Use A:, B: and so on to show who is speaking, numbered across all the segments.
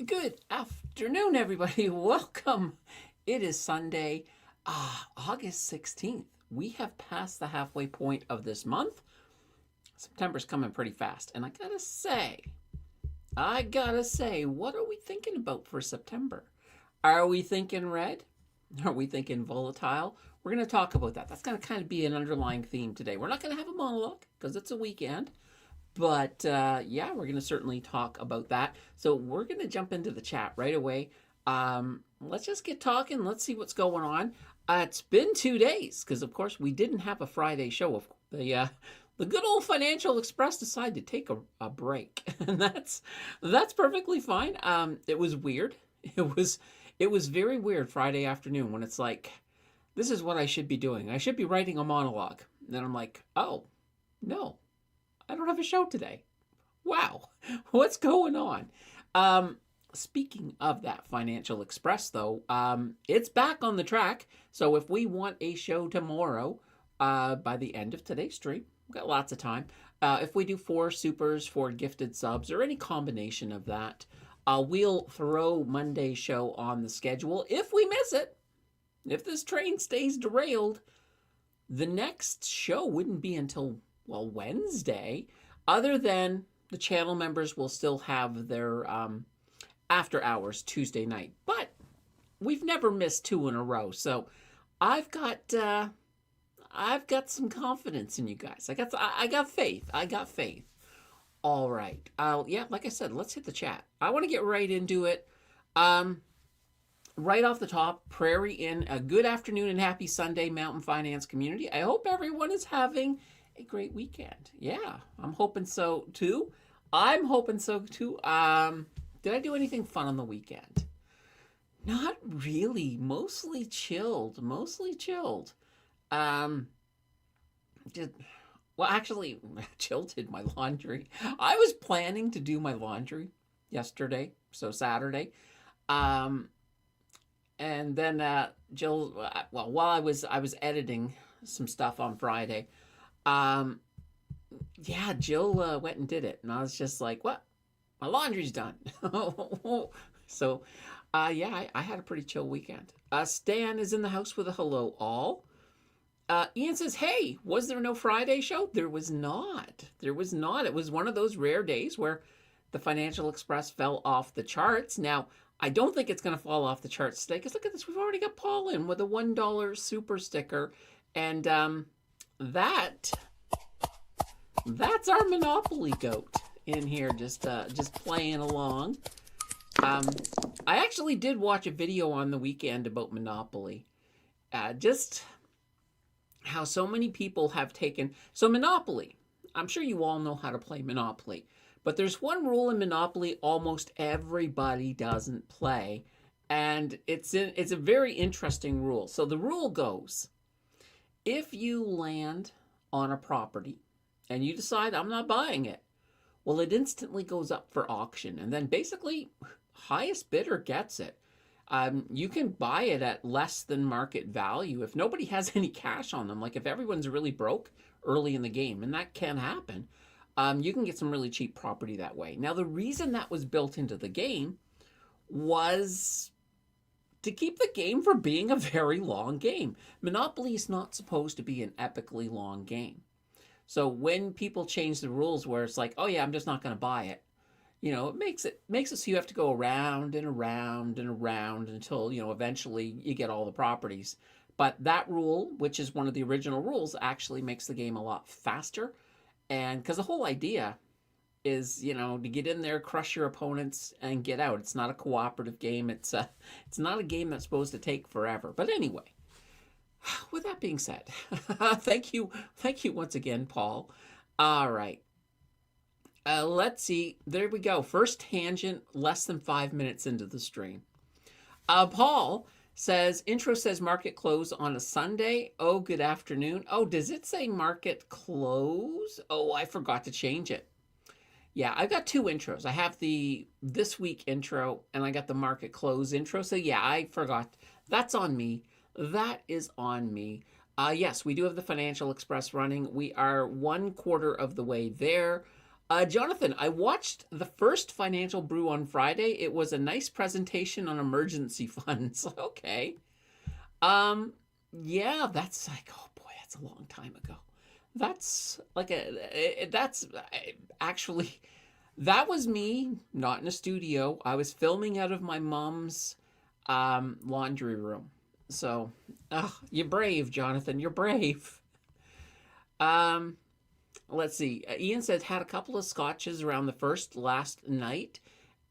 A: Good afternoon, everybody. Welcome. It is Sunday, August 16th. We have passed the halfway point of this month. September's coming pretty fast. And I gotta say, what are we thinking about for September? Are we thinking red? Are we thinking volatile? We're going to talk about that. That's going to kind of be an underlying theme today. We're not going to have a monologue because it's a weekend. But yeah, we're going to certainly talk about that. So we're going to jump into the chat right away. Let's just get talking. Let's see what's going on. It's been 2 days because, of course, we didn't have a Friday show. The good old Financial Express decided to take a break, and that's perfectly fine. It was weird. It was very weird Friday afternoon when it's like, this is what I should be doing. I should be writing a monologue. And then I'm like, oh no. I don't have a show today. Wow, what's going on? Speaking of that Financial Express, though, it's back on the track. So if we want a show tomorrow, by the end of today's stream, we've got lots of time. If we do 4 supers, 4 gifted subs, or any combination of that, we'll throw Monday's show on the schedule. If we miss it, if this train stays derailed, the next show wouldn't be until Wednesday, other than the channel members will still have their after hours Tuesday night. But we've never missed 2 in a row, so I've got some confidence in you guys. I got faith. I got faith. All right. Yeah, like I said, let's hit the chat. I want to get right into it. Right off the top, Prairie Inn, a good afternoon and happy Sunday, Mountain Finance community. I hope everyone is having a great weekend. Yeah, I'm hoping so too. Did I do anything fun on the weekend? Not really. Mostly chilled. Actually, Jill did my laundry. I was planning to do my laundry yesterday, so Saturday. And then Jill, while I was editing some stuff on Friday, yeah, Jill went and did it, and I was just like, "What? My laundry's done." So, yeah, I had a pretty chill weekend. Stan is in the house with a hello all. Ian says, "Hey, was there no Friday show?" There was not. It was one of those rare days where the Financial Express fell off the charts. Now, I don't think it's going to fall off the charts today because look at this. We've already got Paul in with a $1 super sticker. And that's our Monopoly goat in here just playing along. I actually did watch a video on the weekend about Monopoly. Just how so many people have taken... So Monopoly, I'm sure you all know how to play Monopoly. But there's one rule in Monopoly almost everybody doesn't play. And it's a very interesting rule. So the rule goes, if you land on a property and you decide, I'm not buying it, well, it instantly goes up for auction. And then basically, highest bidder gets it. You can buy it at less than market value if nobody has any cash on them. Like if everyone's really broke early in the game, and that can happen, you can get some really cheap property that way. Now, the reason that was built into the game was to keep the game from being a very long game. Monopoly is not supposed to be an epically long game. So when people change the rules where it's like, oh yeah, I'm just not going to buy it, it makes it so you have to go around and around and around until, eventually you get all the properties. But that rule, which is one of the original rules, actually makes the game a lot faster. And because the whole idea is, to get in there, crush your opponents, and get out. It's not a cooperative game. It's not a game that's supposed to take forever. But anyway, with that being said, thank you once again, Paul. All right. Let's see. There we go. First tangent, less than 5 minutes into the stream. Paul says, intro says market close on a Sunday. Oh, good afternoon. Oh, does it say market close? Oh, I forgot to change it. Yeah, I've got 2 intros. I have the this week intro and I got the market close intro. So yeah, I forgot. That's on me. That is on me. Yes, we do have the Financial Express running. We are 1/4 of the way there. Jonathan, I watched the first Financial Brew on Friday. It was a nice presentation on emergency funds. Okay. Um, yeah, that's like, oh boy, that's a long time ago. That's like that's actually, that was me, not in a studio. I was filming out of my mom's laundry room. So, you're brave, Jonathan. You're brave. Um, let's see. Ian said had a couple of scotches around the first last night,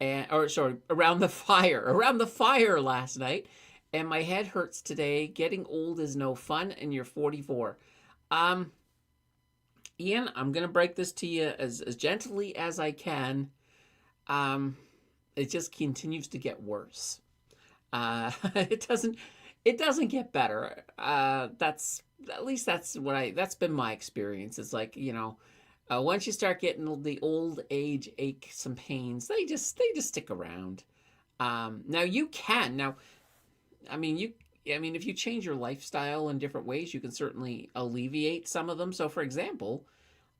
A: and or sorry, around the fire last night, and my head hurts today. Getting old is no fun, and you're 44. Um, Ian, I'm gonna break this to you as gently as I can. Um, it just continues to get worse. It doesn't get better. That's at least that's been my experience. It's like, once you start getting the old age aches and pains, they just stick around. Now you can now. I mean you. I mean, if you change your lifestyle in different ways, you can certainly alleviate some of them. So, for example,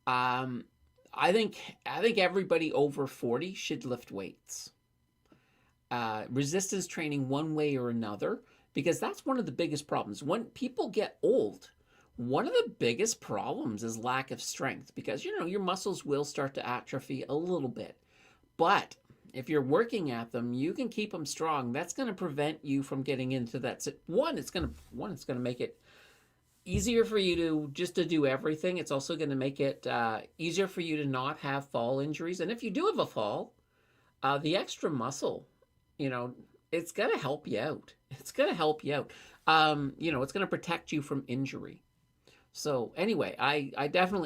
A: um, I think everybody over 40 should lift weights. Resistance training one way or another, because that's one of the biggest problems. When people get old, one of the biggest problems is lack of strength, because your muscles will start to atrophy a little bit. But if you're working at them, you can keep them strong. That's going to prevent you from getting into that. It's going to make it easier for you to do everything. It's also going to make it easier for you to not have fall injuries. And if you do have a fall, the extra muscle, you know, it's going to help you out. It's going to help you out. It's going to protect you from injury. So anyway, I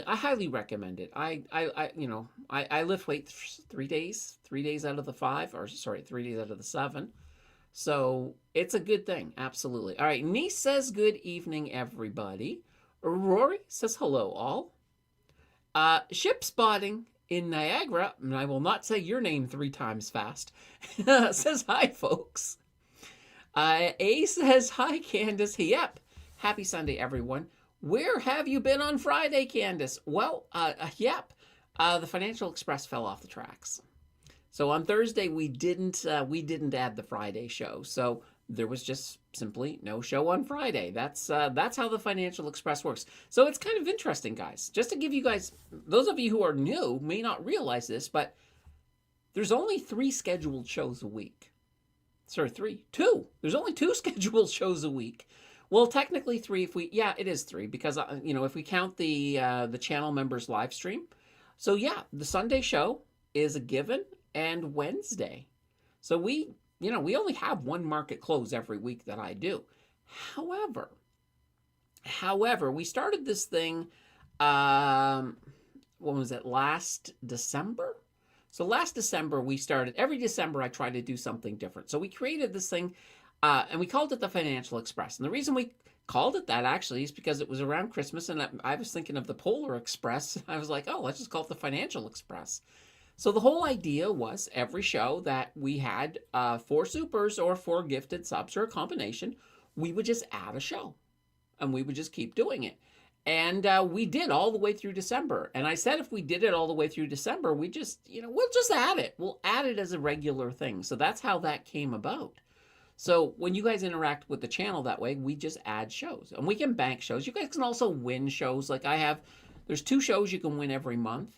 A: highly recommend it. I lift weights 3 days out of the 5, or sorry, 3 days out of the 7. So it's a good thing. Absolutely. All right. Niece says, good evening, everybody. Rory says, hello, all. Ship spotting in Niagara, and I will not say your name 3 times fast, says, hi, folks. A says, hi, Candace. Yep. Happy Sunday, everyone. Where have you been on Friday, Candace? Well, yep. The Financial Express fell off the tracks. So on Thursday we didn't add the Friday show. So there was just simply no show on Friday. That's how the Financial Express works. So it's kind of interesting, guys. Just to give you guys, those of you who are new may not realize this, but there's only 3 scheduled shows a week. Sorry, 3, 2. There's only 2 scheduled shows a week. Well, technically 3 it is 3, because if we count the channel members live stream. So yeah, the Sunday show is a given, and Wednesday. So we only have 1 market close every week that I do. However, we started this thing, when was it, last December? So last December we started, every December I try to do something different. So we created this thing, and we called it the Financial Express. And the reason we called it that actually is because it was around Christmas, and I was thinking of the Polar Express. I was like, oh, let's just call it the Financial Express. So the whole idea was every show that we had 4 supers or 4 gifted subs or a combination, we would just add a show, and we would just keep doing it. And we did all the way through December. And I said if we did it all the way through December, we'll just add it. We'll add it as a regular thing. So that's how that came about. So when you guys interact with the channel that way, we just add shows. And we can bank shows. You guys can also win shows. Like there's 2 shows you can win every month.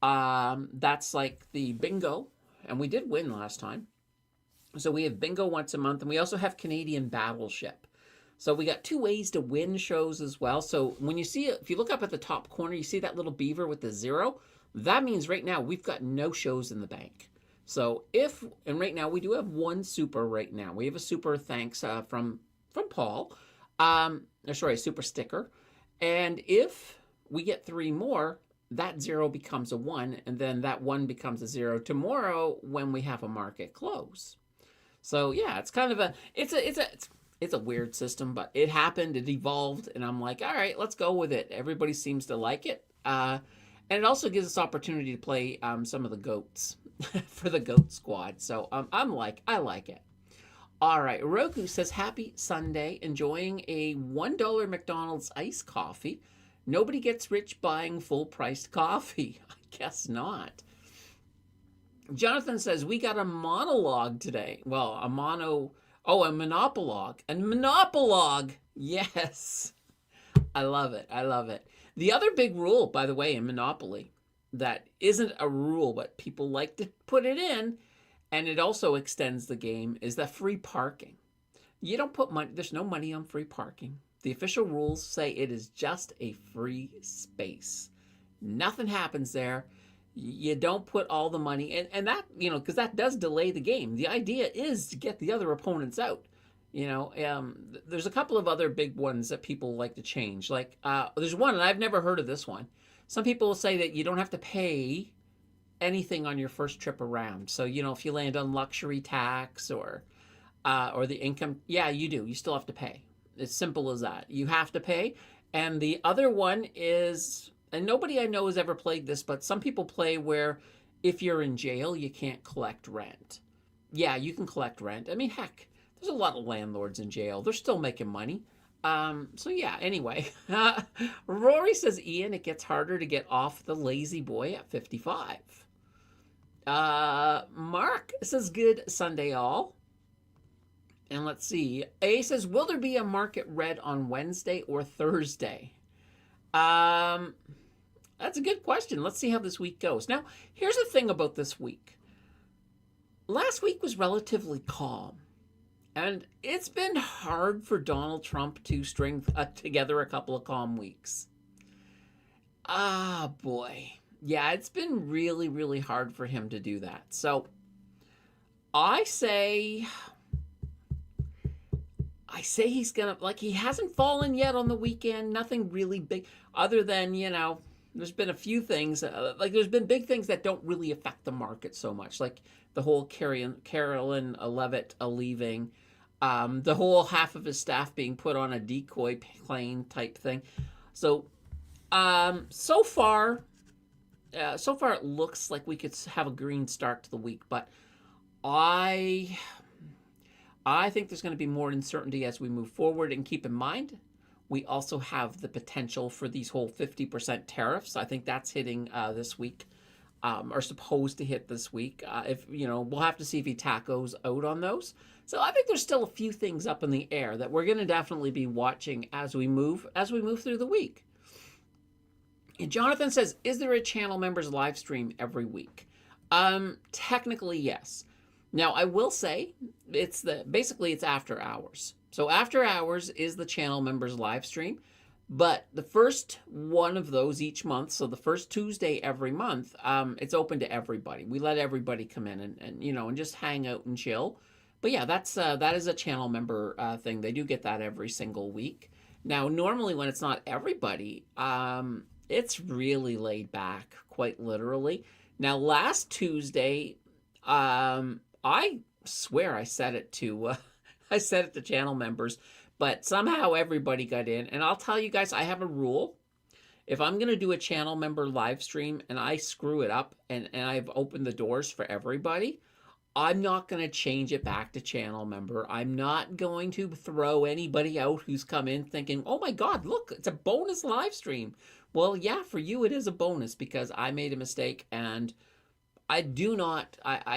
A: That's like the bingo. And we did win last time. So we have bingo once a month. And we also have Canadian Battleship. So we got 2 ways to win shows as well. So when you see it, if you look up at the top corner, you see that little beaver with the 0. That means right now we've got no shows in the bank. So and right now we do have 1 super right now. We have a super thanks from Paul. Super sticker. And if we get 3 more, that 0 becomes a 1, and then that 1 becomes a 0 tomorrow when we have a market close. So yeah, it's kind of it's a weird system, but it happened, it evolved, and I'm like, all right, let's go with it. Everybody seems to like it. And it also gives us opportunity to play some of the goats for the goat squad. So I like it. All right, Roku says, happy Sunday, enjoying a $1 McDonald's iced coffee. Nobody gets rich buying full-priced coffee. I guess not. Jonathan says, we got a monologue today. Well, a monologue. A monologue. Yes. I love it. I love it. The other big rule, by the way, in Monopoly, that isn't a rule, but people like to put it in, and it also extends the game, is the free parking. You don't put money, there's no money on free parking. The official rules say it is just a free space. Nothing happens there. You don't put all the money, and that, because that does delay the game. The idea is to get the other opponents out. There's a couple of other big ones that people like to change. Like, there's one, and I've never heard of this one. Some people will say that you don't have to pay anything on your first trip around. So, if you land on luxury tax or the income, yeah, you do. You still have to pay. It's simple as that. You have to pay. And the other one is, and nobody I know has ever played this, but some people play where if you're in jail, you can't collect rent. Yeah, you can collect rent. I mean, heck, there's a lot of landlords in jail. They're still making money. So yeah, anyway. Rory says, Ian, it gets harder to get off the lazy boy at 55. Mark says, good Sunday all. And let's see. A says, will there be a market red on Wednesday or Thursday? That's a good question. Let's see how this week goes. Now, here's the thing about this week. Last week was relatively calm. And it's been hard for Donald Trump to string together a couple of calm weeks. Ah, boy. Yeah, it's been really, really hard for him to do that. So, I say he's going to, he hasn't fallen yet on the weekend. Nothing really big, other than, there's been a few things, there's been big things that don't really affect the market so much. Like the whole Carolyn Levitt leaving, the whole half of his staff being put on a decoy plane type thing. So, so far it looks like we could have a green start to the week, but I think there's going to be more uncertainty as we move forward. And keep in mind, we also have the potential for these whole 50% tariffs. I think that's hitting this week, or supposed to hit this week. We'll have to see if he tackles out on those. So I think there's still a few things up in the air that we're going to definitely be watching as we move through the week. And Jonathan says, is there a channel members live stream every week? Technically, yes. Now, I will say basically it's after hours. So after hours is the channel members live stream, but the first one of those each month, so the first Tuesday every month, it's open to everybody. We let everybody come in and just hang out and chill. But yeah, that is a channel member thing. They do get that every single week. Now, normally when it's not everybody, it's really laid back, quite literally. Now, last Tuesday, I swear I said it to channel members, but somehow everybody got in. And I'll tell you guys, I have a rule. If I'm going to do a channel member live stream and I screw it up and I've opened the doors for everybody, I'm not going to change it back to channel member. I'm not going to throw anybody out who's come in thinking, oh my God, look, it's a bonus live stream. Well, yeah, for you it is a bonus because I made a mistake, and I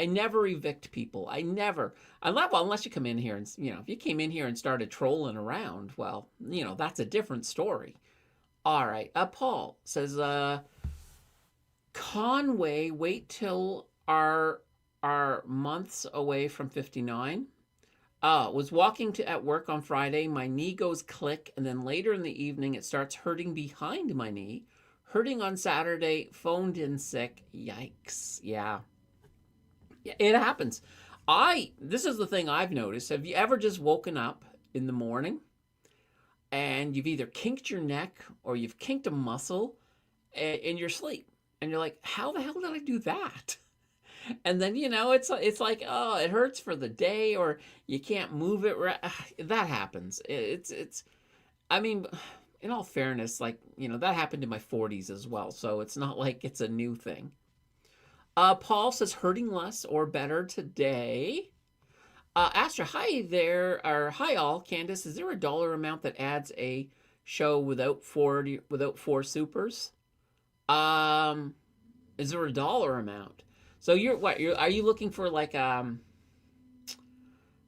A: never evict people. I never, unless you come in here and, if you came in here and started trolling around, well, that's a different story. All right. Paul says, Conway, wait till our months away from 59. Was walking at work on Friday. My knee goes click, and then later in the evening, it starts hurting behind my knee. Hurting on Saturday, phoned in sick. Yikes. Yeah. It happens. This is the thing I've noticed. Have you ever just woken up in the morning and you've either kinked your neck or you've kinked a muscle in your sleep? And you're like, how the hell did I do that? And then, it's like, oh, it hurts for the day, or you can't move it right. That happens. I mean, in all fairness, that happened in my 40s as well. So it's not like it's a new thing. Paul says, hurting less or better today. Astra, hi there, or hi all. Candace, is there a dollar amount that adds a show without four supers. Is there a dollar amount? So are you looking for like a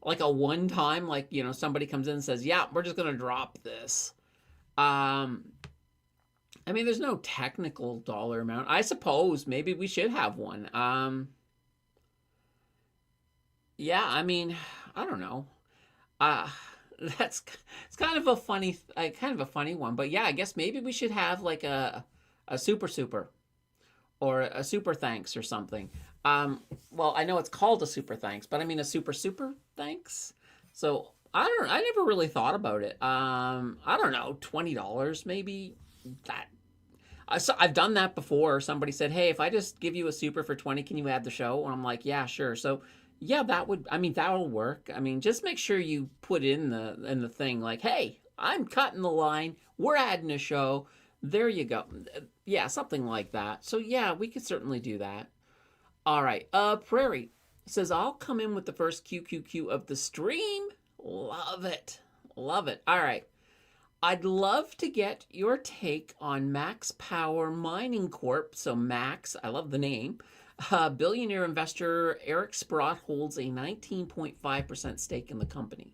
A: one time, like, somebody comes in and says, yeah, we're just gonna drop this. I mean, there's no technical dollar amount. I suppose maybe we should have one. Yeah, I mean, I don't know. Uh that's it's kind of a funny one, but yeah, I guess maybe we should have like a super or a super thanks or something. Well, I know it's called a super thanks, but I mean a super thanks. So I never really thought about it. I don't know, $20 maybe. That I've done that before. Somebody said, "Hey, if I just give you a super for 20, can you add the show?" And I'm like, "Yeah, sure." So, yeah, that'll work. I mean, just make sure you put in the thing like, "Hey, I'm cutting the line. We're adding a show." There you go. Yeah, something like that. So, yeah, we could certainly do that. All right. Prairie says, "I'll come in with the first QQQ of the stream." Love it. Love it. All right. I'd love to get your take on Max Power Mining Corp. So Max, I love the name. Billionaire investor Eric Sprott holds a 19.5% stake in the company.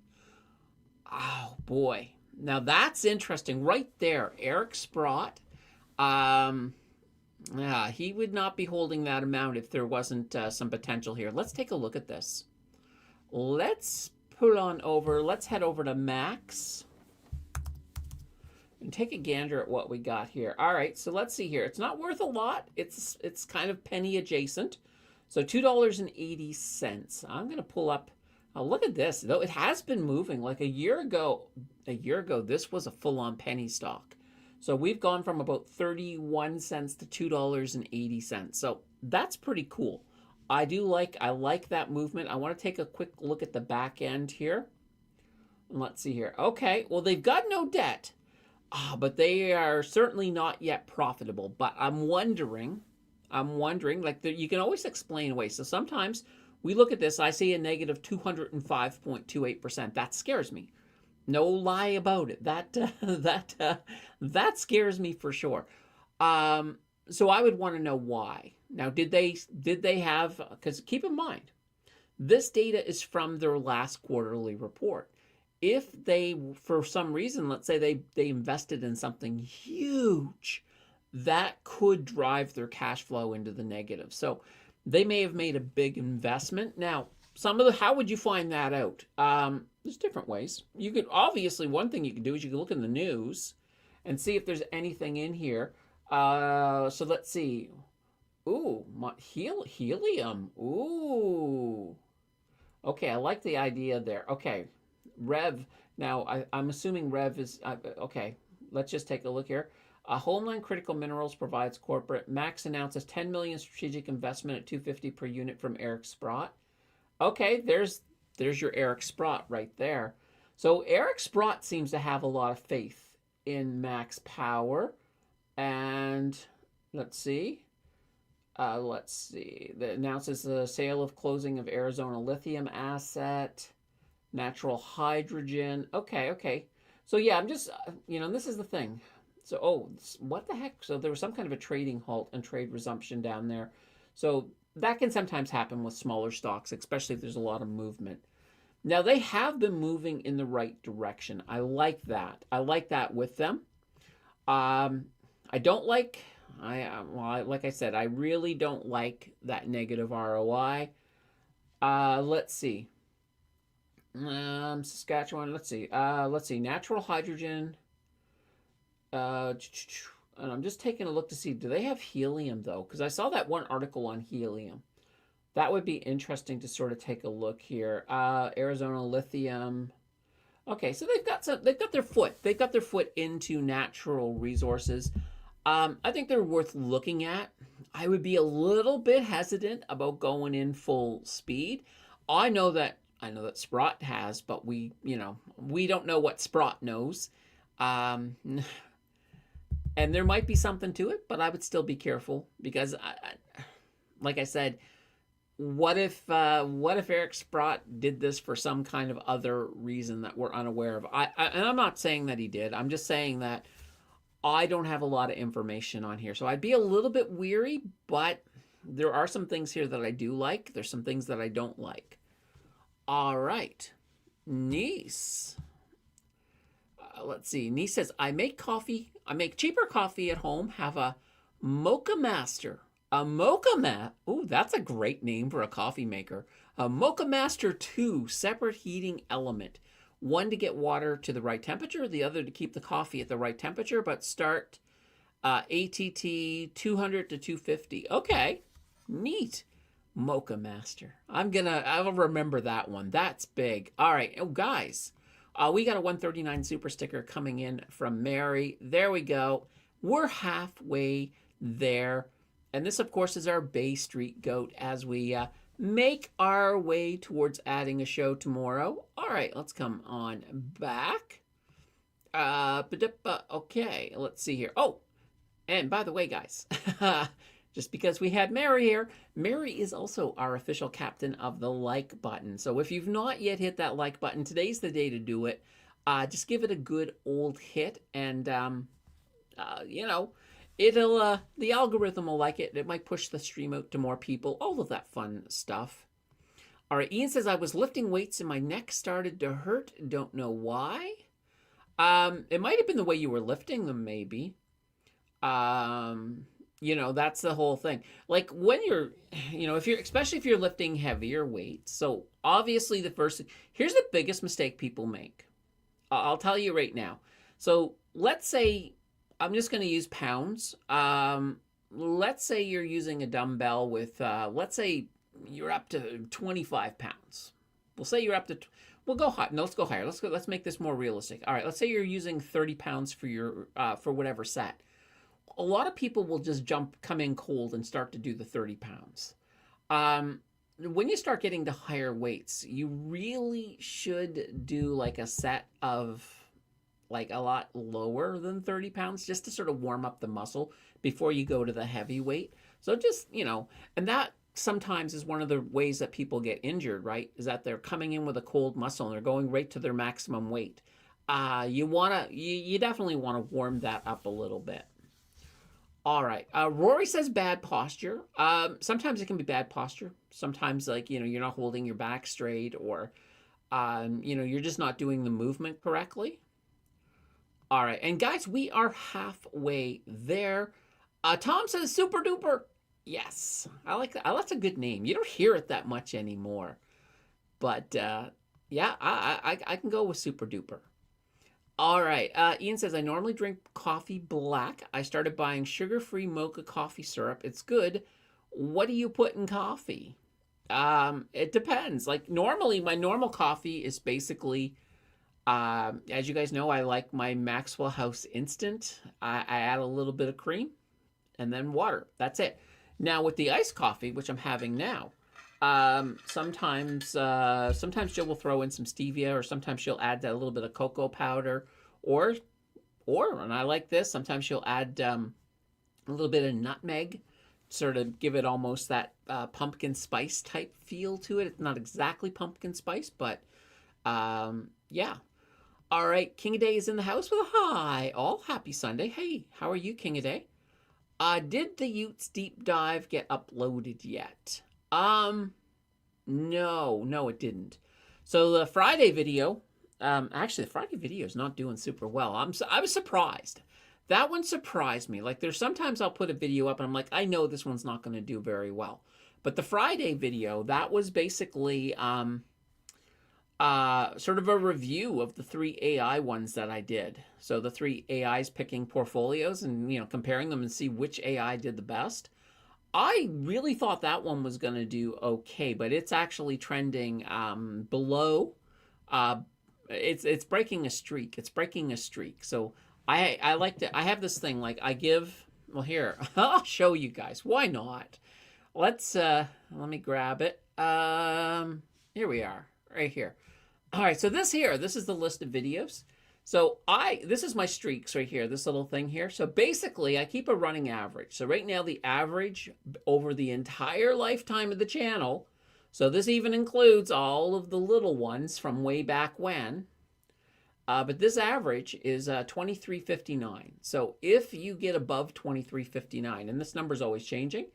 A: Oh boy, now that's interesting right there. Eric Sprott. Yeah, he would not be holding that amount if there wasn't some potential here. Let's take a look at this. Let's head over to Max. And take a gander at what we got here. All right, so let's see here. It's not worth a lot. It's kind of penny adjacent. So $2.80. I'm going to pull up. Oh, look at this. Though it has been moving. Like a year ago, this was a full-on penny stock. So we've gone from about 31 cents to $2.80. So that's pretty cool. I like that movement. I want to take a quick look at the back end here. Let's see here. Okay, well, they've got no debt. But they are certainly not yet profitable. But I'm wondering, like you can always explain away. So sometimes we look at this, I see a negative 205.28%. That scares me. No lie about it. That scares me for sure. So I would want to know why. Now, did they have? Because keep in mind, this data is from their last quarterly report. If they, for some reason, let's say they invested in something huge, that could drive their cash flow into the negative. So they may have made a big investment. Now, how would you find that out? There's different ways. You could, obviously, one thing you could do is you could look in the news and see if there's anything in here. So let's see. Ooh, helium. Ooh. Okay, I like the idea there. Okay. Rev. Now, I'm assuming Rev is... okay, let's just take a look here. Homeland Critical Minerals provides corporate. Max announces $10 million strategic investment at $250 per unit from Eric Sprott. Okay, there's your Eric Sprott right there. So Eric Sprott seems to have a lot of faith in Max Power. And let's see. That announces the sale of closing of Arizona lithium asset. Natural hydrogen. Okay. So yeah, I'm just, this is the thing. So, what the heck? So there was some kind of a trading halt and trade resumption down there. So that can sometimes happen with smaller stocks, especially if there's a lot of movement. Now, they have been moving in the right direction. I like that. I like that with them. I don't like, like I said, I really don't like that negative ROI. Let's see. Saskatchewan. Let's see. Natural hydrogen. And I'm just taking a look to see, do they have helium though? Because I saw that one article on helium. That would be interesting to sort of take a look here. Arizona lithium. Okay, so they've got their foot into natural resources. I think they're worth looking at. I would be a little bit hesitant about going in full speed. I know that Sprott has, but we don't know what Sprott knows. And there might be something to it, but I would still be careful because, like I said, what if Eric Sprott did this for some kind of other reason that we're unaware of? And I'm not saying that he did. I'm just saying that I don't have a lot of information on here, so I'd be a little bit weary. But there are some things here that I do like. There's some things that I don't like. All right, Niece. Let's see. Niece says, I make coffee. I make cheaper coffee at home. Have a Mocha Master. A Mocha Ooh, that's a great name for a coffee maker. A Mocha Master 2 separate heating element. One to get water to the right temperature, the other to keep the coffee at the right temperature, but start ATT 200 to 250. Okay, neat. Mocha Master. I'll remember that one. That's big. All right, oh guys, we got a 139 super sticker coming in from Mary. There we go. We're halfway there. And this, of course, is our Bay Street goat as we make our way towards adding a show tomorrow. All right, let's come on back. Okay, let's see here. Oh, and by the way, guys, just because we had Mary here, Mary is also our official captain of the like button. So if you've not yet hit that like button, today's the day to do it. Just give it a good old hit, and you know, it'll the algorithm will like it. It might push the stream out to more people. All of that fun stuff. All right, Ian says, I was lifting weights and my neck started to hurt. Don't know why. It might have been the way you were lifting them, maybe. You know, that's the whole thing. Like when you're, you know, especially if you're lifting heavier weights. So obviously here's the biggest mistake people make. I'll tell you right now. So let's say, I'm just going to use pounds. Let's say you're using a dumbbell with, let's say you're up to 25 pounds. We'll say you're up to, we'll go high. No, let's go higher. Let's make this more realistic. All right, let's say you're using 30 pounds for your, for whatever set. A lot of people will just come in cold and start to do the 30 pounds. When you start getting to higher weights, you really should do like a set of like a lot lower than 30 pounds just to sort of warm up the muscle before you go to the heavy weight. So just, you know, and that sometimes is one of the ways that people get injured, right? Is that they're coming in with a cold muscle and they're going right to their maximum weight. You definitely want to warm that up a little bit. All right. Rory says bad posture. Sometimes it can be bad posture. Sometimes, like, you know, you're not holding your back straight, or, you know, you're just not doing the movement correctly. All right. And guys, we are halfway there. Tom says super duper. Yes. I like that. That's a good name. You don't hear it that much anymore. But, yeah, I can go with super duper. All right. Ian says, I normally drink coffee black. I started buying sugar-free mocha coffee syrup. It's good. What do you put in coffee? It depends. Like normally, my normal coffee is basically, as you guys know, I like my Maxwell House Instant. I add a little bit of cream and then water. That's it. Now with the iced coffee, which I'm having now, sometimes Jill will throw in some stevia, or sometimes she'll add a little bit of cocoa powder, or and I like this, sometimes she'll add a little bit of nutmeg, sort of give it almost that pumpkin spice type feel to it. It's not exactly pumpkin spice, but yeah. All right, King of Day is in the house with a hi. All happy Sunday. Hey, how are you, King of Day? Did the Utes deep dive get uploaded yet? No, it didn't. So the Friday video, actually the Friday video is not doing super well. I was surprised. That one surprised me. Like there's sometimes I'll put a video up and I'm like, I know this one's not going to do very well. But the Friday video, that was basically sort of a review of the 3 AI ones that I did. So the 3 AIs picking portfolios and, you know, comparing them and see which AI did the best. I really thought that one was going to do okay, but it's actually trending below. It's breaking a streak. It's breaking a streak. So I like to. I have this thing like I give. Well, here I'll show you guys. Why not? Let me grab it. Here we are, right here. All right. So this is the list of videos. So this is my streaks right here, this little thing here. So basically, I keep a running average. So right now, the average over the entire lifetime of the channel, so this even includes all of the little ones from way back when, but this average is 23.59. So if you get above 23.59, and this number is always changing,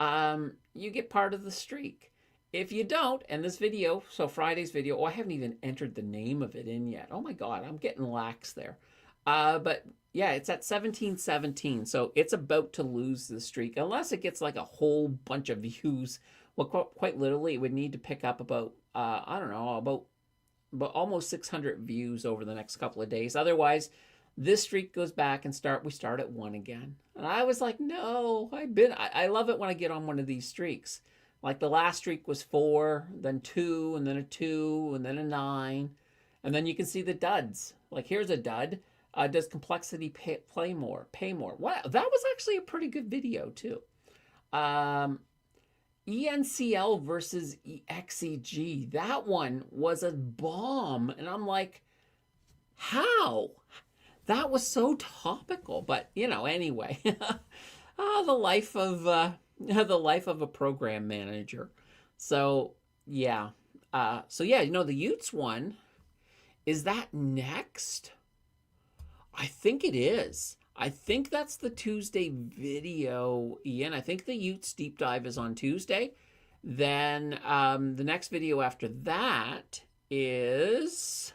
A: you get part of the streak. If you don't, and this video, so Friday's video, oh, I haven't even entered the name of it in yet. Oh my God, I'm getting lax there. But yeah, it's at 1717. So it's about to lose the streak unless it gets like a whole bunch of views. Well, quite literally, it would need to pick up about, I don't know, about almost 600 views over the next couple of days. Otherwise, this streak goes back and we start at 1 again. And I was like, no, I love it when I get on one of these streaks. Like the last streak was 4, then 2, and then a 2, and then a 9. And then you can see the duds. Like here's a dud. Does complexity pay more? Wow, that was actually a pretty good video too. ENCL versus XEG. That one was a bomb. And I'm like, how? That was so topical. But, you know, anyway. The life of a program manager. So, yeah. You know, the Utes one, is that next? I think it is. I think that's the Tuesday video, Ian. I think the Utes deep dive is on Tuesday. Then the next video after that is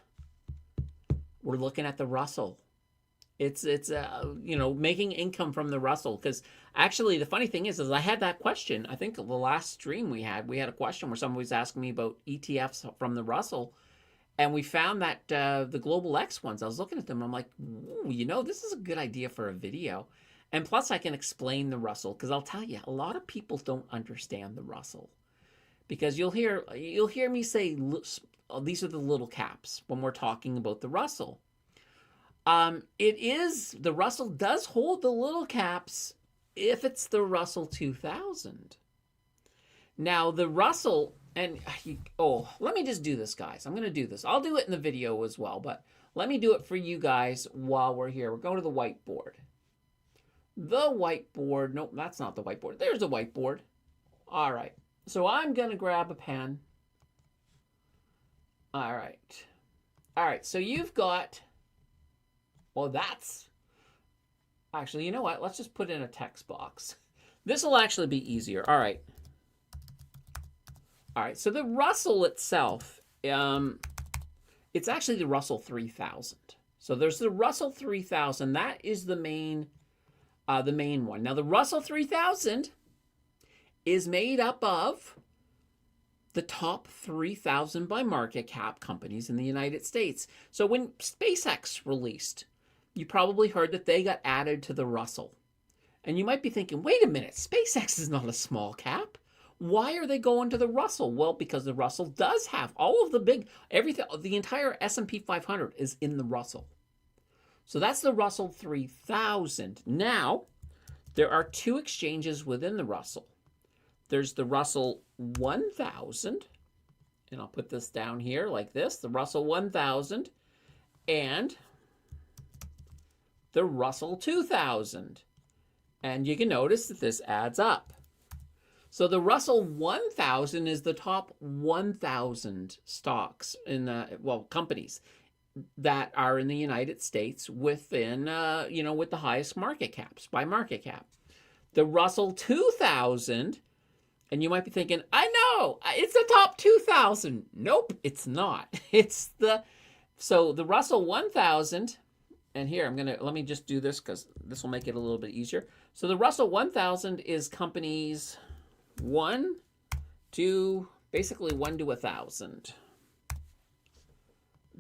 A: we're looking at the Russell. It's you know, making income from the Russell. Because actually the funny thing is I had that question. I think the last stream we had a question where someone was asking me about ETFs from the Russell. And we found that the Global X ones, I was looking at them and I'm like, you know, this is a good idea for a video. And plus I can explain the Russell, because I'll tell you, a lot of people don't understand the Russell. Because you'll hear me say, these are the little caps when we're talking about the Russell. The Russell does hold the little caps if it's the Russell 2000. Now the Russell... And, let me just do this, guys. I'm going to do this. I'll do it in the video as well, but let me do it for you guys while we're here. We're going to the whiteboard. The whiteboard. Nope, that's not the whiteboard. There's a whiteboard. All right. So I'm going to grab a pen. All right. All right. So you've got, well, that's, actually, you know what? Let's just put in a text box. This will actually be easier. All right. All right, so the Russell itself, it's actually the Russell 3000. So there's the Russell 3000. That is the main one. Now the Russell 3000 is made up of the top 3,000 by market cap companies in the United States. So when SpaceX released, you probably heard that they got added to the Russell. And you might be thinking, wait a minute, SpaceX is not a small cap. Why are they going to the Russell? Well, because the Russell does have all of the big, everything, the entire S&P 500 is in the Russell. So that's the Russell 3000. Now, there are two exchanges within the Russell. There's the Russell 1000, and I'll put this down here like this, the Russell 1000, and the Russell 2000. And you can notice that this adds up. So the Russell 1000 is the top 1,000 stocks in, companies that are in the United States within, with the highest market caps by market cap. The Russell 2000, and you might be thinking, I know, it's the top 2,000. Nope, it's not. So the Russell 1000, and here let me just do this because this will make it a little bit easier. So the Russell 1000 is companies 1 to 1,000.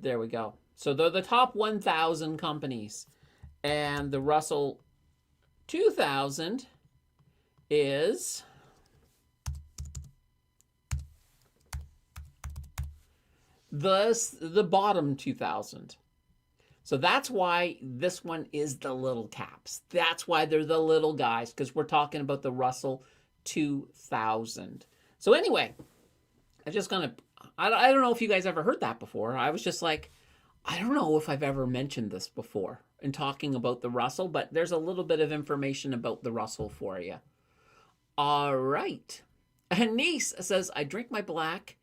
A: There we go. So they're the top 1,000 companies. And the Russell 2000 is the bottom 2,000. So that's why this one is the little caps. That's why they're the little guys, because we're talking about the Russell 2000. So anyway, I don't know if you guys ever heard that before. I was just like, I don't know if I've ever mentioned this before in talking about the Russell, but there's a little bit of information about the Russell for you. All right. And Niece says, I drink my black.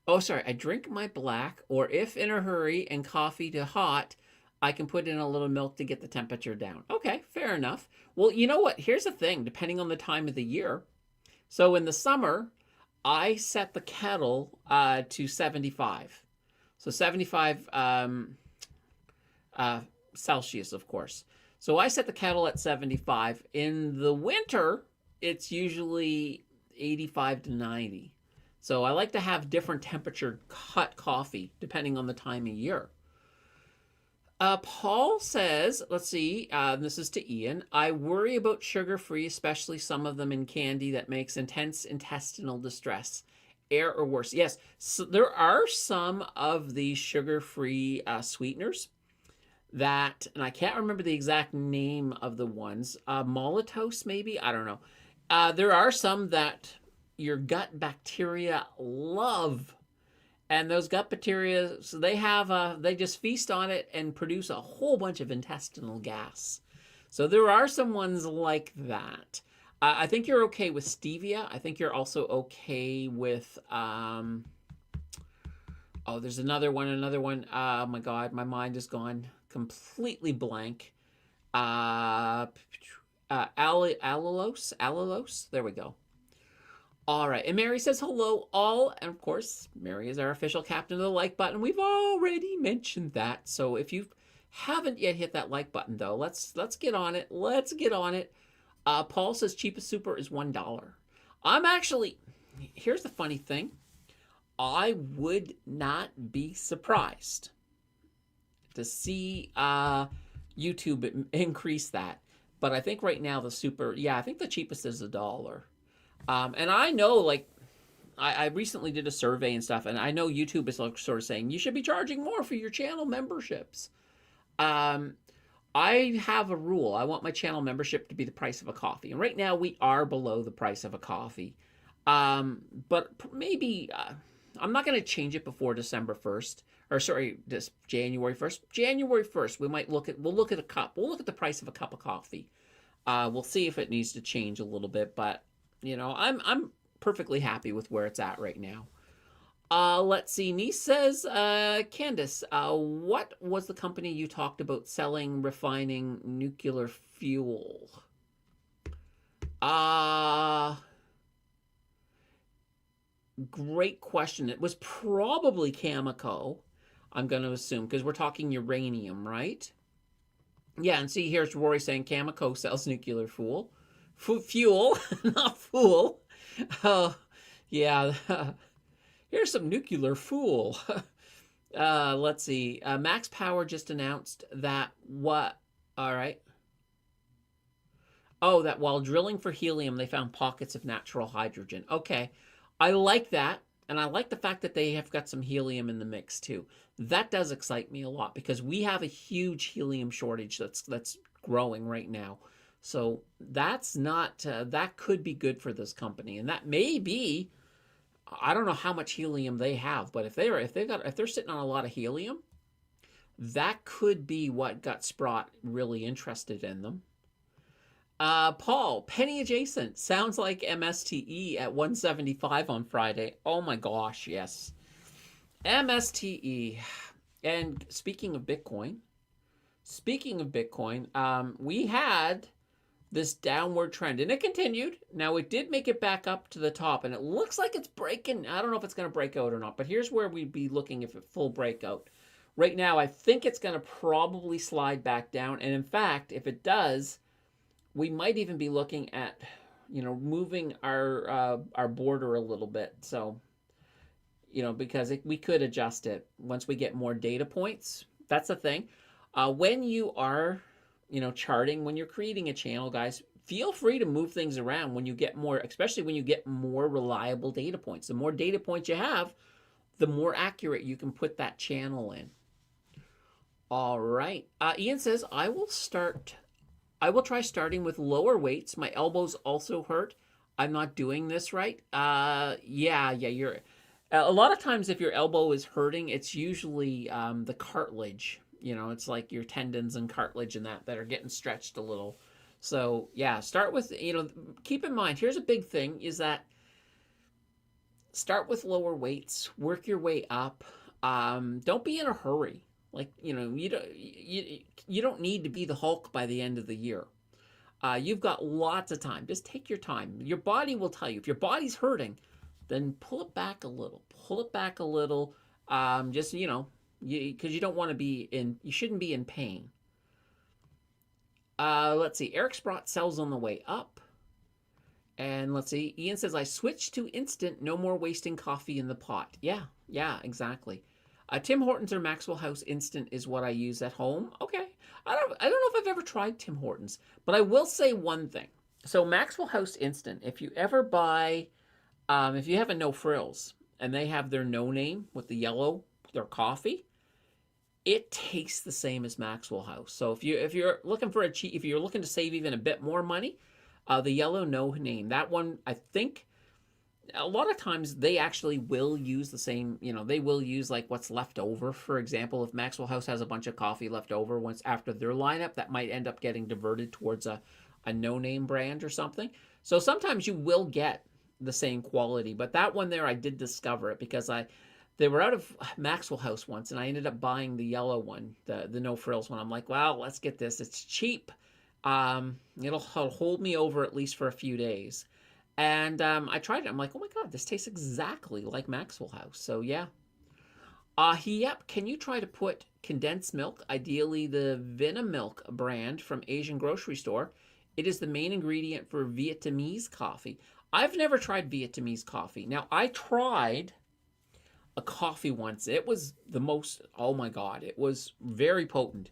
A: Oh, sorry. I drink my black, or if in a hurry and coffee to hot, I can put in a little milk to get the temperature down. Okay, fair enough. Well, you know what? Here's the thing, depending on the time of the year. So in the summer, I set the kettle to 75. So 75 Celsius, of course. So I set the kettle at 75. In the winter, it's usually 85 to 90. So I like to have different temperature hot coffee depending on the time of year. Paul says, let's see, this is to Ian. I worry about sugar-free, especially some of them in candy that makes intense intestinal distress. Air or worse. Yes, so there are some of these sugar-free sweeteners that, and I can't remember the exact name of the ones, maltose maybe? I don't know. There are some that your gut bacteria love. And those gut bacteria, so they just feast on it and produce a whole bunch of intestinal gas. So there are some ones like that. I think you're okay with stevia. I think you're also okay with, there's another one. Oh my God, my mind is gone completely blank. Allulose. There we go. All right, and Mary says hello all, and of course, Mary is our official captain of the like button. We've already mentioned that, so if you haven't yet hit that like button, though, let's get on it. Let's get on it. Paul says cheapest super is $1. I'm actually, here's the funny thing. I would not be surprised to see YouTube increase that, but I think right now the super, I think the cheapest is $1. And I know, like, I recently did a survey and stuff, and I know YouTube is like sort of saying you should be charging more for your channel memberships. I have a rule. I want my channel membership to be the price of a coffee. And right now we are below the price of a coffee. But maybe I'm not going to change it before December 1st. Or sorry, this January 1st. January 1st, we'll look at a cup. We'll look at the price of a cup of coffee. We'll see if it needs to change a little bit, but you know, I'm perfectly happy with where it's at right now. Let's see. Niece says, Candace, what was the company you talked about selling, refining nuclear fuel? Great question. It was probably Cameco, I'm going to assume, because we're talking uranium, right? Yeah, and see, here's Rory saying Cameco sells nuclear fuel. Fuel, not fool. Oh, yeah. Here's some nuclear fool. Let's see. Max Power just announced that what? All right. Oh, that while drilling for helium, they found pockets of natural hydrogen. Okay. I like that. And I like the fact that they have got some helium in the mix too. That does excite me a lot because we have a huge helium shortage that's growing right now. So that's not, that could be good for this company. And that may be, I don't know how much helium they have, but if they're sitting on a lot of helium, that could be what got Sprott really interested in them. Paul, penny adjacent, sounds like MSTE at 175 on Friday. Oh my gosh, yes. MSTE. And speaking of Bitcoin, we had this downward trend, and it continued. Now, it did make it back up to the top, and it looks like it's breaking. I don't know if it's going to break out or not, but here's where we'd be looking if it full breakout. Right now, I think it's going to probably slide back down, and in fact, if it does, we might even be looking at, moving our border a little bit. So, because we could adjust it once we get more data points. That's the thing. When you are charting, when you're creating a channel, guys, feel free to move things around when you get more, especially when you get more reliable data points. The more data points you have, the more accurate you can put that channel in. All right. Ian says, I will try starting with lower weights. My elbows also hurt. I'm not doing this right. Yeah, you're, A lot of times if your elbow is hurting, it's usually the cartilage. It's like your tendons and cartilage and that are getting stretched a little. So yeah, start with, keep in mind, here's a big thing, is that start with lower weights, work your way up. Don't be in a hurry. Like, you don't need to be the Hulk by the end of the year. You've got lots of time. Just take your time. Your body will tell you. If your body's hurting, then pull it back a little. Pull it back a little. Just, because you don't want to be you shouldn't be in pain. Let's see. Eric Sprott sells on the way up. And let's see. Ian says, I switched to instant. No more wasting coffee in the pot. Yeah, exactly. Tim Hortons or Maxwell House Instant is what I use at home. Okay. I don't know if I've ever tried Tim Hortons, but I will say one thing. So Maxwell House Instant, if you ever buy, if you have a No Frills and they have their no name with the yellow, their coffee, it tastes the same as Maxwell House. So if you're looking for if you're looking to save even a bit more money, the yellow no name, that one, I think, a lot of times they actually will use the same, they will use like what's left over. For example, if Maxwell House has a bunch of coffee left over once after their lineup, that might end up getting diverted towards a no-name brand or something. So sometimes you will get the same quality, but that one there, I did discover it because they were out of Maxwell House once, and I ended up buying the yellow one, the no frills one. I'm like, well, let's get this. It's cheap. It'll hold me over at least for a few days. And I tried it. I'm like, oh my God, this tastes exactly like Maxwell House. So yeah. Yep. Can you try to put condensed milk, ideally the Vinamilk brand from Asian grocery store? It is the main ingredient for Vietnamese coffee. I've never tried Vietnamese coffee. Now, I tried a coffee once. It was the most, oh my God, it was very potent.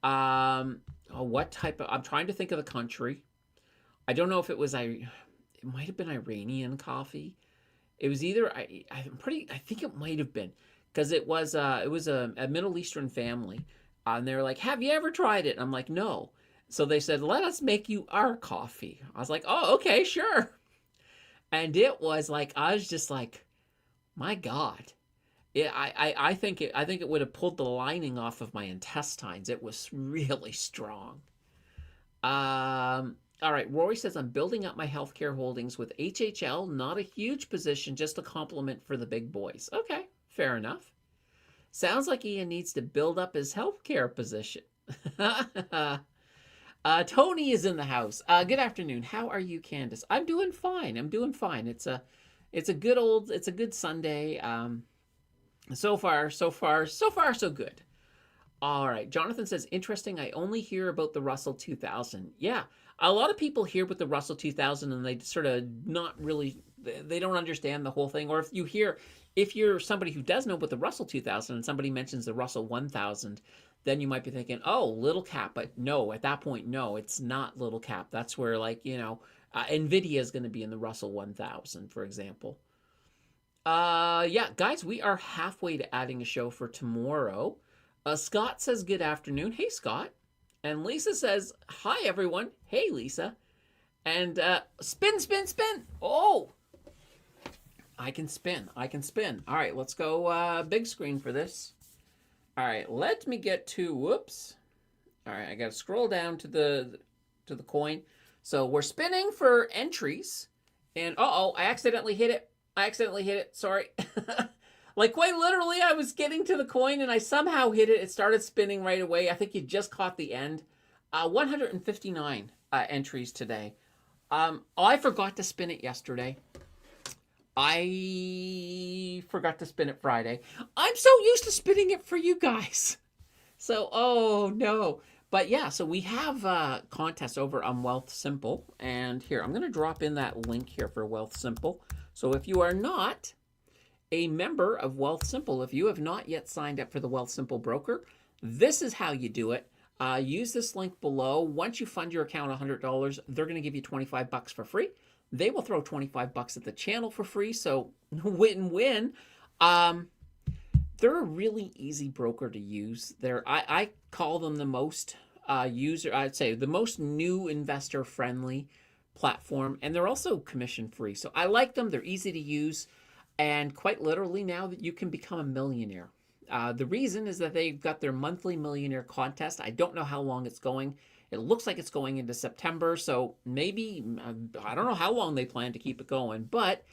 A: What type of, I'm trying to think of the country. I don't know if it was, it might have been Iranian coffee. It was either, I think it might have been, because it was a Middle Eastern family. And they were like, have you ever tried it? And I'm like, no. So they said, let us make you our coffee. I was like, oh, okay, sure. And it was like, I was just like, my God. I think it would have pulled the lining off of my intestines. It was really strong. All right, Rory says, I'm building up my healthcare holdings with HHL. Not a huge position, just a compliment for the big boys. Okay, fair enough. Sounds like Ian needs to build up his healthcare position. Tony is in the house. Good afternoon. How are you, Candace? I'm doing fine. It's a good Sunday. So far, so good. All right. Jonathan says, interesting. I only hear about the Russell 2000. Yeah. A lot of people hear about the Russell 2000 and they sort of not really, they don't understand the whole thing. Or if you're somebody who does know about the Russell 2000 and somebody mentions the Russell 1000, then you might be thinking, oh, little cap. But no, at that point, no, it's not little cap. That's where, like, NVIDIA is going to be in the Russell 1000, for example. Yeah, guys, we are halfway to adding a show for tomorrow. Scott says, good afternoon. Hey, Scott. And Lisa says, hi, everyone. Hey, Lisa. And spin. Oh, I can spin. All right, let's go big screen for this. All right, let me get to, whoops. All right, I got to scroll down to the coin. So we're spinning for entries. And, uh-oh, I accidentally hit it. Sorry. Like, quite literally, I was getting to the coin and I somehow hit it. It started spinning right away. I think you just caught the end. 159 entries today. I forgot to spin it yesterday. I forgot to spin it Friday. I'm so used to spinning it for you guys. So, oh no. But yeah, so we have contests over on Wealthsimple. And here, I'm going to drop in that link here for Wealthsimple. So if you are not a member of Wealthsimple, if you have not yet signed up for the Wealthsimple broker, this is how you do it. Use this link below. Once you fund your account $100, they're going to give you $25 for free. They will throw $25 at the channel for free. So win-win. They're a really easy broker to use. I call them the most I'd say the most new investor friendly platform, and they're also commission free. So I like them. They're easy to use. And quite literally now that you can become a millionaire. The reason is that they've got their monthly millionaire contest. I don't know how long it's going. It looks like it's going into September, so maybe, I don't know how long they plan to keep it going, but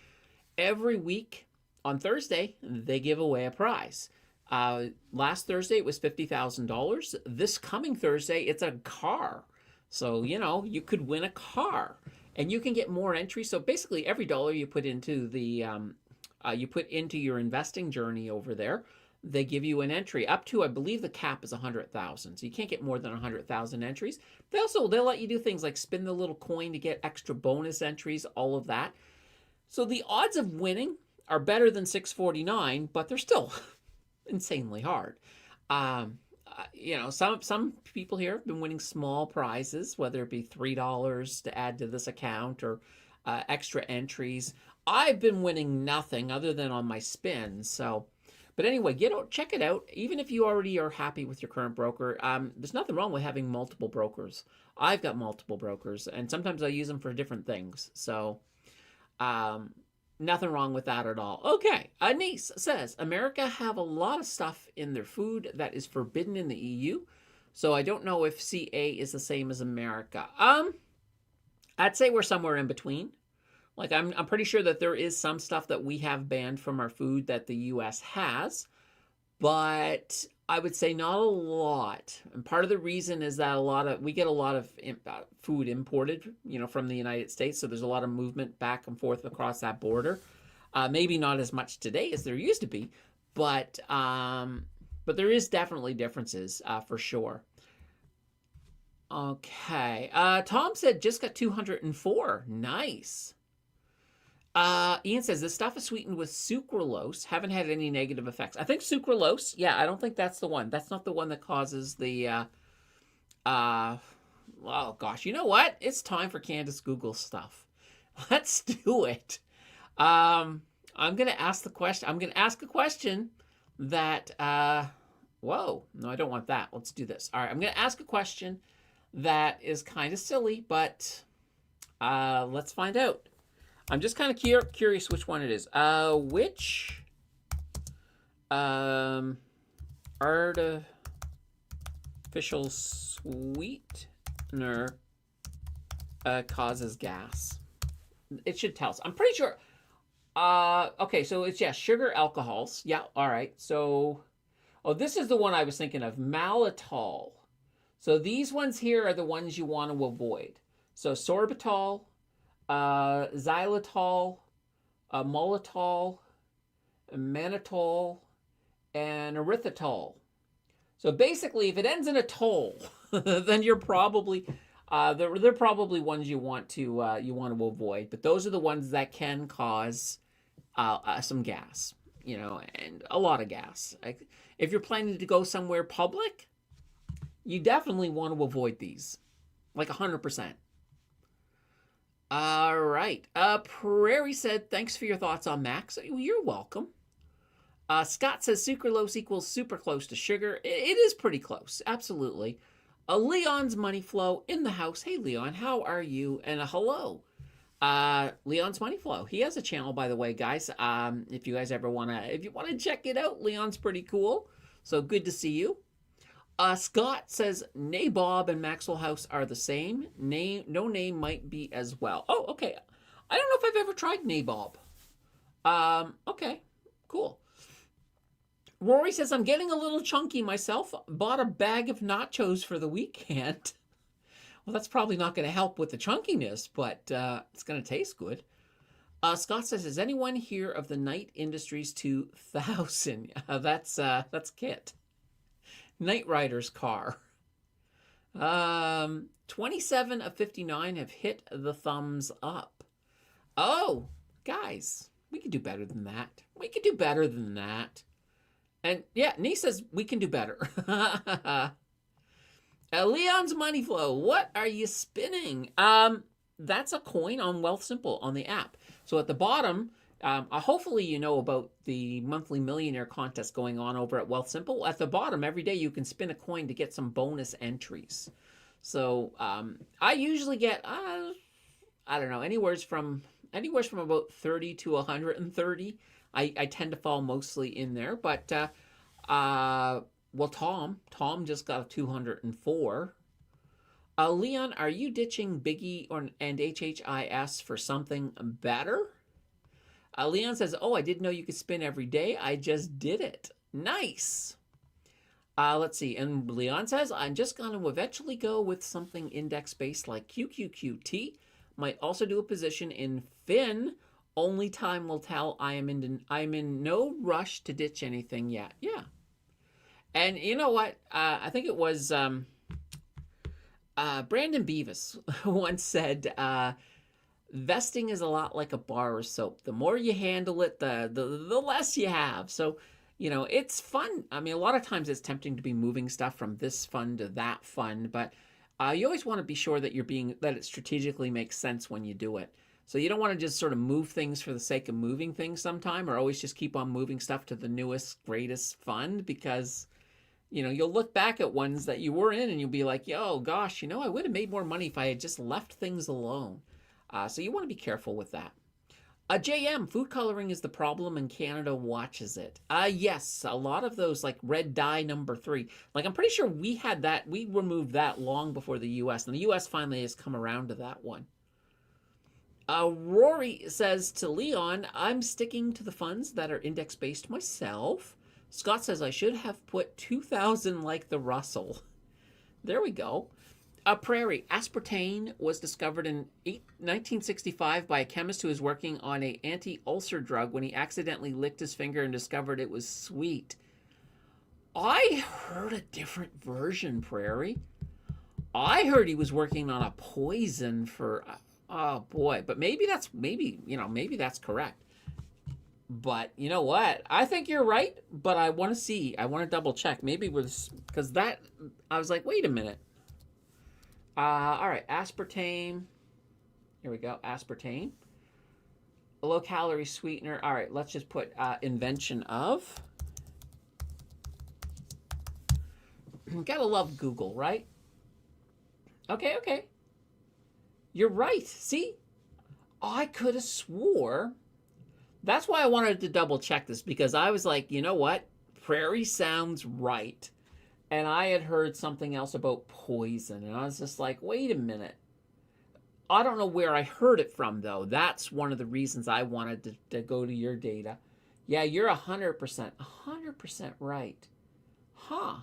A: every week on Thursday, they give away a prize. Last Thursday, it was $50,000. This coming Thursday, it's a car. So, you could win a car. And you can get more entries. So basically, every dollar you put into your investing journey over there, they give you an entry up to, I believe the cap is 100,000. So you can't get more than 100,000 entries. They'll let you do things like spin the little coin to get extra bonus entries, all of that. So the odds of winning are better than 649, but they're still insanely hard. Some people here have been winning small prizes, whether it be $3 to add to this account or extra entries. I've been winning nothing other than on my spins. So, but anyway, check it out. Even if you already are happy with your current broker, there's nothing wrong with having multiple brokers. I've got multiple brokers, and sometimes I use them for different things. So, nothing wrong with that at all. Okay, Anise says, America have a lot of stuff in their food that is forbidden in the EU. So I don't know if CA is the same as America. I'd say we're somewhere in between. Like I'm pretty sure that there is some stuff that we have banned from our food that the US has, but I would say not a lot. And part of the reason is that we get a lot of food imported, from the United States. So there's a lot of movement back and forth across that border. Maybe not as much today as there used to be, but there is definitely differences for sure. Okay. Tom said just got 204. Nice. Ian says, this stuff is sweetened with sucralose. Haven't had any negative effects. I think sucralose, I don't think that's the one. That's not the one that causes the, oh gosh, you know what? It's time for Candace Google stuff. Let's do it. I'm going to ask the question. I'm going to ask a question that, whoa, no, I don't want that. Let's do this. All right, I'm going to ask a question that is kind of silly, but let's find out. I'm just kind of curious which one it is. Which artificial sweetener causes gas? It should tell us. I'm pretty sure. Okay, so it's, sugar alcohols. Yeah, all right. So, this is the one I was thinking of, maltitol. So these ones here are the ones you want to avoid. So sorbitol, xylitol, maltitol, mannitol, and erythritol. So basically, if it ends in a tol, then you're probably they're probably ones you want to avoid. But those are the ones that can cause some gas, and a lot of gas. If you're planning to go somewhere public, you definitely want to avoid these, like 100%. All right. Prairie said, thanks for your thoughts on Max. You're welcome. Scott says sucralose equals super close to sugar. It is pretty close. Absolutely. Leon's Money Flow in the house. Hey, Leon, how are you? And hello. Leon's Money Flow. He has a channel, by the way, guys. If you guys ever want to check it out, Leon's pretty cool. So good to see you. Scott says, Nabob and Maxwell House are the same. No name might be as well. Oh, okay. I don't know if I've ever tried Nabob. Okay, cool. Rory says, I'm getting a little chunky myself. Bought a bag of nachos for the weekend. Well, that's probably not going to help with the chunkiness, but it's going to taste good. Scott says, has anyone heard of the Knight Industries 2000? That's Kit. Knight Rider's car. 27 of 59 have hit the thumbs up. Oh, guys, we could do better than that. We could do better than that. And yeah, Nee says we can do better. Leon's Money Flow, what are you spinning? That's a coin on Wealthsimple on the app. So at the bottom, hopefully you know about the monthly millionaire contest going on over at Wealthsimple. At the bottom, every day you can spin a coin to get some bonus entries. So I usually get, I don't know, anywhere from about 30 to 130. I tend to fall mostly in there, but well, Tom just got a 204. Leon, are you ditching Biggie and HHIS for something better? Leon says, oh, I didn't know you could spin every day. I just did it. Nice. Let's see. And Leon says, I'm just going to eventually go with something index-based like QQQT. Might also do a position in Fin. Only time will tell. I'm in no rush to ditch anything yet. Yeah. And you know what? I think it was Brandon Beavis once said, vesting is a lot like a bar of soap. The more you handle it, the less you have. So, you know, it's fun. I mean, a lot of times it's tempting to be moving stuff from this fund to that fund, but you always want to be sure that that it strategically makes sense when you do it. So you don't want to just sort of move things for the sake of moving things sometime, or always just keep on moving stuff to the newest, greatest fund, because, you know, you'll look back at ones that you were in and you'll be like, yo, gosh, you know, I would have made more money if I had just left things alone. So you want to be careful with that. JM, food coloring is the problem and Canada watches it. Yes, a lot of those, like red dye number 3. Like, I'm pretty sure we had that. We removed that long before the U.S. And the U.S. finally has come around to that one. Rory says to Leon, I'm sticking to the funds that are index-based myself. Scott says I should have put 2,000 like the Russell. There we go. Prairie. Aspartame was discovered in 1965 by a chemist who was working on an anti-ulcer drug when he accidentally licked his finger and discovered it was sweet. I heard a different version, Prairie. I heard he was working on a poison for... oh, boy. But maybe that's correct. But you know what? I think you're right, but I want to see. I want to double check. Maybe because that... I was like, wait a minute. All right, aspartame. Here we go, aspartame. A low-calorie sweetener. All right, let's just put invention of. Gotta love Google, right? Okay. You're right. See? I could have swore. That's why I wanted to double-check this, because I was like, you know what? Prairie sounds right. And I had heard something else about poison. And I was just like, wait a minute. I don't know where I heard it from, though. That's one of the reasons I wanted to go to your data. Yeah, you're 100% right. Huh.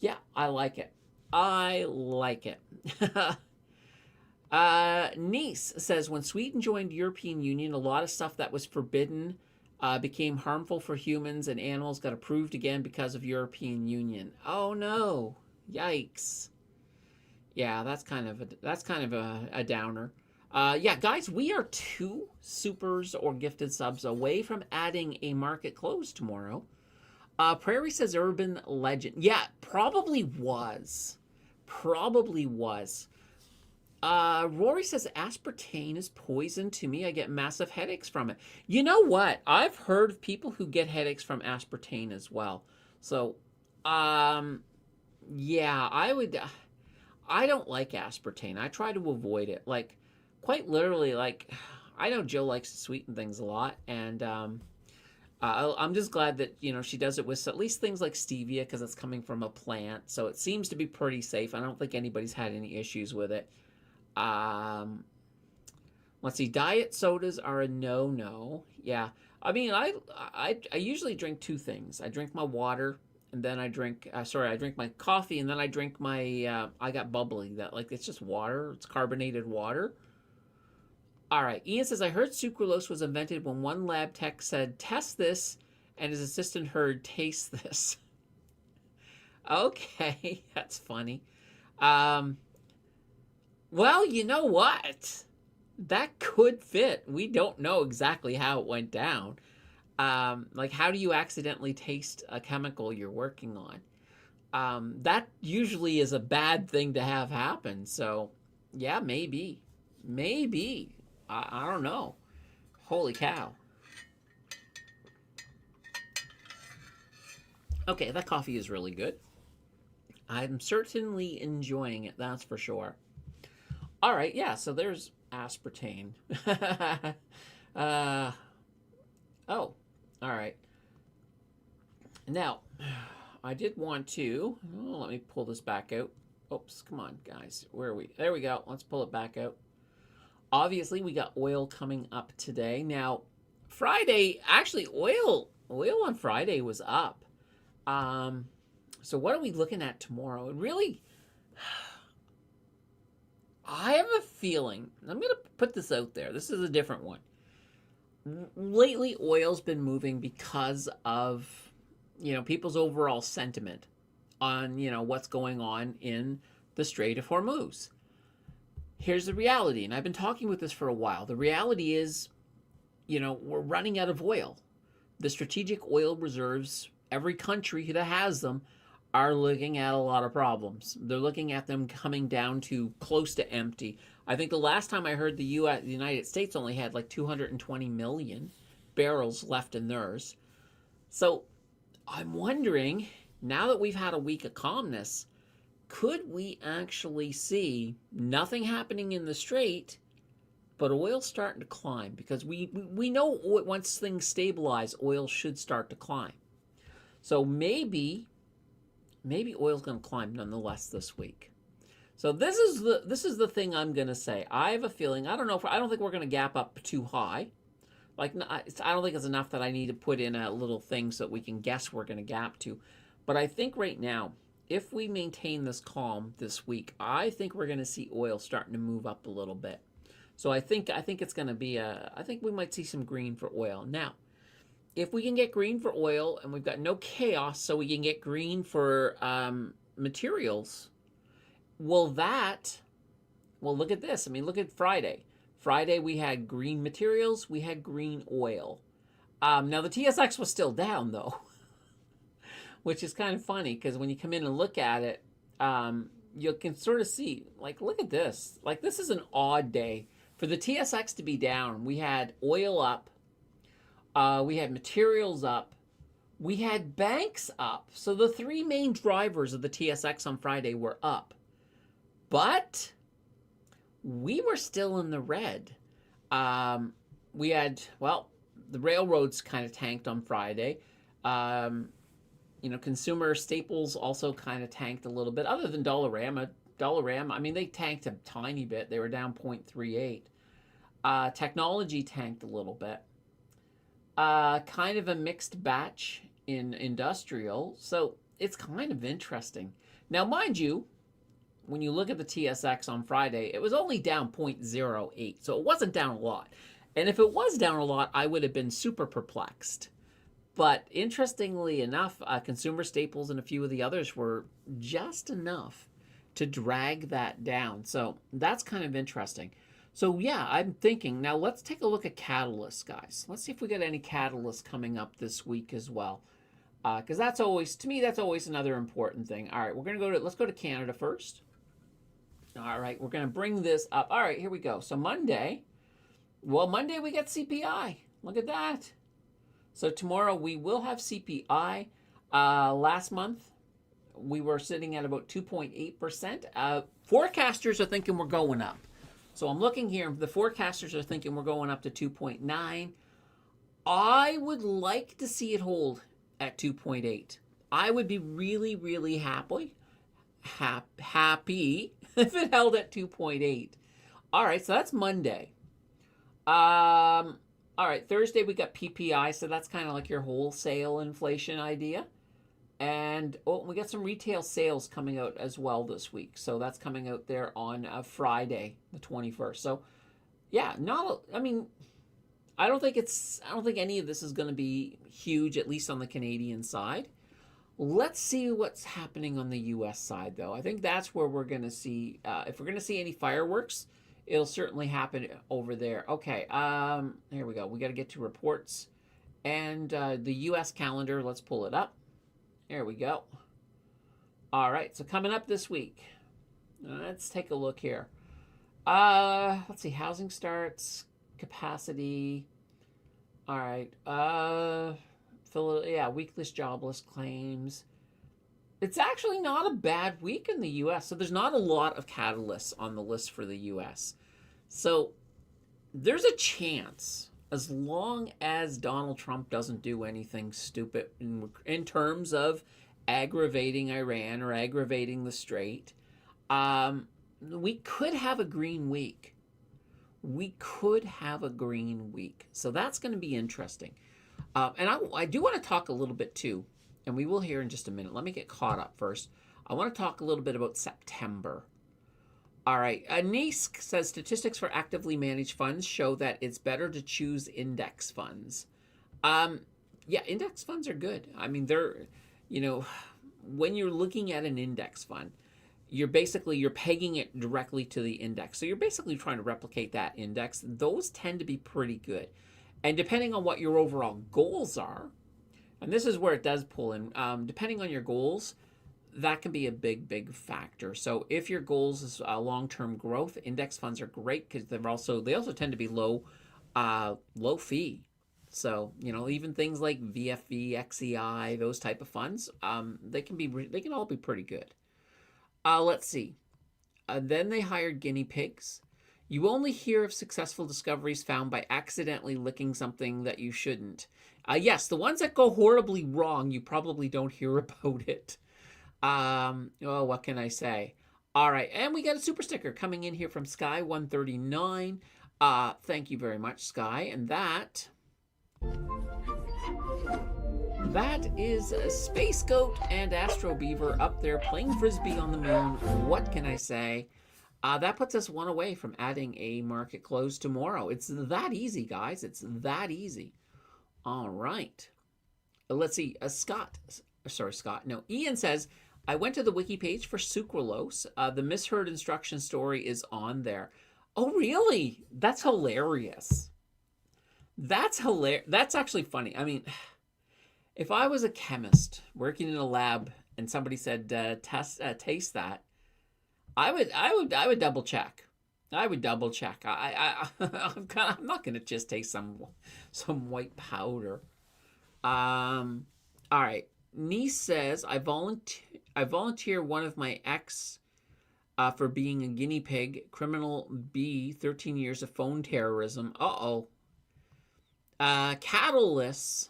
A: Yeah, I like it. I like it. Niece says, when Sweden joined the European Union, a lot of stuff that was forbidden became harmful for humans, and animals got approved again because of European Union. Oh no! Yikes! Yeah, that's kind of a downer. Yeah, guys, we are 2 supers or gifted subs away from adding a market close tomorrow. Prairie says urban legend. Yeah, probably was. Rory says aspartame is poison to me. I get massive headaches from it. You know what? I've heard of people who get headaches from aspartame as well. So, yeah, I don't like aspartame. I try to avoid it. Like, quite literally, like, I know Jill likes to sweeten things a lot, and I'm just glad that, you know, she does it with at least things like stevia, because it's coming from a plant. So it seems to be pretty safe. I don't think anybody's had any issues with it. Let's see. Diet sodas are a no-no. Yeah. I mean, I usually drink 2 things. I drink my water, and then I drink, I drink my coffee, and then I drink my, I got bubbly. That, like, it's just water. It's carbonated water. All right. Ian says, I heard sucralose was invented when one lab tech said, test this, and his assistant heard, taste this. Okay. That's funny. Well, you know what? That could fit. We don't know exactly how it went down. Like, how do you accidentally taste a chemical you're working on? That usually is a bad thing to have happen. So, yeah, maybe. I don't know. Holy cow. Okay, that coffee is really good. I'm certainly enjoying it, that's for sure. All right, yeah, so there's aspartame. Oh, all right. Now, I did want to, let me pull this back out. Oops, come on, guys. Where are we? There we go. Let's pull it back out. Obviously, we got oil coming up today. Now, Friday, actually, oil on Friday was up. Um, so what are we looking at tomorrow? It really, I have a feeling, I'm going to put this out there. This is a different one. Lately, oil's been moving because of, people's overall sentiment on, what's going on in the Strait of Hormuz. Here's the reality, and I've been talking with this for a while. The reality is, we're running out of oil. The strategic oil reserves, every country that has them, are looking at a lot of problems. They're looking at them coming down to close to empty. I think the last time I heard the United States only had like 220 million barrels left in theirs. So I'm wondering, now that we've had a week of calmness, could we actually see nothing happening in the Strait, but oil starting to climb? Because we know once things stabilize, oil should start to climb. So maybe oil's going to climb nonetheless this week. So this is the thing I'm going to say. I have a feeling, I don't think we're going to gap up too high. Like, I don't think it's enough that I need to put in a little thing so that we can guess we're going to gap to. But I think right now, if we maintain this calm this week, I think we're going to see oil starting to move up a little bit. So I think it's going to be I think we might see some green for oil. Now, if we can get green for oil and we've got no chaos, so we can get green for materials, well, look at this. I mean, look at Friday. Friday, we had green materials, we had green oil. Now, the TSX was still down, though, which is kind of funny because when you come in and look at it, you can sort of see, like, look at this. Like, this is an odd day. For the TSX to be down, we had oil up, we had materials up, we had banks up. So the three main drivers of the TSX on Friday were up. But we were still in the red. We had, the railroads kind of tanked on Friday. Consumer staples also kind of tanked a little bit, other than Dollarama. I mean, they tanked a tiny bit. They were down 0.38. Technology tanked a little bit. Kind of a mixed batch in industrial. So it's kind of interesting. Now, mind you, when you look at the TSX on Friday, it was only down 0.08. So it wasn't down a lot. And if it was down a lot, I would have been super perplexed. But interestingly enough, consumer staples and a few of the others were just enough to drag that down. So that's kind of interesting. So yeah, I'm thinking, now let's take a look at catalysts, guys. Let's see if we get any catalysts coming up this week as well. Because that's always, to me, that's always another important thing. All right, let's go to Canada first. All right, we're going to bring this up. All right, here we go. So Monday we get CPI. Look at that. So tomorrow we will have CPI. Last month we were sitting at about 2.8%. Forecasters are thinking we're going up. So I'm looking here. The forecasters are thinking we're going up to 2.9. I would like to see it hold at 2.8. I would be really, really happy if it held at 2.8. All right, so that's Monday. All right, Thursday we got PPI, so that's kind of like your wholesale inflation idea. And we got some retail sales coming out as well this week. So that's coming out there on Friday, the 21st. So yeah, I don't think any of this is going to be huge, at least on the Canadian side. Let's see what's happening on the U.S. side, though. I think that's where we're going to see, if we're going to see any fireworks, it'll certainly happen over there. Okay, here we go. We got to get to reports. And the U.S. calendar, let's pull it up. There we go. All right, so coming up this week, let's take a look here. Let's see, housing starts, capacity. All right, weekly jobless claims. It's actually not a bad week in the U.S., so there's not a lot of catalysts on the list for the U.S. So there's a chance as long as Donald Trump doesn't do anything stupid in terms of aggravating Iran or aggravating the Strait, we could have a green week. We could have a green week. So that's going to be interesting. And I do want to talk a little bit too, and we will hear in just a minute. Let me get caught up first. I want to talk a little bit about September. All right. Nice says statistics for actively managed funds show that it's better to choose index funds. Yeah, index funds are good. I mean, they're, when you're looking at an index fund, you're pegging it directly to the index. So you're basically trying to replicate that index. Those tend to be pretty good. And depending on what your overall goals are, and this is where it does pull in, depending on your goals, that can be a big, big factor. So if your goals is long-term growth, index funds are great because they also tend to be low fee. So even things like VFV, XEI, those type of funds, they can all be pretty good. Let's see. Then they hired guinea pigs. You only hear of successful discoveries found by accidentally licking something that you shouldn't. Yes, the ones that go horribly wrong, you probably don't hear about it. What can I say? All right, and we got a super sticker coming in here from Sky139. Thank you very much, Sky. And that is a Space Goat and Astro Beaver up there playing Frisbee on the moon. What can I say? That puts us one away from adding a market close tomorrow. It's that easy, guys. It's that easy. All right. Let's see. Ian says, I went to the wiki page for sucralose. The misheard instruction story is on there. Oh, really? That's hilarious. That's hilarious. That's actually funny. I mean, if I was a chemist working in a lab and somebody said, taste that, I would double check. I would double check. I'm not going to just taste some white powder. All right. Niece says, I volunteer one of my ex for being a guinea pig. Criminal B, 13 years of phone terrorism. Uh-oh. Catalysts.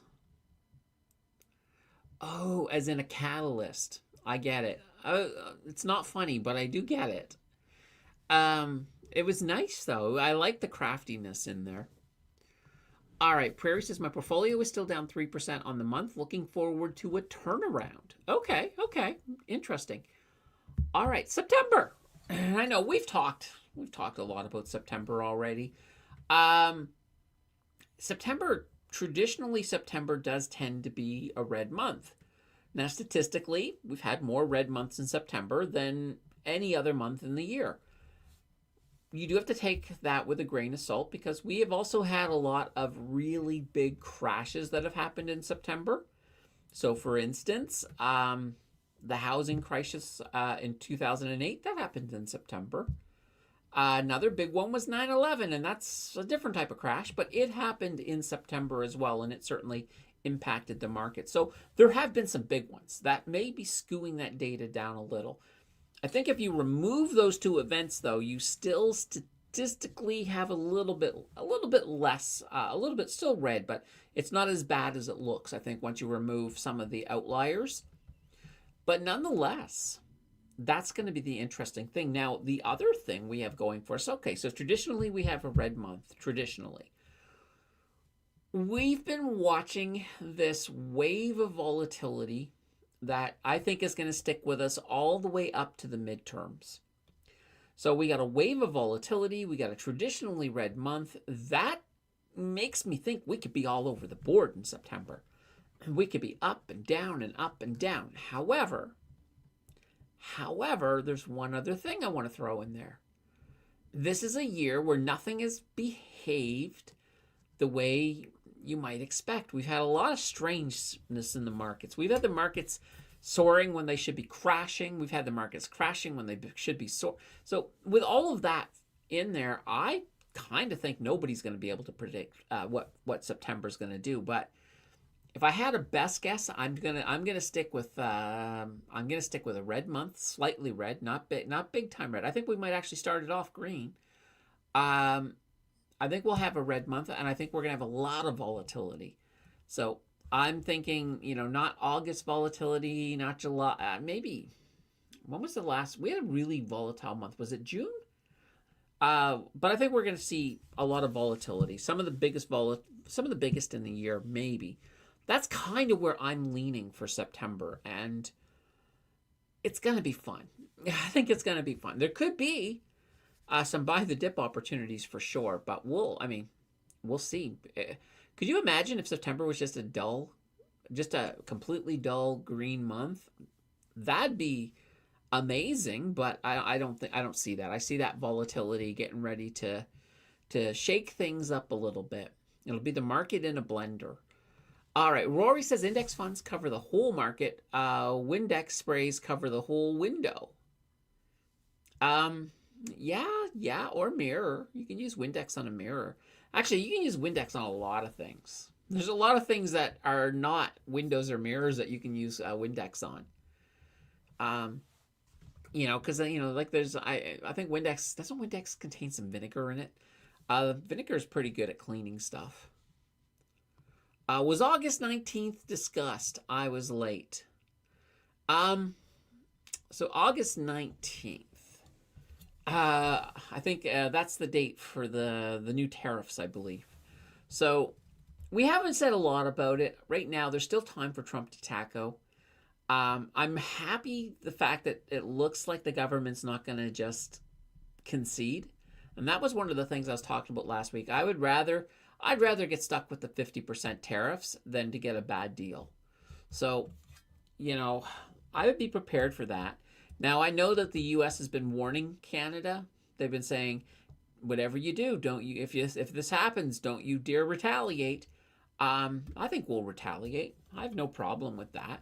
A: Oh, as in a catalyst. I get it. It's not funny, but I do get it. It was nice, though. I like the craftiness in there. All right, Prairie says, my portfolio is still down 3% on the month. Looking forward to a turnaround. Okay. Interesting. All right, September. I know we've talked a lot about September already. Traditionally, September does tend to be a red month. Now, statistically, we've had more red months in September than any other month in the year. You do have to take that with a grain of salt because we have also had a lot of really big crashes that have happened in September. So, for instance, the housing crisis in 2008, that happened in September. Another big one was 9/11, and that's a different type of crash, but it happened in September as well, and it certainly impacted the market. So there have been some big ones that may be skewing that data down a little. I think if you remove those two events, though, you still statistically have a little bit less, a little bit still red, but it's not as bad as it looks, I think, once you remove some of the outliers. But nonetheless, that's going to be the interesting thing. Now, the other thing we have going for us, okay, so traditionally we have a red month, traditionally. We've been watching this wave of volatility that I think is going to stick with us all the way up to the midterms. So we got a wave of volatility. We got a traditionally red month. That makes me think we could be all over the board in September. We could be up and down and up and down. However, there's one other thing I want to throw in there. This is a year where nothing has behaved the way you might expect. We've had a lot of strangeness in the markets. We've had the markets soaring when they should be crashing. We've had the markets crashing when they should be soaring. So with all of that in there, I kind of think nobody's going to be able to predict what September's going to do. But if I had a best guess, I'm gonna stick with a red month, slightly red, not big time red. I think we might actually start it off green. I think we'll have a red month, and I think we're going to have a lot of volatility. So I'm thinking, not August volatility, not July, maybe. When was the last? We had a really volatile month. Was it June? But I think we're going to see a lot of volatility. Some of the biggest in the year, maybe. That's kind of where I'm leaning for September, and it's going to be fun. I think it's going to be fun. There could be some buy the dip opportunities for sure, but we'll see. Could you imagine if September was just a completely dull green month? That'd be amazing, but I don't see that. I see that volatility getting ready to shake things up a little bit. It'll be the market in a blender. All right, Rory says index funds cover the whole market. Windex sprays cover the whole window. Yeah, or mirror. You can use Windex on a mirror. Actually, you can use Windex on a lot of things. There's a lot of things that are not windows or mirrors that you can use Windex on. Because like there's I think Windex, doesn't Windex contain some vinegar in it? Vinegar is pretty good at cleaning stuff. Was August 19th discussed? I was late. So August 19th. I think that's the date for the new tariffs, I believe. So we haven't said a lot about it. Right now, there's still time for Trump to tackle. I'm happy the fact that it looks like the government's not going to just concede. And that was one of the things I was talking about last week. I'd rather get stuck with the 50% tariffs than to get a bad deal. So, I would be prepared for that. Now, I know that the U.S. has been warning Canada. They've been saying, whatever you do, if this happens, don't you dare retaliate. I think we'll retaliate. I have no problem with that.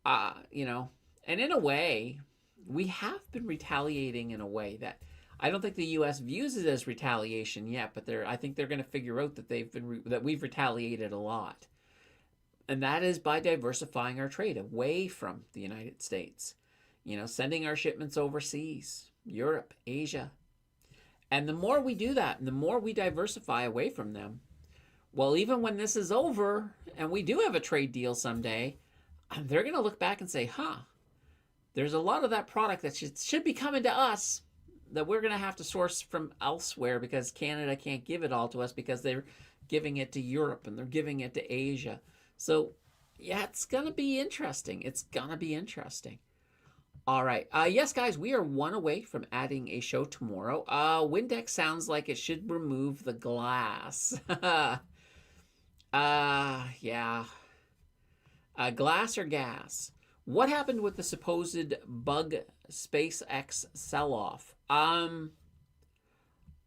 A: And in a way, we have been retaliating in a way that I don't think the U.S. views it as retaliation yet, but I think they're going to figure out that that we've retaliated a lot, and that is by diversifying our trade away from the United States. Sending our shipments overseas, Europe, Asia, and the more we do that, and the more we diversify away from them, well, even when this is over and we do have a trade deal someday, they're going to look back and say, there's a lot of that product that should be coming to us that we're going to have to source from elsewhere because Canada can't give it all to us because they're giving it to Europe and they're giving it to Asia. So, yeah, it's going to be interesting. All right. Yes, guys, we are one away from adding a show tomorrow. Windex sounds like it should remove the glass. Yeah. Glass or gas? What happened with the supposed bug SpaceX sell-off? I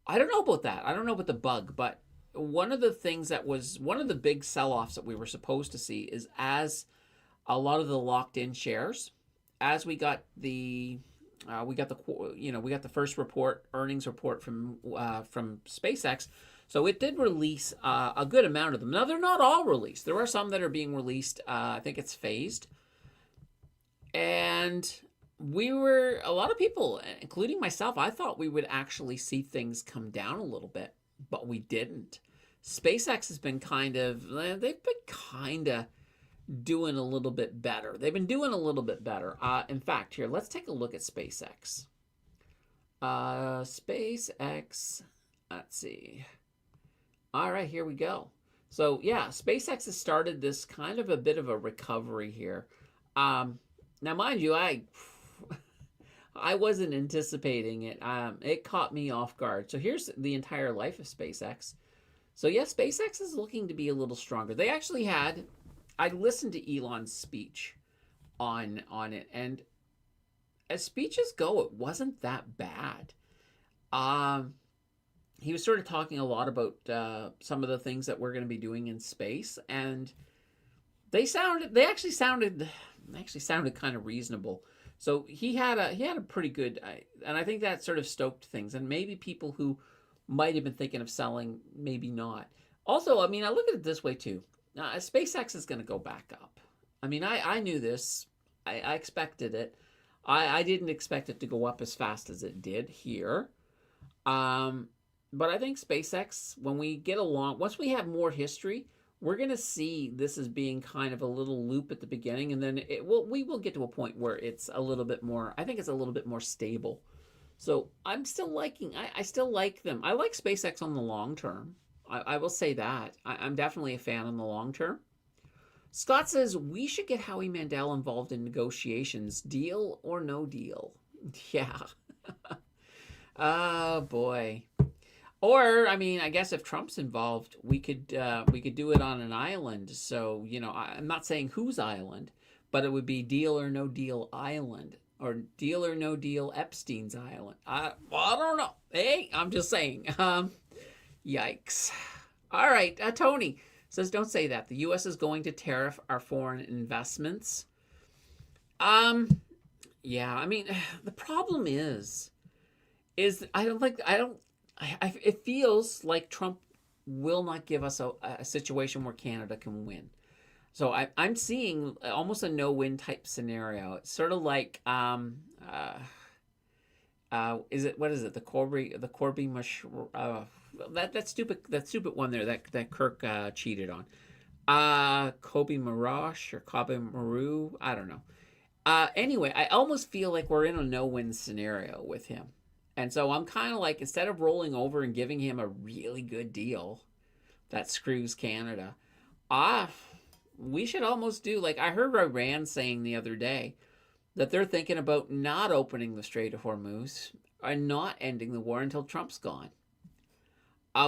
A: don't know about that. I don't know about the bug, but one of the things that was one of the big sell-offs that we were supposed to see is as a lot of the locked-in shares, as we got the first earnings report from SpaceX. So it did release a good amount of them. Now, they're not all released. There are some that are being released. I think it's phased. And a lot of people, including myself, I thought we would actually see things come down a little bit, but we didn't. SpaceX has been they've been kind of doing a little bit better. In fact, here, let's take a look at SpaceX. SpaceX, let's see. All right, here we go. So, yeah, SpaceX has started this kind of a bit of a recovery here. Now, mind you, I wasn't anticipating it. It caught me off guard. So here's the entire life of SpaceX. So, yeah, SpaceX is looking to be a little stronger. They actually I listened to Elon's speech on it, and as speeches go, it wasn't that bad. He was sort of talking a lot about some of the things that we're going to be doing in space, and they actually sounded kind of reasonable. So he had a pretty good, and I think that sort of stoked things, and maybe people who might have been thinking of selling, maybe not. Also, I mean, I look at it this way too. SpaceX is going to go back up. I mean, I knew this. I expected it. I didn't expect it to go up as fast as it did here. But I think SpaceX, when we get along, once we have more history, we're going to see this as being kind of a little loop at the beginning, and then we will get to a point where it's a little bit more. I think it's a little bit more stable. So I'm still liking. I still like them. I like SpaceX on the long term. I will say that. I'm definitely a fan on the long term. Scott says we should get Howie Mandel involved in negotiations. Deal or no deal? Yeah. Oh boy. Or I mean, I guess if Trump's involved, we could do it on an island. So I'm not saying whose island, but it would be Deal or No Deal Island or Deal or No Deal Epstein's Island. Well, I don't know. Hey, I'm just saying. Yikes. All right, Tony says don't say that. The U.S. is going to tariff our foreign investments. Yeah. I mean, the problem is it feels like Trump will not give us a situation where Canada can win. So I'm seeing almost a no-win type scenario. It's sort of like what is it? The Corby that stupid one there that Kirk cheated on. Kobe Marash or Kobe Maru, I don't know. Anyway, I almost feel like we're in a no-win scenario with him. And so I'm kind of like, instead of rolling over and giving him a really good deal that screws Canada, we should almost do, like I heard Iran saying the other day, that they're thinking about not opening the Strait of Hormuz and not ending the war until Trump's gone.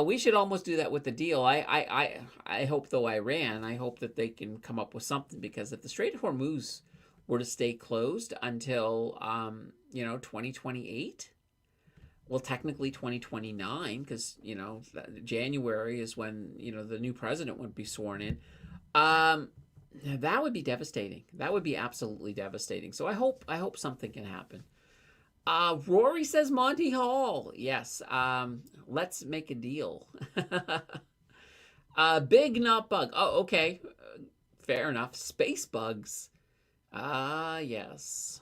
A: We should almost do that with the deal. I hope, though, Iran, I hope that they can come up with something, because if the Strait of Hormuz were to stay closed until 2028, well, technically 2029, because January is when the new president would be sworn in. That would be devastating. That would be absolutely devastating. So I hope something can happen. Rory says Monty Hall. Yes. Let's make a deal. Big not bug. Oh, okay. Fair enough. Space bugs. Yes.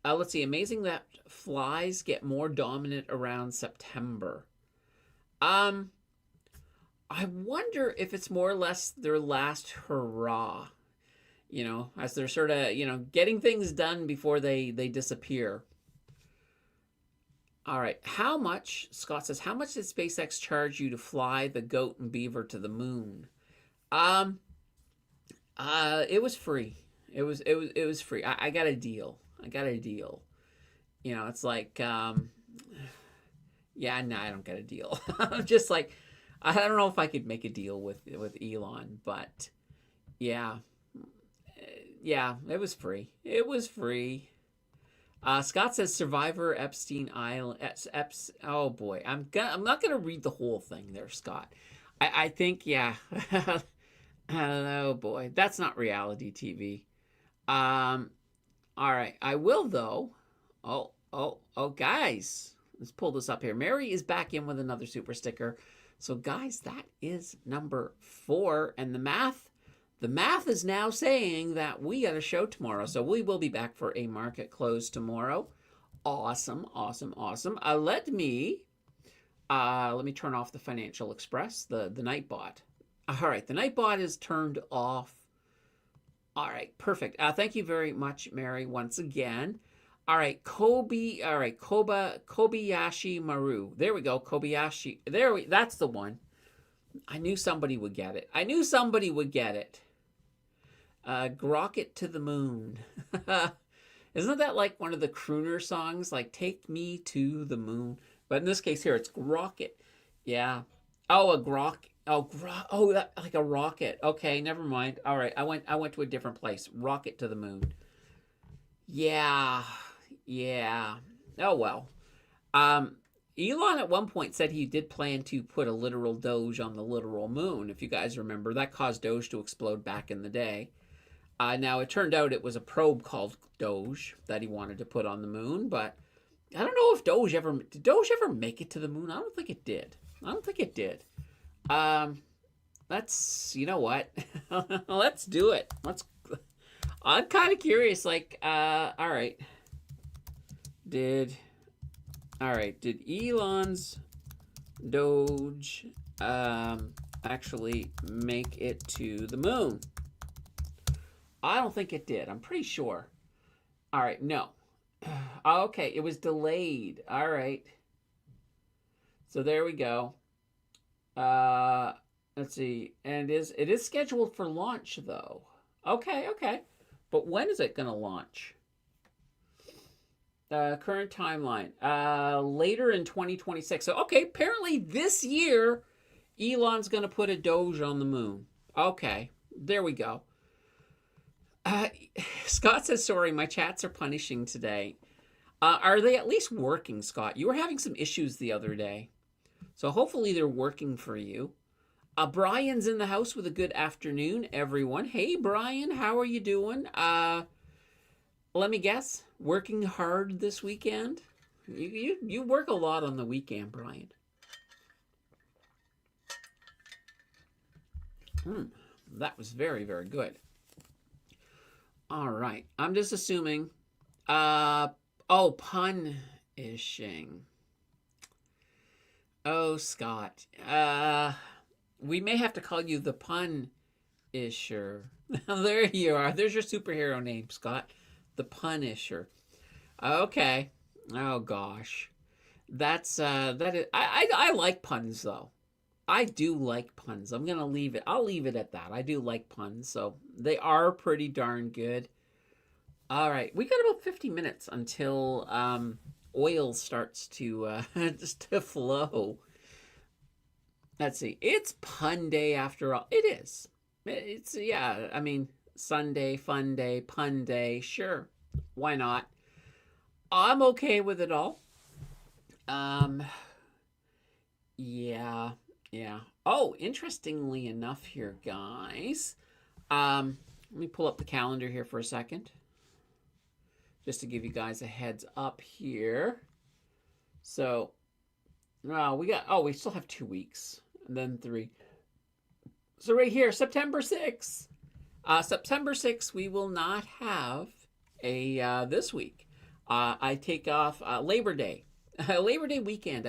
A: Let's see. Amazing that flies get more dominant around September. I wonder if it's more or less their last hurrah. As they're sort of, getting things done before they disappear. All right. Scott says, how much did SpaceX charge you to fly the goat and beaver to the moon? It was free. It was free. I got a deal. It's like, yeah, no, I don't get a deal. I'm just like, I don't know if I could make a deal with Elon, but yeah, it was free. Scott says Survivor Epstein Island. Oh boy, I'm not gonna read the whole thing there, Scott. I think, yeah. Oh boy, that's not reality TV. All right, I will though. Oh, guys, let's pull this up here. Mary is back in with another super sticker. So guys, that is number 4, and the math is now saying that we got a show tomorrow. So we will be back for a market close tomorrow. Awesome. Let me turn off the Financial Express, the Nightbot. All right, the Nightbot is turned off. All right, perfect. Thank you very much, Mary, once again. All right, Kobayashi Maru. There we go, Kobayashi. That's the one. I knew somebody would get it. Grocket to the moon. Isn't that like one of the crooner songs, like Take Me to the Moon? But in this case here, it's Grocket. Yeah. Oh, a grok. Oh, that, like a rocket. Okay, never mind. All right, I went to a different place. Rocket to the moon. Yeah. Oh well. Elon at one point said he did plan to put a literal Doge on the literal moon. If you guys remember, that caused Doge to explode back in the day. Now it turned out it was a probe called Doge that he wanted to put on the moon, but I don't know if did Doge ever make it to the moon? I don't think it did. Let's, you know what? Let's do it. I'm kind of curious, like, all right. Did Elon's Doge actually make it to the moon? I don't think it did. I'm pretty sure. All right, no. Okay, it was delayed. All right. So there we go. Uh, let's see. And it is scheduled for launch though. Okay, okay. But when is it going to launch? Current timeline. Later in 2026. So okay, apparently this year Elon's going to put a Doge on the moon. Okay, there we go. Uh, Scott says, sorry, my chats are punishing today. Are they at least working, Scott? You were having some issues the other day. So hopefully they're working for you. Brian's in the house with a good afternoon, everyone. Hey, Brian, how are you doing? Let me guess, working hard this weekend? You work a lot on the weekend, Brian. That was very, very good. All right. I'm just assuming. Pun-ishing. Oh, Scott. We may have to call you the Pun-isher. There you are. There's your superhero name, Scott. The Punisher. Okay. Oh gosh. That is. I like puns though. I do like puns. I'm gonna leave it. I'll leave it at that. I do like puns, so they are pretty darn good. All right, we got about 50 minutes until oil starts to just to flow. Let's see. It's pun day after all. It is. It's yeah. I mean, Sunday, fun day, pun day. Sure, why not? I'm okay with it all. Um, yeah, yeah. Oh, interestingly enough, here, guys. Let me pull up the calendar here for a second, just to give you guys a heads up here. So, we still have 2 weeks, and then 3. So right here, September 6th. September 6th, we will not have a this week. I take off Labor Day. Labor Day weekend.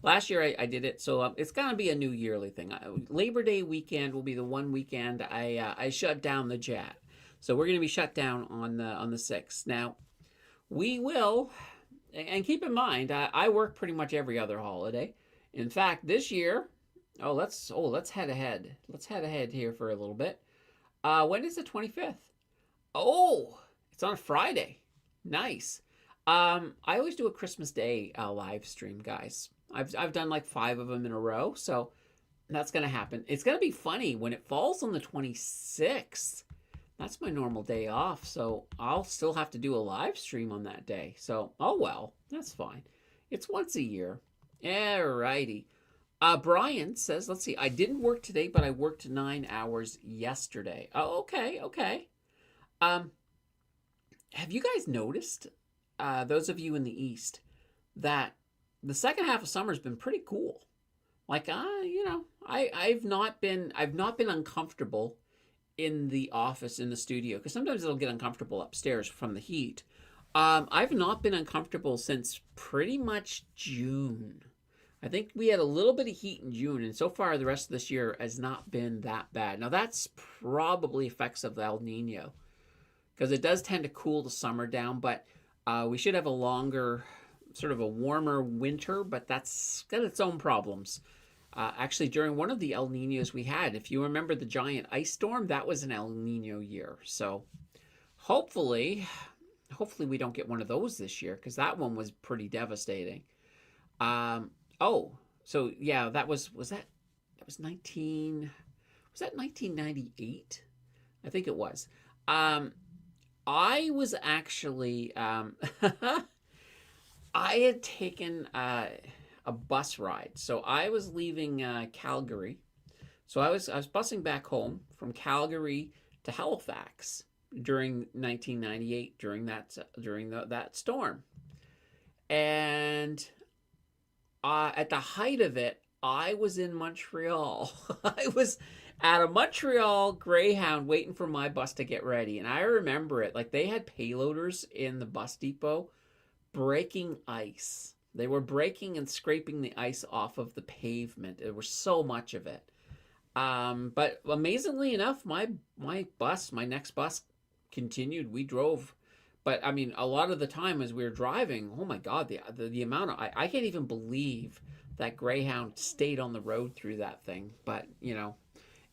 A: Last year I did it, so it's gonna be a new yearly thing. Labor Day weekend will be the one weekend I shut down the chat. So we're gonna be shut down on the 6th. Now we will, and keep in mind I work pretty much every other holiday. In fact, this year, let's head ahead. Let's head ahead here for a little bit. When is the 25th? Oh, it's on a Friday. Nice. I always do a Christmas Day live stream, guys. I've done like 5 of them in a row, so that's gonna happen. It's gonna be funny when it falls on the 26th. That's my normal day off, so I'll still have to do a live stream on that day. So, oh well, that's fine. It's once a year. Alrighty. Brian says, let's see, I didn't work today, but I worked 9 hours yesterday. Oh, okay, okay. Have you guys noticed, those of you in the East, that the second half of summer has been pretty cool? Like, I've not been uncomfortable in the office, in the studio, because sometimes it'll get uncomfortable upstairs from the heat. I've not been uncomfortable since pretty much June. I think we had a little bit of heat in June, and so far the rest of this year has not been that bad. Now, that's probably effects of the El Nino, because it does tend to cool the summer down, but we should have a longer, sort of a warmer winter, but that's got its own problems. Actually, during one of the El Ninos we had, if you remember the giant ice storm, that was an El Nino year. So hopefully we don't get one of those this year, because that one was pretty devastating. So yeah, that was 1998? I think it was. I was actually I had taken a bus ride. So I was leaving Calgary. So I was busing back home from Calgary to Halifax during 1998, during that storm. And at the height of it, I was in Montreal. I was at a Montreal Greyhound waiting for my bus to get ready. And I remember it. Like, they had payloaders in the bus depot breaking ice. They were breaking and scraping the ice off of the pavement. There was so much of it. But amazingly enough, my next bus continued. We drove, but I mean, a lot of the time as we were driving, oh my God, the amount of I can't even believe that Greyhound stayed on the road through that thing. But you know,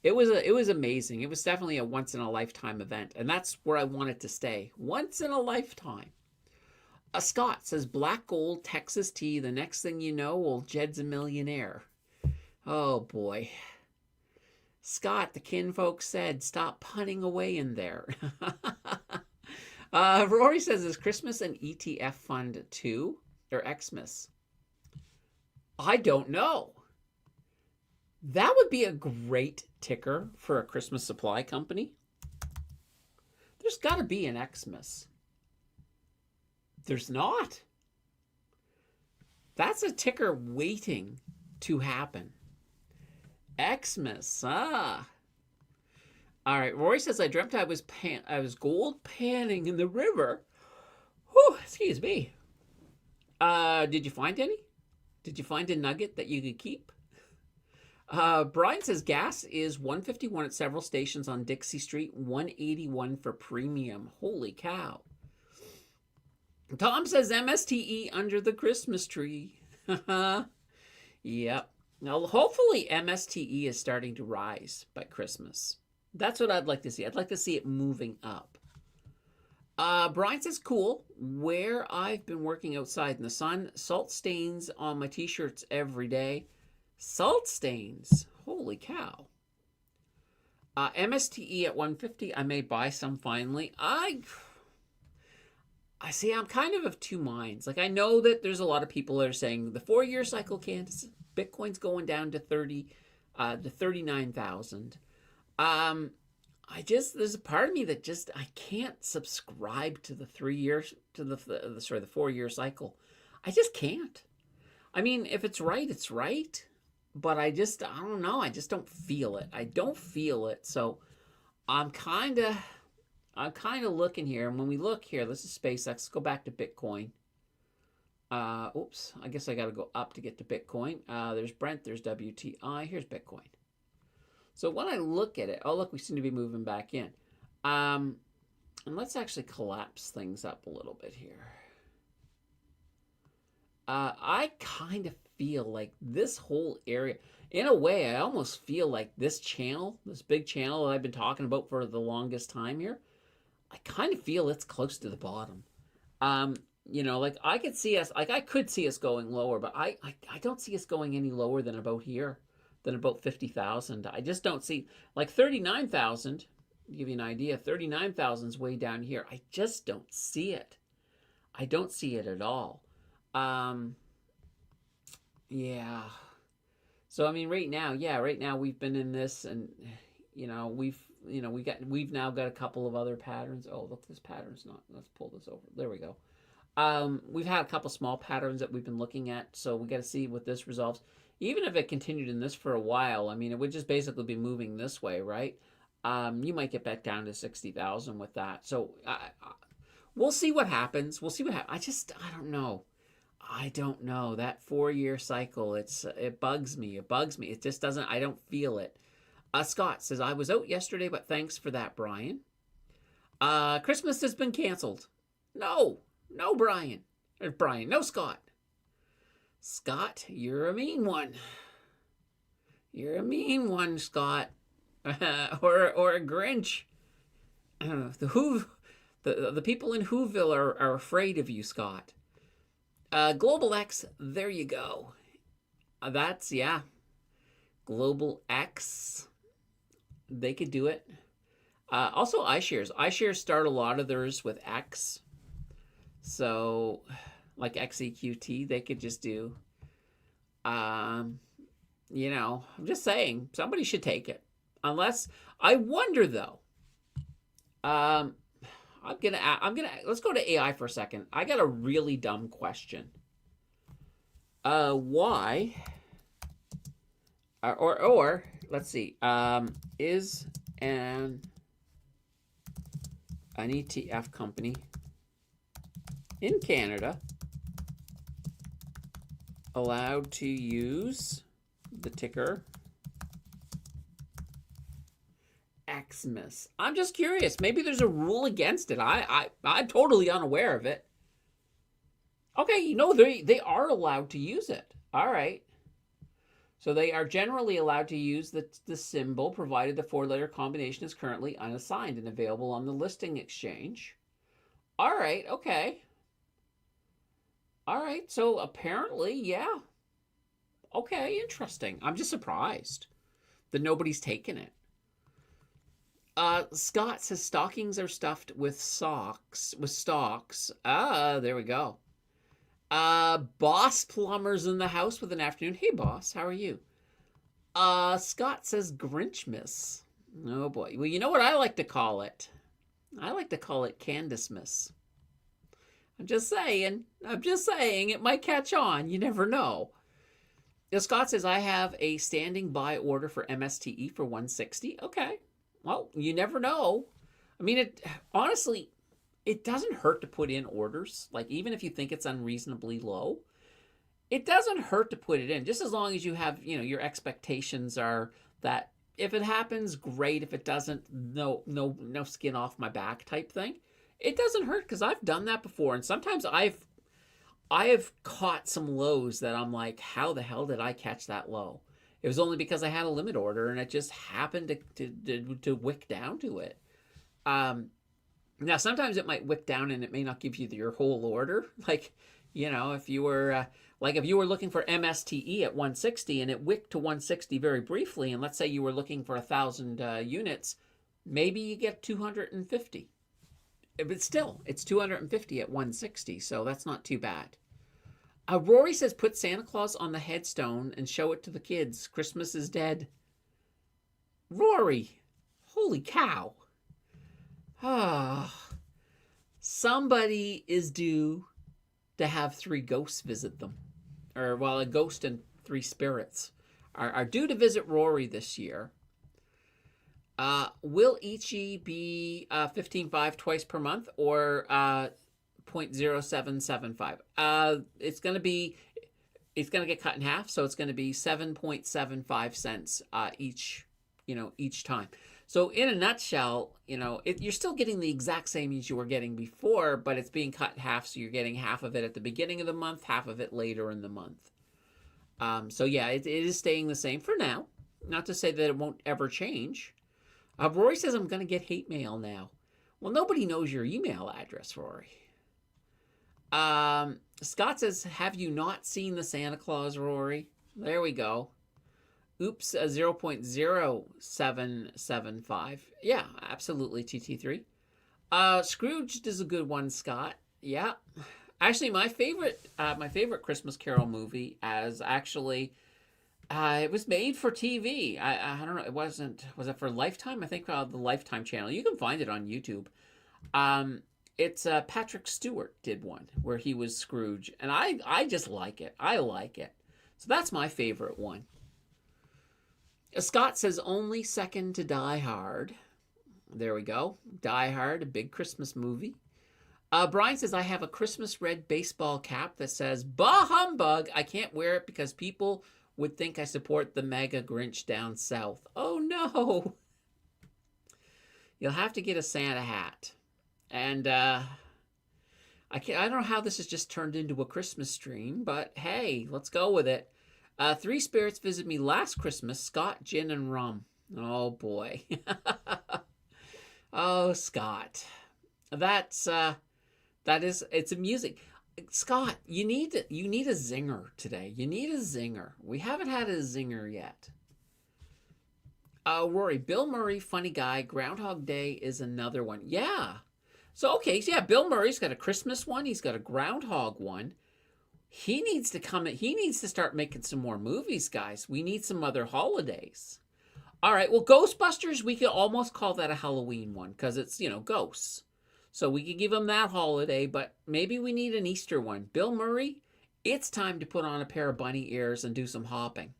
A: it was amazing. It was definitely a once in a lifetime event, and that's where I wanted to stay. Once in a lifetime. Scott says black gold Texas tea. The next thing you know, old Jed's a millionaire. Oh boy. Scott, the kinfolk said, stop punning away in there. Rory says, is Christmas an ETF fund too? Or Xmas? I don't know. That would be a great ticker for a Christmas supply company. There's got to be an Xmas. There's not. That's a ticker waiting to happen. Xmas, All right, Rory says, I dreamt I was gold panning in the river. Whew, excuse me. Did you find any? Did you find a nugget that you could keep? Brian says, gas is $1.51 at several stations on Dixie Street, $1.81 for premium. Holy cow. Tom says, MSTE under the Christmas tree. Yep. Now, hopefully MSTE is starting to rise by Christmas. That's what I'd like to see. I'd like to see it moving up. Brian says, cool. Where I've been working outside in the sun, salt stains on my t-shirts every day. Salt stains. Holy cow. MSTE at 150. I may buy some finally. I see, I'm kind of two minds. Like, I know that there's a lot of people that are saying the 4-year cycle can't. Bitcoin's going down to 39,000. There's a part of me that just, I can't subscribe to the 4-year cycle. I just can't. I mean, if it's right, it's right. But I don't know. I just don't feel it. I don't feel it. So I'm kind of looking here. And when we look here, this is SpaceX. Let's go back to Bitcoin. Oops, I guess I got to go up to get to Bitcoin. There's Brent, there's WTI, here's Bitcoin. So when I look at it, oh look, we seem to be moving back in. And let's actually collapse things up a little bit here. I kind of feel like this whole area, in a way, I almost feel like this channel, this big channel that I've been talking about for the longest time here, I kind of feel it's close to the bottom. You know, like I could see us going lower, but I don't see us going any lower than about here, than about 50,000. I just don't see, like 39,000, to give you an idea, 39,000 is way down here. I just don't see it. I don't see it at all. Yeah. So, I mean, right now we've been in this and, you know, we've now got a couple of other patterns. Oh, look, this pattern's not, let's pull this over. There we go. We've had a couple small patterns that we've been looking at, so we got to see what this resolves. Even if it continued in this for a while, I mean, it would just basically be moving this way, right? You might get back down to 60,000 with that. So we'll see what happens. We'll see what happens. I don't know. I don't know. That 4-year cycle, it bugs me. It bugs me. It just doesn't, I don't feel it. Scott says, I was out yesterday, but thanks for that, Brian. Christmas has been canceled. No, Brian. Or Brian, no, Scott. Scott, you're a mean one. You're a mean one, Scott. or a Grinch. The people in Whoville are afraid of you, Scott. Global X, there you go. That's, yeah. Global X. They could do it. Also, iShares. iShares start a lot of theirs with X. So, like XEQT, they could just do, you know, I'm just saying, somebody should take it. Unless, I wonder though, let's go to AI for a second. I got a really dumb question. Why, or let's see, is an ETF company in Canada allowed to use the ticker Xmas. I'm just curious. Maybe there's a rule against it. I'm totally unaware of it. Okay, you know, they are allowed to use it. All right. So they are generally allowed to use the symbol provided the four-letter combination is currently unassigned and available on the listing exchange. All right, okay. All right, so apparently, yeah. Okay, interesting. I'm just surprised that nobody's taken it. Scott says stockings are stuffed with stalks. There we go. Boss Plumber's in the house with an afternoon. Hey, boss, how are you? Scott says Grinchmas. Oh, boy. Well, you know what I like to call it? I like to call it Candacemas. I'm just saying. It might catch on. You never know. Now, Scott says, I have a standing buy order for MSTE for 160. Okay. Well, you never know. I mean, honestly, it doesn't hurt to put in orders. Like, even if you think it's unreasonably low, it doesn't hurt to put it in. Just as long as you have, your expectations are that if it happens, great. If it doesn't, no skin off my back type thing. It doesn't hurt because I've done that before. And sometimes I have caught some lows that I'm like, how the hell did I catch that low? It was only because I had a limit order and it just happened to wick down to it. Now, sometimes it might wick down and it may not give you your whole order. Like, if you were looking for MSTE at 160 and it wicked to 160 very briefly, and let's say you were looking for 1,000 units, maybe you get 250. But still, it's 250 at 160, so that's not too bad. Rory says, put Santa Claus on the headstone and show it to the kids. Christmas is dead. Rory, holy cow. Somebody is due to have 3 ghosts visit them. Or, a ghost and 3 spirits are due to visit Rory this year. Will each be 15.5 twice per month or 0.0775? It's going to get cut in half, so it's going to be 7.75 cents each time. So in a nutshell, you're still getting the exact same as you were getting before, but it's being cut in half, so you're getting half of it at the beginning of the month, half of it later in the month. So yeah, it is staying the same for now. Not to say that it won't ever change. Rory says, I'm going to get hate mail now. Well, nobody knows your email address, Rory. Scott says, have you not seen the Santa Claus, Rory? There we go. Oops, 0.0775. Yeah, absolutely, TT3. Scrooged is a good one, Scott. Yeah. Actually, my favorite Christmas Carol movie it was made for TV. I don't know. Was it for Lifetime? I think the Lifetime channel. You can find it on YouTube. It's Patrick Stewart did one where he was Scrooge, and I just like it. I like it. So that's my favorite one. Scott says only second to Die Hard. There we go. Die Hard, a big Christmas movie. Brian says, I have a Christmas red baseball cap that says, bah humbug. I can't wear it because people would think I support the mega Grinch down south. Oh, no. You'll have to get a Santa hat. And I don't know how this has just turned into a Christmas stream, but hey, let's go with it. 3 spirits visited me last Christmas, Scott, gin, and rum. Oh, boy. Oh, Scott. It's amusing. Scott, you need a zinger today. You need a zinger. We haven't had a zinger yet. Rory, Bill Murray, funny guy. Groundhog Day is another one. Yeah. So, okay. So, yeah, Bill Murray's got a Christmas one. He's got a Groundhog one. He needs to start making some more movies, guys. We need some other holidays. All right. Well, Ghostbusters, we could almost call that a Halloween one because it's, ghosts. So we could give him that holiday, but maybe we need an Easter one. Bill Murray, it's time to put on a pair of bunny ears and do some hopping.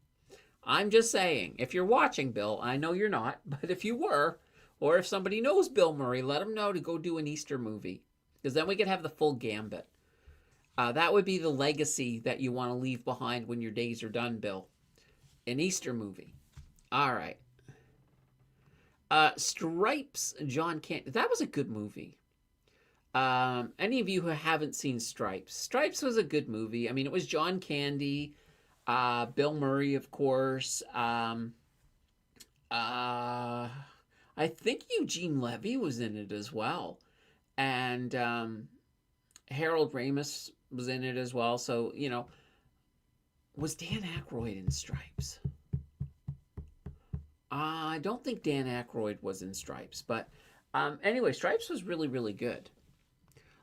A: I'm just saying, if you're watching, Bill, I know you're not, but if you were, or if somebody knows Bill Murray, let him know to go do an Easter movie, because then we could have the full gambit. That would be the legacy that you want to leave behind when your days are done, Bill. An Easter movie. All right. Stripes, John Candy. That was a good movie. Any of you who haven't seen Stripes, Stripes was a good movie. I mean, it was John Candy, Bill Murray, of course. I think Eugene Levy was in it as well, and Harold Ramis was in it as well. So was Dan Aykroyd in Stripes? I don't think Dan Aykroyd was in Stripes, but anyway, Stripes was really, really good.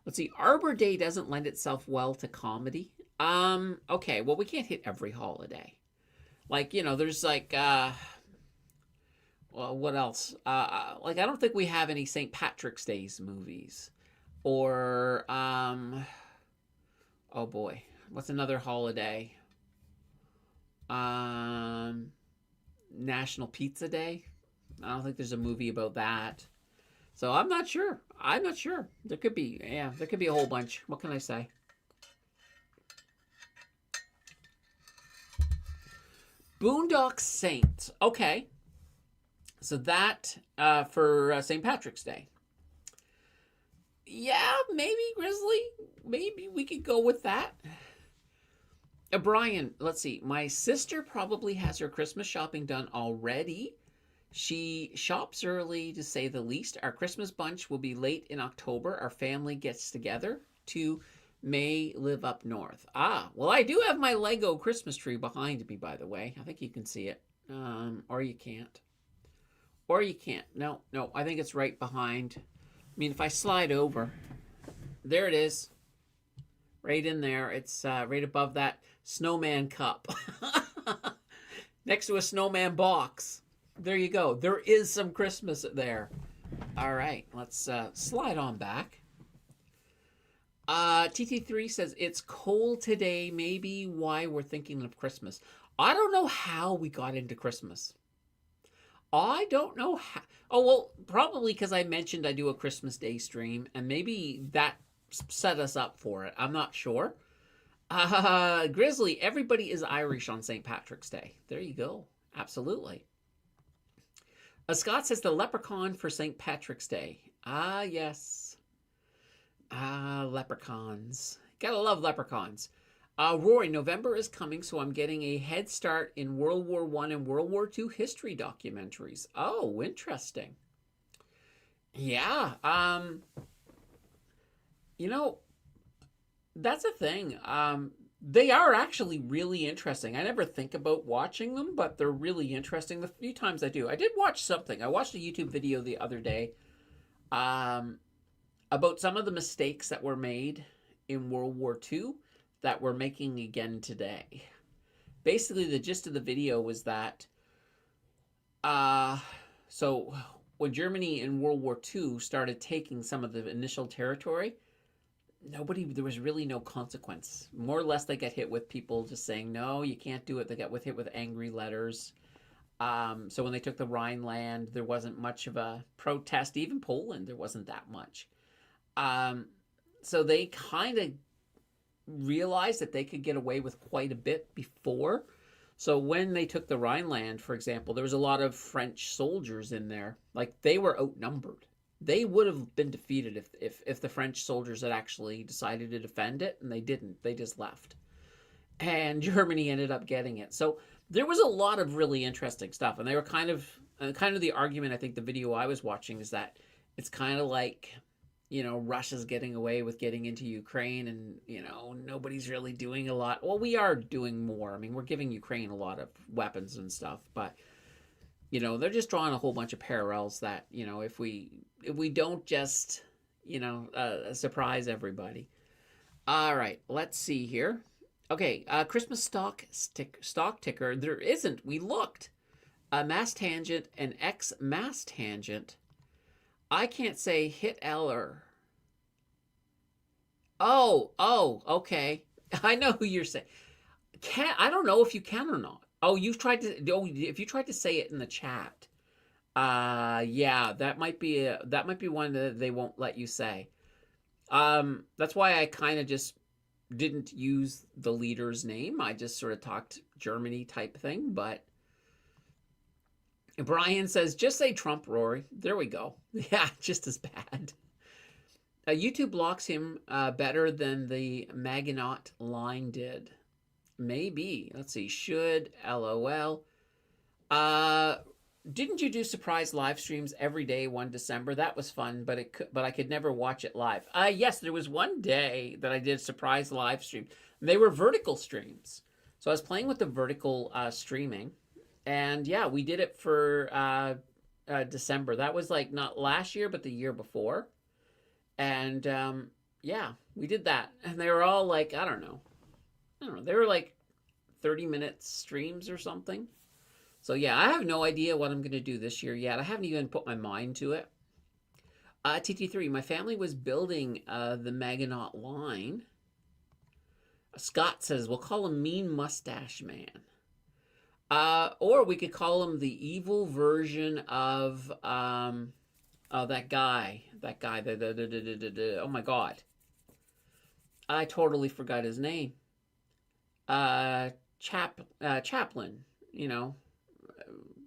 A: Let's see. Arbor Day doesn't lend itself well to comedy. Okay, well, we can't hit every holiday. Like, there's like, well, what else? Like, I don't think we have any St. Patrick's Day's movies. Or, oh boy, what's another holiday? National Pizza Day. I don't think there's a movie about that. So I'm not sure. There could be a whole bunch. What can I say? Boondock Saints. Okay. So that for St. Patrick's Day. Yeah, maybe Grizzly. Maybe we could go with that. Brian, let's see. My sister probably has her Christmas shopping done already. She shops early, to say the least. Our Christmas bunch will be late in October. Our family gets together to May live up north. Well, I do have my Lego Christmas tree behind me, by the way. I think you can see it. Or you can't. No, I think it's right behind. I mean, if I slide over, there it is. Right in there. It's right above that snowman cup. Next to a snowman box. There you go. There is some Christmas there. All right, let's slide on back. TT3 says, it's cold today. Maybe why we're thinking of Christmas. I don't know how we got into Christmas. I don't know how. Oh, well, probably because I mentioned I do a Christmas Day stream, and maybe that set us up for it. I'm not sure. Grizzly, everybody is Irish on St. Patrick's Day. There you go. Absolutely. Scott says the leprechaun for St. Patrick's Day. Yes. Leprechauns. Gotta love leprechauns. Rory, November is coming, so I'm getting a head start in World War I and World War II history documentaries. Oh, interesting. Yeah. That's a thing. They are actually really interesting. I never think about watching them, but they're really interesting. The few times I do. I did watch something. I watched a YouTube video the other day about some of the mistakes that were made in World War II that we're making again today. Basically, the gist of the video was that so when Germany in World War II started taking some of the initial territory, there was really no consequence. More or less, they got hit with people just saying, no, you can't do it. They got hit with angry letters. So when they took the Rhineland, there wasn't much of a protest. Even Poland, there wasn't that much. So they kind of realized that they could get away with quite a bit before. So when they took the Rhineland, for example, there was a lot of French soldiers in there. Like, they were outnumbered. They would have been defeated if the French soldiers had actually decided to defend it, and they didn't. They just left. And Germany ended up getting it. So there was a lot of really interesting stuff. And they were kind of the argument, I think the video I was watching is that it's kind of like, Russia's getting away with getting into Ukraine and, nobody's really doing a lot. Well, we are doing more. I mean, we're giving Ukraine a lot of weapons and stuff, but, they're just drawing a whole bunch of parallels that, if we don't just, surprise everybody. All right, let's see here. Okay, Christmas stock ticker. There isn't. We looked. A mass tangent, an X mass tangent. I can't say hit L or. Oh, okay. I know who you're saying. I don't know if you can or not. Oh, if you tried to say it in the chat. Yeah, that might be one that they won't let you say. That's why I kind of just didn't use the leader's name. I just sort of talked Germany type thing. But Brian says, just say Trump, Rory. There we go. Yeah, just as bad. YouTube blocks him better than the Maginot line did. Maybe. Let's see. Should. LOL. Didn't you do surprise live streams every day 1 December? That was fun, but I could never watch it live. Yes, there was one day that I did surprise live stream. They were vertical streams. So I was playing with the vertical streaming. And yeah, we did it for December. That was like not last year, but the year before. And yeah, we did that. And they were all like, I don't know. They were like 30-minute streams or something. So yeah, I have no idea what I'm going to do this year yet. I haven't even put my mind to it. TT3, my family was building the Maginot line. Scott says, we'll call him Mean Mustache Man. Or we could call him the evil version of that guy. Oh my God. I totally forgot his name. Chaplin, you know,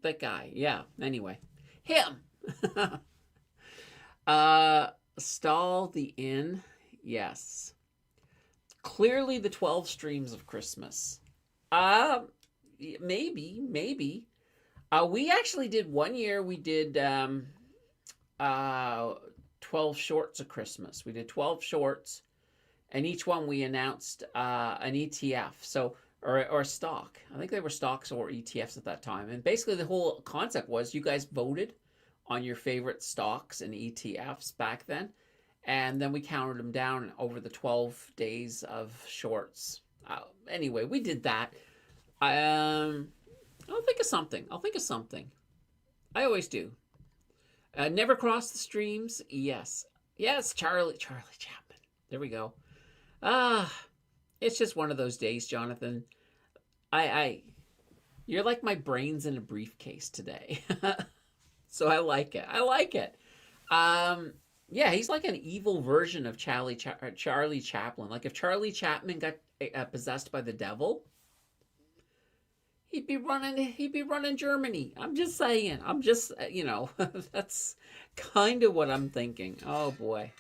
A: that guy. Yeah. Anyway, him. Stall the inn. Yes. Clearly the 12 streams of Christmas. Maybe. We actually did one year. We did 12 shorts of Christmas. We did 12 shorts, and each one we announced an ETF. So or stock. I think they were stocks or ETFs at that time. And basically the whole concept was you guys voted on your favorite stocks and ETFs back then, and then we counted them down over the 12 days of shorts. Anyway, we did that. I'll think of something. I always do. Never cross the streams. Yes, Charlie Chapman. There we go. It's just one of those days, Jonathan. You're like my brains in a briefcase today. So I like it. Yeah, he's like an evil version of Charlie Chaplin. Like if Charlie Chaplin got possessed by the devil, he'd be running Germany. I'm just saying. That's kind of what I'm thinking. Oh boy.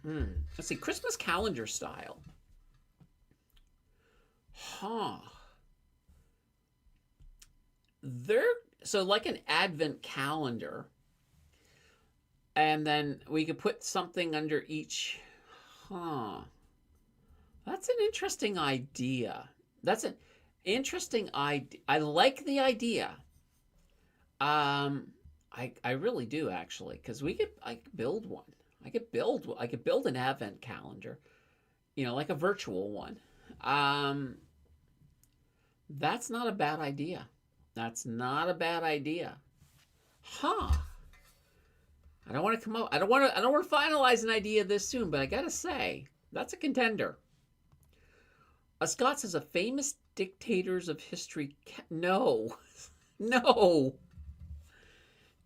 A: Let's see, Christmas calendar style. So like an advent calendar, and then we could put something under each. That's an interesting idea. I like the idea. I really do, actually, because I could build one. I could build an advent calendar, like a virtual one. That's not a bad idea. I don't want to finalize an idea this soon, but I gotta say, that's a contender. Scott says, a famous dictators of history. No.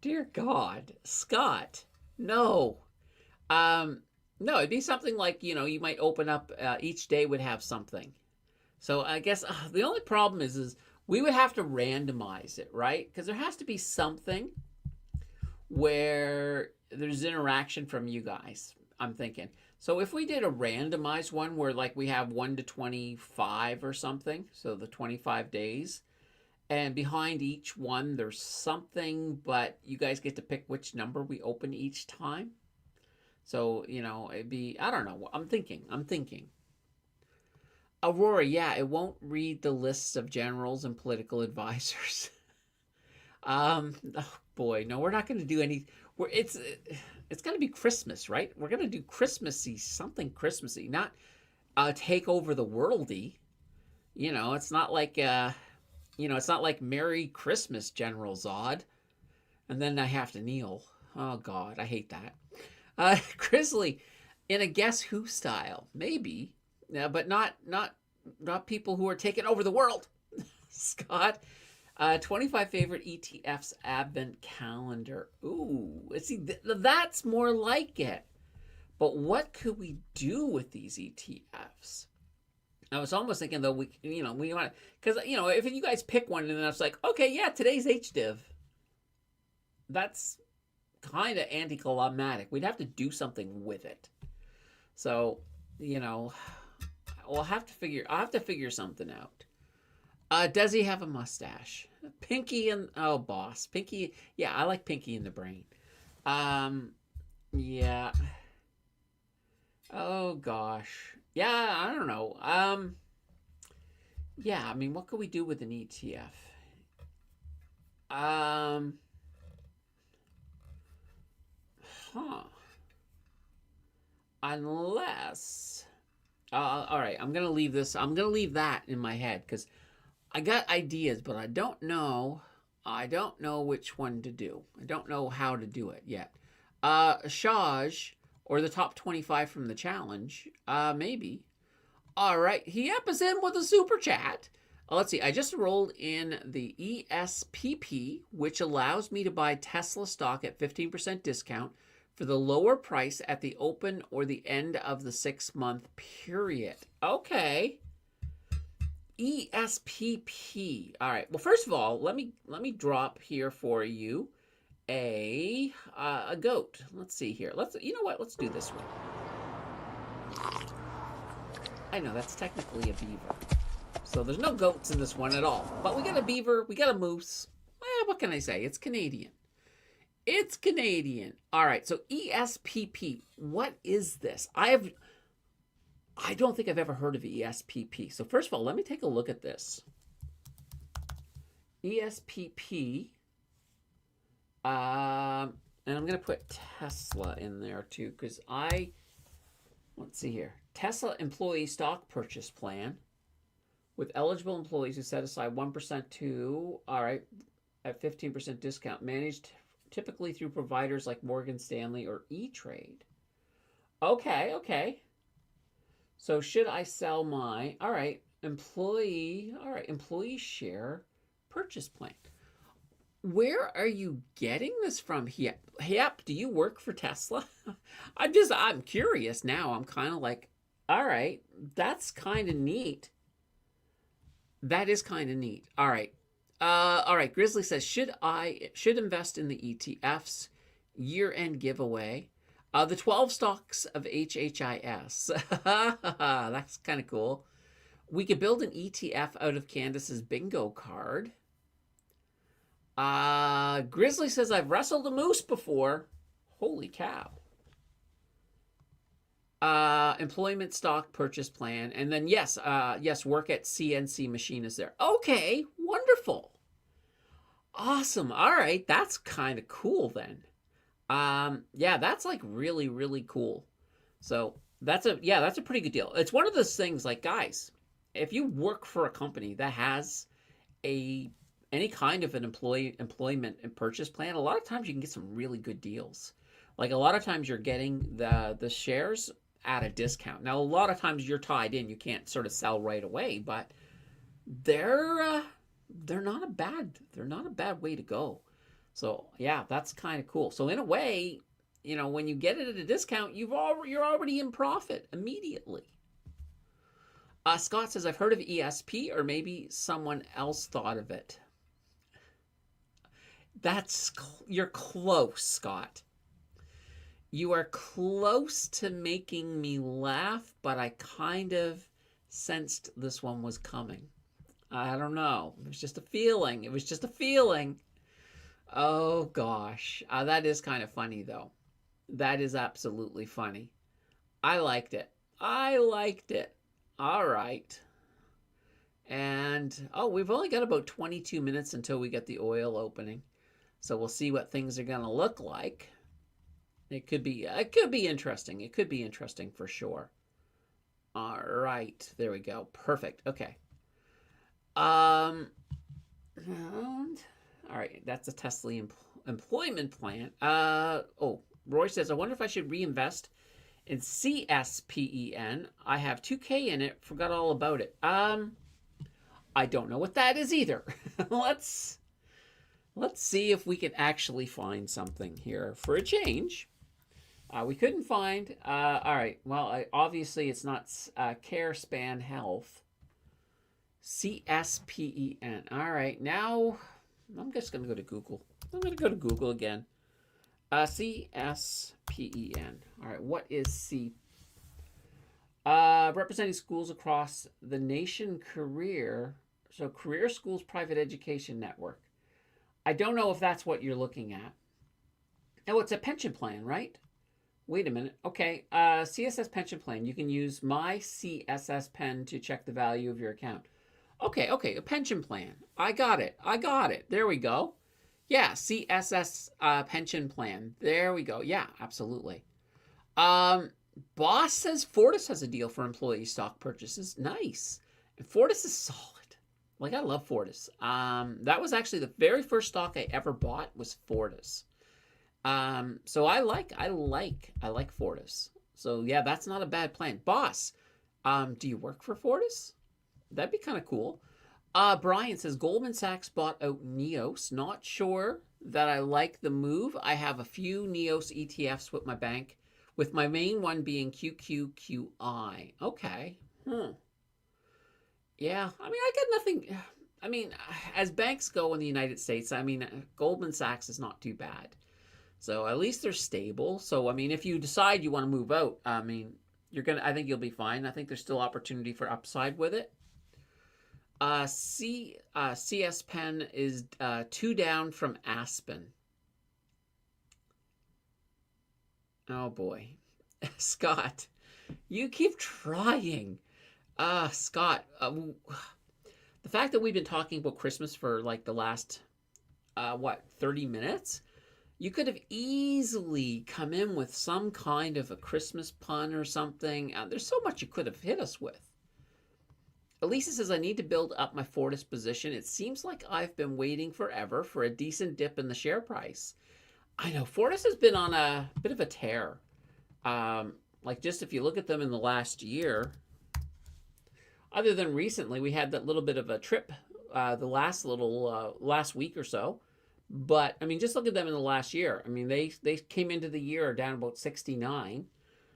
A: Dear God, Scott, no. No, it'd be something like, you might open up, each day would have something. So I guess the only problem is we would have to randomize it, right? Because there has to be something where there's interaction from you guys, I'm thinking. So if we did a randomized one where like we have 1 to 25 or something, so the 25 days, and behind each one there's something, but you guys get to pick which number we open each time. So, it'd be, I don't know. I'm thinking. Aurora, yeah, it won't read the lists of generals and political advisors. Oh boy, no, we're not going to do any. It's going to be Christmas, right? We're going to do something Christmassy, not take over the worldy. It's not like it's not like Merry Christmas, General Zod, and then I have to kneel. Oh God, I hate that. Grizzly, in a Guess Who style, maybe, but not people who are taking over the world. Scott, 25 favorite ETFs advent calendar. Ooh, see, that's more like it. But what could we do with these ETFs? I was almost thinking though we want, because if you guys pick one and then I was like, okay, yeah, today's HDIV. That's kind of anticlimactic. We'd have to do something with it. So, I'll have to figure something out. Does he have a mustache? Pinky and boss. Pinky, yeah, I like Pinky in the Brain. Yeah. Oh gosh. Yeah, I don't know. Yeah, I mean, what could we do with an ETF? Huh. Unless, all right, I'm gonna leave this. I'm gonna leave that in my head because I got ideas, but I don't know. I don't know which one to do. I don't know how to do it yet. Shaj or the top 25 from the challenge. Maybe. All right, he is in with a super chat. Let's see. I just rolled in the ESPP, which allows me to buy Tesla stock at 15% discount for the lower price at the open or the end of the 6-month period. Okay. ESPP. All right. Well, first of all, let me drop here for you a goat. Let's see here. You know what? Let's do this one. I know that's technically a beaver. So there's no goats in this one at all. But we got a beaver, we got a moose. Well, what can I say? It's Canadian. It's Canadian. All right, so ESPP. What is this? I don't think I've ever heard of ESPP. So first of all, let me take a look at this. ESPP. And I'm going to put Tesla in there too because let's see here. Tesla employee stock purchase plan with eligible employees who set aside 1% to, all right, at 15% discount, managed typically through providers like Morgan Stanley or E-Trade. Okay. So should I sell my, employee share purchase plan? Where are you getting this from? Yep, do you work for Tesla? I'm curious now. I'm kind of like, all right, that's kind of neat. That is kind of neat. All right. Grizzly says, should invest in the ETFs? Year-end giveaway. The 12 stocks of HHIS. That's kind of cool. We could build an ETF out of Candace's bingo card. Grizzly says, I've wrestled a moose before. Holy cow. Employment stock purchase plan. And then, yes, work at CNC machine is there. Okay, wonderful. Awesome. All right, that's kind of cool then. Yeah, that's like really, really cool. So that's a pretty good deal. It's one of those things like, guys, if you work for a company that has any kind of an employment and purchase plan, a lot of times you can get some really good deals. Like a lot of times you're getting the shares at a discount. Now a lot of times you're tied in, you can't sort of sell right away, but they're not a bad way to go. So yeah, that's kind of cool. So in a way, when you get it at a discount, you're already in profit immediately. Scott says, I've heard of ESP, or maybe someone else thought of it. You're close, Scott. You are close to making me laugh, but I kind of sensed this one was coming. I don't know. It was just a feeling. Oh, gosh. That is kind of funny, though. That is absolutely funny. I liked it. All right. And, we've only got about 22 minutes until we get the oil opening. So we'll see what things are going to look like. It could be interesting. It could be interesting for sure. All right. There we go. Perfect. Okay. All right. That's a Tesla employment plan. Roy says, I wonder if I should reinvest in CSPEN. I have 2K in it. Forgot all about it. I don't know what that is either. Let's see if we can actually find something here for a change. We couldn't find. All right. Well, obviously it's not Care Span Health. CSPEN. All right. Now I'm just going to go to Google. I'm going to go to Google again. CSPEN. All right. What is C? Representing schools across the nation career. So Career Schools Private Education Network. I don't know if that's what you're looking at. Oh, it's a pension plan, right? Wait a minute. Okay. CSS pension plan. You can use my CSS pen to check the value of your account. Okay. A pension plan. I got it. There we go. Yeah. CSS pension plan. There we go. Yeah, absolutely. Boss says Fortis has a deal for employee stock purchases. Nice. And Fortis is solid. Like, I love Fortis. That was actually the very first stock I ever bought was Fortis. So I like Fortis. So yeah, that's not a bad plan. Boss, do you work for Fortis? That'd be kind of cool. Brian says Goldman Sachs bought out Neos. Not sure that I like the move. I have a few Neos ETFs with my bank, with my main one being QQQI. Okay. Yeah, I mean, I got nothing. I mean, as banks go in the United States, I mean, Goldman Sachs is not too bad. So at least they're stable. So, I mean, if you decide you want to move out, I mean, I think you'll be fine. I think there's still opportunity for upside with it. CS Pen is 2 down from Aspen. Oh boy. Scott, you keep trying. Scott, the fact that we've been talking about Christmas for like the last, 30 minutes? You could have easily come in with some kind of a Christmas pun or something. There's so much you could have hit us with. Elisa says, I need to build up my Fortis position. It seems like I've been waiting forever for a decent dip in the share price. I know, Fortis has been on a bit of a tear. Like, just if you look at them in the last year, other than recently, we had that little bit of a trip the last week or so. But, I mean, just look at them in the last year. I mean, they came into the year down about 69.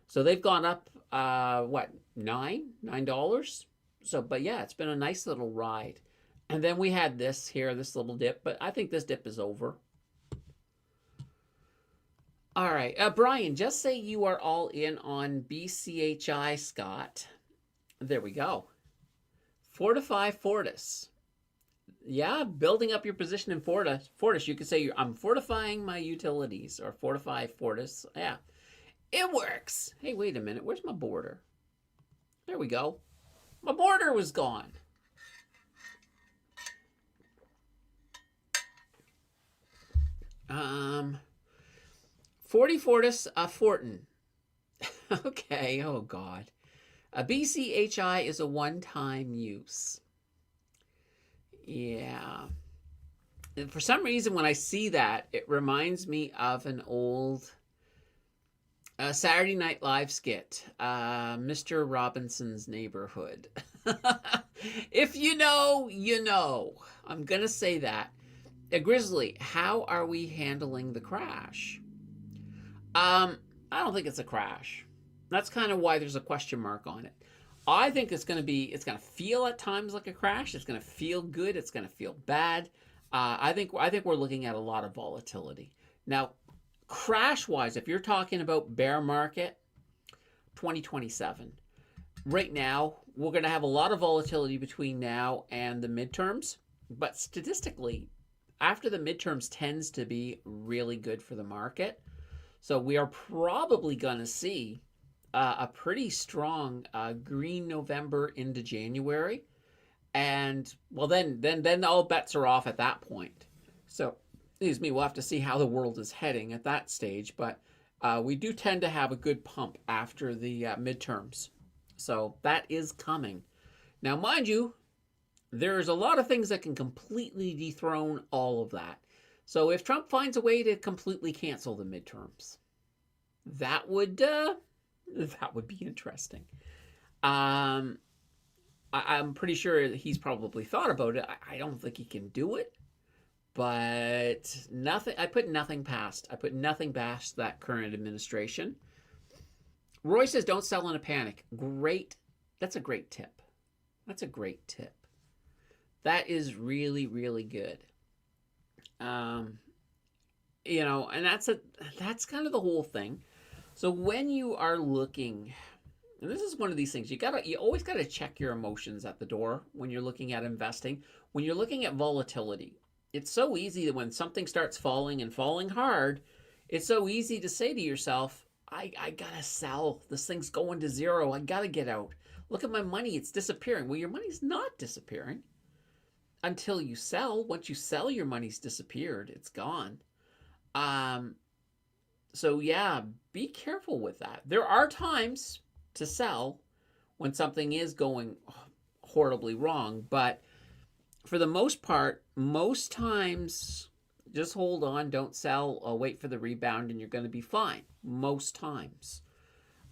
A: So they've gone up, $9? So, but yeah, it's been a nice little ride. And then we had this little dip. But I think this dip is over. All right. Brian, just say you are all in on BCHI, Scott. There we go. Fortify Fortis. Yeah, building up your position in Fortis. You could say, I'm fortifying my utilities, or fortify Fortis. Yeah, it works. Hey, wait a minute. Where's my border? There we go. My border was gone. Fortis, Fortin. Okay, oh God. A BCHI is a one-time use. Yeah. And for some reason, when I see that, it reminds me of an old Saturday Night Live skit, Mr. Robinson's Neighborhood. If you know, you know. I'm going to say that. Grizzly, how are we handling the crash? I don't think it's a crash. That's kind of why there's a question mark on it. I think it's going to feel at times like a crash. It's going to feel good. It's going to feel bad. I think we're looking at a lot of volatility. Now, crash-wise, if you're talking about bear market, 2027. Right now, we're going to have a lot of volatility between now and the midterms. But statistically, after the midterms tends to be really good for the market. So we are probably going to see a pretty strong green November into January. And, well, then all bets are off at that point. So, excuse me, we'll have to see how the world is heading at that stage. But we do tend to have a good pump after the midterms. So that is coming. Now, mind you, there's a lot of things that can completely dethrone all of that. So if Trump finds a way to completely cancel the midterms, that would be interesting. I'm pretty sure he's probably thought about it. I don't think he can do it, But nothing. I put nothing past. I put nothing past that current administration. Roy says, "Don't sell in a panic." Great. That's a great tip. That's a great tip. That is really, really good. Um, and that's kind of the whole thing. So when you are looking, and this is one of these things, you always gotta check your emotions at the door when you're looking at investing. When you're looking at volatility, it's so easy that when something starts falling and falling hard, it's so easy to say to yourself, I gotta sell. This thing's going to zero. I gotta get out. Look at my money, it's disappearing. Well, your money's not disappearing until you sell. Once you sell, your money's disappeared. It's gone. Um, so yeah, be careful with that. There are times to sell when something is going horribly wrong, but for the most part, most times, just hold on, don't sell, wait for the rebound, and you're going to be fine. Most times.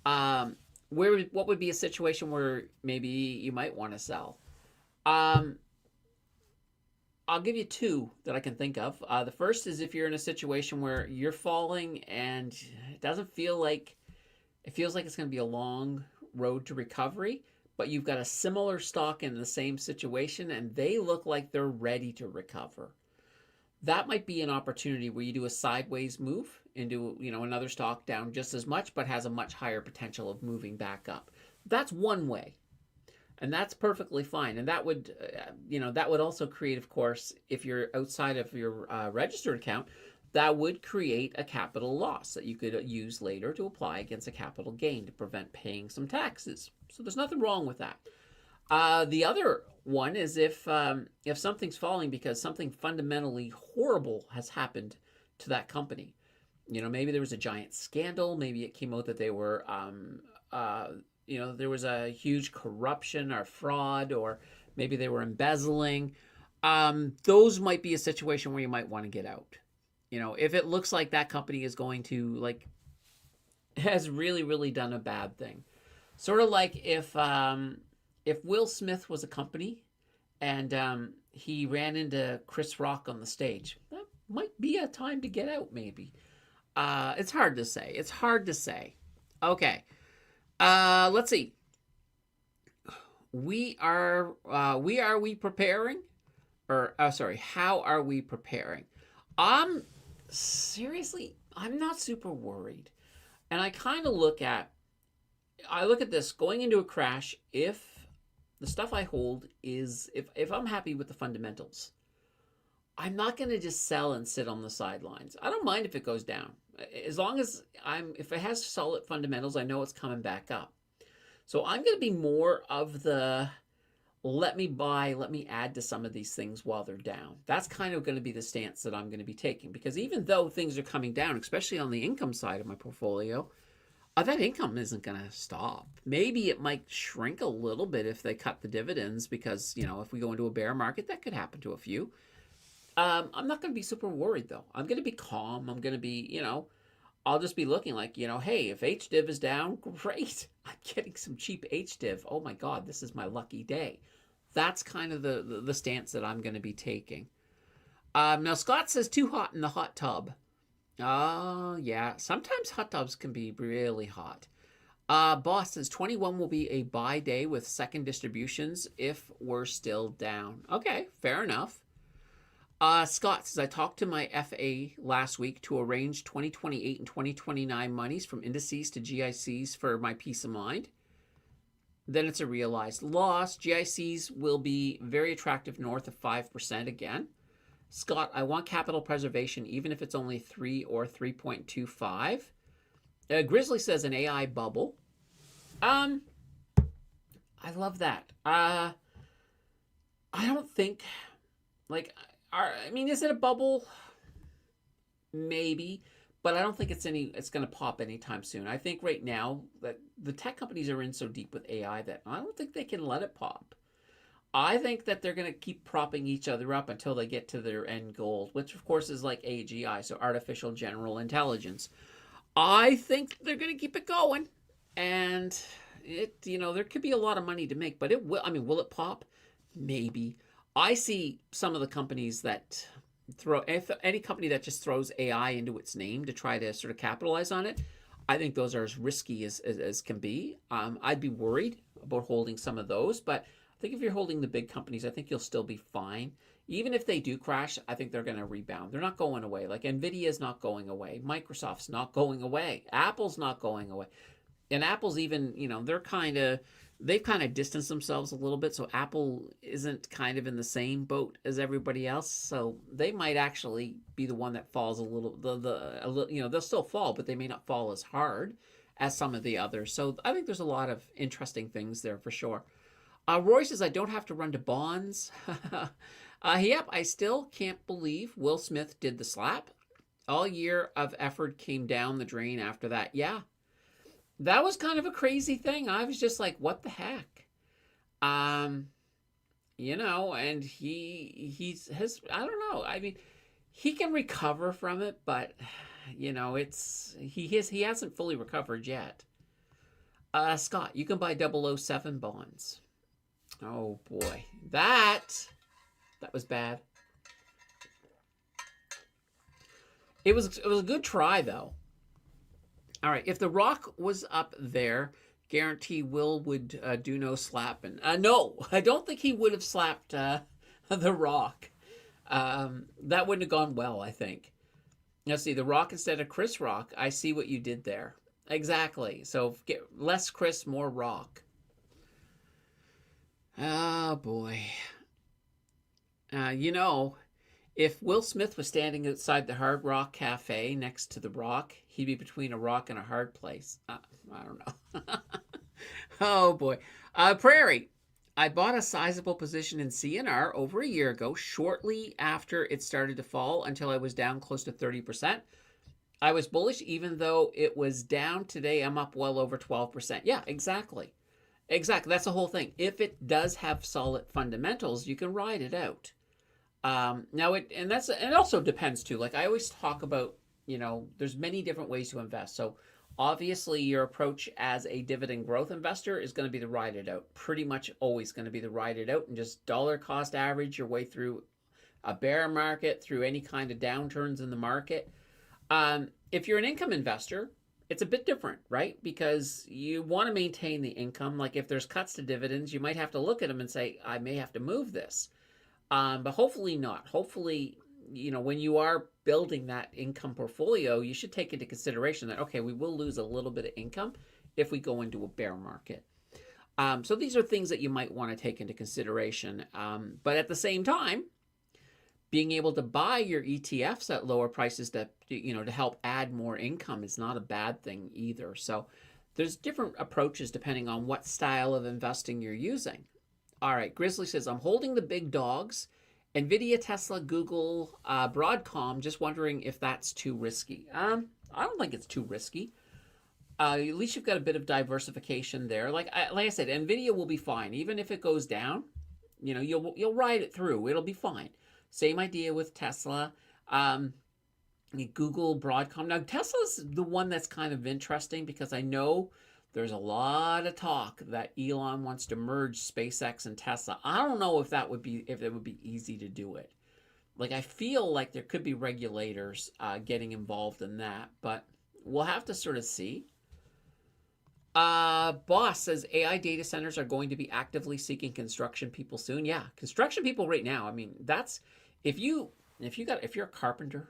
A: What would be a situation where maybe you might want to sell? Um, I'll give you two that I can think of. The first is if you're in a situation where you're falling and it feels like it's going to be a long road to recovery, but you've got a similar stock in the same situation and they look like they're ready to recover. That might be an opportunity where you do a sideways move into, another stock down just as much, but has a much higher potential of moving back up. That's one way. And that's perfectly fine. And that would, that would also create, of course, if you're outside of your registered account, that would create a capital loss that you could use later to apply against a capital gain to prevent paying some taxes. So there's nothing wrong with that. The other one is if something's falling because something fundamentally horrible has happened to that company. Maybe there was a giant scandal. Maybe it came out that they were there was a huge corruption or fraud, or maybe they were embezzling. Those might be a situation where you might want to get out. If it looks like that company is going to, has really, really done a bad thing. Sort of like if Will Smith was a company and he ran into Chris Rock on the stage, that might be a time to get out, maybe. It's hard to say. It's hard to say. Okay. Let's see. We preparing? How are we preparing? Seriously, I'm not super worried. And I look at this going into a crash. If the stuff I hold is, if I'm happy with the fundamentals, I'm not going to just sell and sit on the sidelines. I don't mind if it goes down. As long as if it has solid fundamentals, I know it's coming back up. So I'm going to be more of the, let me add to some of these things while they're down. That's kind of going to be the stance that I'm going to be taking, because even though things are coming down, especially on the income side of my portfolio, that income isn't going to stop. Maybe it might shrink a little bit if they cut the dividends, because, if we go into a bear market, that could happen to a few. I'm not going to be super worried, though. I'm going to be calm. I'm going to be, I'll just be looking like, hey, if HDIV is down, great. I'm getting some cheap HDIV. Oh my God, this is my lucky day. That's kind of the stance that I'm going to be taking. Now, Scott says too hot in the hot tub. Oh, yeah. Sometimes hot tubs can be really hot. Boss says 21 will be a buy day with second distributions if we're still down. Okay, fair enough. Scott says, I talked to my FA last week to arrange 2028 and 2029 monies from indices to GICs for my peace of mind. Then it's a realized loss. GICs will be very attractive north of 5% again. Scott, I want capital preservation, even if it's only 3 or 3.25. Grizzly says an AI bubble. I love that. I don't think, is it a bubble? Maybe, but I don't think it's going to pop anytime soon. I think right now that the tech companies are in so deep with AI that I don't think they can let it pop. I think that they're going to keep propping each other up until they get to their end goal, which of course is like AGI, so artificial general intelligence. I think they're going to keep it going, and there could be a lot of money to make, but will it pop? Maybe. I see some of the companies that any company that just throws AI into its name to try to sort of capitalize on it, I think those are as risky as can be. I'd be worried about holding some of those, but I think if you're holding the big companies, I think you'll still be fine. Even if they do crash, I think they're going to rebound. They're not going away. Like Nvidia's not going away. Microsoft's not going away. Apple's not going away. And Apple's even, they've kind of distanced themselves a little bit, so Apple isn't kind of in the same boat as everybody else. So they might actually be the one that falls a little. They'll still fall, but they may not fall as hard as some of the others. So I think there's a lot of interesting things there for sure. Roy says I don't have to run to bonds. Yep, I still can't believe Will Smith did the slap. All year of effort came down the drain after that. Yeah, that was kind of a crazy thing. I was just like, what the heck? And he's I don't know. I mean, he can recover from it, but he hasn't fully recovered yet. Scott, you can buy 007 bonds. Oh boy, that was bad. It was a good try though. All right, if The Rock was up there, guarantee Will would do no slapping. No, I don't think he would have slapped The Rock. That wouldn't have gone well, I think. Let's see, The Rock instead of Chris Rock. I see what you did there. Exactly. So get less Chris, more Rock. Oh, boy. If Will Smith was standing outside the Hard Rock Cafe next to The Rock, he'd be between a rock and a hard place. I don't know. Oh, boy. Prairie. I bought a sizable position in CNR over a year ago, shortly after it started to fall until I was down close to 30%. I was bullish, even though it was down. Today, I'm up well over 12%. Yeah, exactly. Exactly. That's the whole thing. If it does have solid fundamentals, you can ride it out. Now it also depends too. Like I always talk about, there's many different ways to invest. So obviously your approach as a dividend growth investor is going to be the ride it out. Pretty much always going to be the ride it out and just dollar cost average your way through a bear market, through any kind of downturns in the market. If you're an income investor, it's a bit different, right? Because you want to maintain the income. Like if there's cuts to dividends, you might have to look at them and say, I may have to move this. But hopefully not. Hopefully, when you are building that income portfolio, you should take into consideration that, okay, we will lose a little bit of income if we go into a bear market. So these are things that you might want to take into consideration. But at the same time, being able to buy your ETFs at lower prices to help add more income is not a bad thing either. So there's different approaches depending on what style of investing you're using. All right, Grizzly says, I'm holding the big dogs, Nvidia, Tesla, Google, Broadcom, just wondering if that's too risky. I don't think it's too risky. At least you've got a bit of diversification there. Like I said, Nvidia will be fine. Even if it goes down, you'll ride it through. It'll be fine. Same idea with Tesla, Google, Broadcom. Now, Tesla's the one that's kind of interesting because I know there's a lot of talk that Elon wants to merge SpaceX and Tesla. I don't know if it would be easy to do it. Like I feel like there could be regulators getting involved in that, but we'll have to sort of see. Boss says AI data centers are going to be actively seeking construction people soon. Yeah, construction people right now. I mean, that's if you're a carpenter,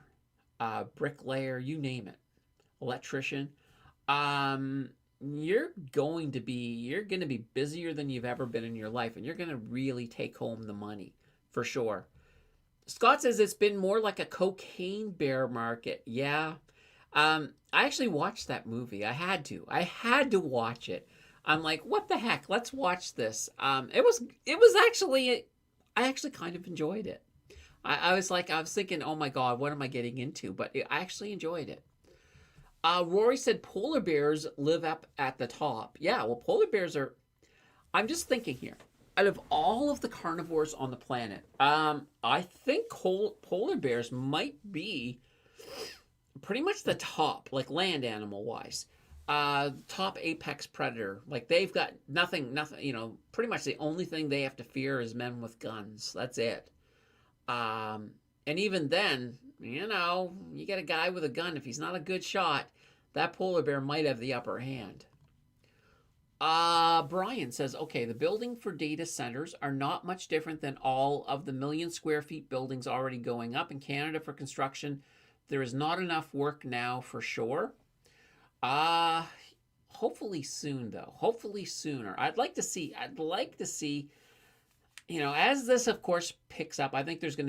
A: bricklayer, you name it, electrician. You're going to be busier than you've ever been in your life, and you're going to really take home the money for sure. Scott says it's been more like a cocaine bear market. Yeah. I actually watched that movie. I had to watch it. I'm like, what the heck? Let's watch this. It was actually, I actually kind of enjoyed it. I was thinking, oh my God, what am I getting into? But I actually enjoyed it. Rory said polar bears live up at the top. Yeah, well, polar bears are, I'm just thinking here, out of all of the carnivores on the planet, I think polar bears might be pretty much the top, like land animal wise. Top apex predator. Like they've got nothing, pretty much the only thing they have to fear is men with guns. That's it. And even then, you know, you get a guy with a gun. If he's not a good shot, that polar bear might have the upper hand. Brian says, okay, the building for data centers are not much different than all of the million square feet buildings already going up in Canada for construction. There is not enough work now for sure. Uh, Hopefully soon though. Hopefully sooner. I'd like to see, you know, as this of course picks up, I still think there's going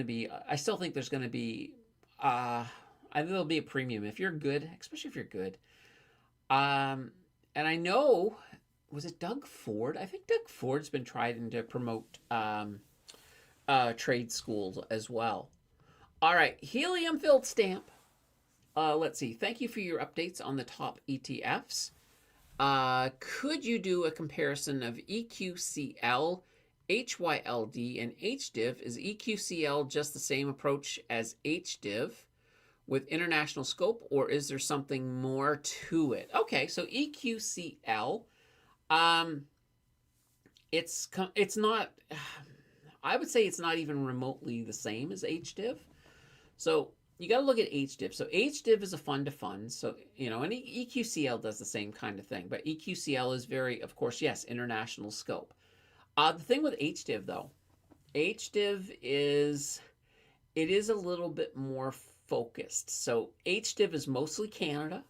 A: to be I think there'll be a premium if you're good, especially if you're good. And I know, was it Doug Ford? I think Doug Ford's been trying to promote trade schools as well. All right, helium filled stamp. Let's see. Thank you for your updates on the top ETFs. Could you do a comparison of EQCL, HYLD, and HDIV? Is EQCL just the same approach as HDIV with international scope, or is there something more to it? Okay, so EQCL, it's not. I would say it's not even remotely the same as HDIV. So you got to look at HDIV. So HDIV is a fund to fund. So, you know, and EQCL does the same kind of thing. But EQCL is very, of course, yes, international scope. The thing with HDIV, though, HDIV is, it is a little bit more focused. So HDIV is mostly Canada.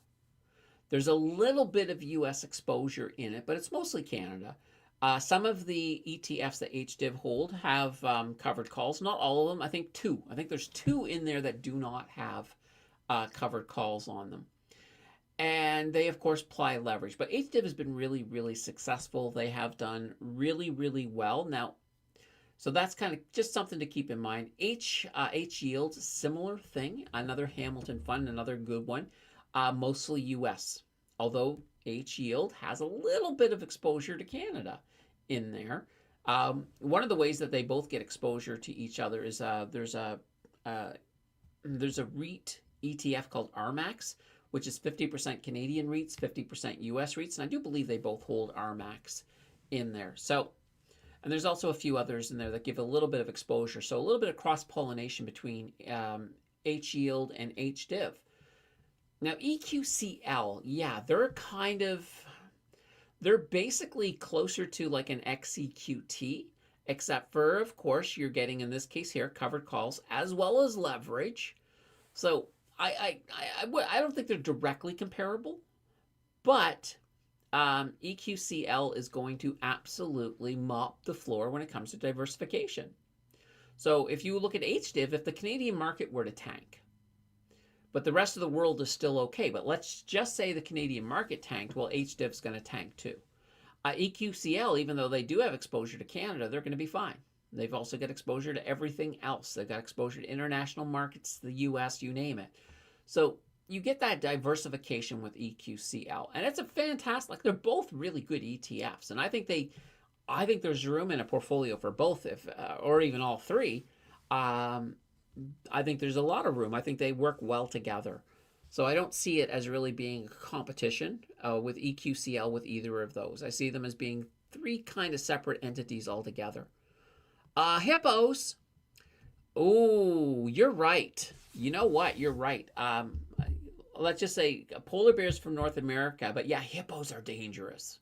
A: There's a little bit of US exposure in it, but it's mostly Canada. Some of the ETFs that HDIV hold have covered calls. Not all of them. I think two. I think there's two in there that do not have covered calls on them. And they, of course, apply leverage. But HDIV has been really, really successful. They have done really, really well. Now, so that's kind of just something to keep in mind. H Yield, similar thing. Another Hamilton fund, another good one. Mostly US. Although H Yield has a little bit of exposure to Canada in there. One of the ways that they both get exposure to each other is there's a REIT ETF called RMAX, which is 50% Canadian REITs, 50% US REITs, and I do believe they both hold RMAX in there. So, and there's also a few others in there that give a little bit of exposure. So a little bit of cross-pollination between H Yield and HDIV. Now, EQCL, yeah, they're basically closer to like an XEQT, except for, of course, you're getting, in this case here, covered calls as well as leverage. So I don't think they're directly comparable, but EQCL is going to absolutely mop the floor when it comes to diversification. So if you look at HDIV, if the Canadian market were to tank, but the rest of the world is still okay. But let's just say the Canadian market tanked. Well, HDIV's going to tank too. EQCL, even though they do have exposure to Canada, they're going to be fine. They've also got exposure to everything else. They've got exposure to international markets, the US, you name it. So you get that diversification with EQCL. And it's a fantastic, like they're both really good ETFs. And I think there's room in a portfolio for both, or even all three. I think there's a lot of room. I think they work well together. So I don't see it as really being a competition with EQCL with either of those. I see them as being three kind of separate entities altogether. Hippos. Oh, you're right. You know what? You're right. Let's just say polar bears from North America. But yeah, hippos are dangerous.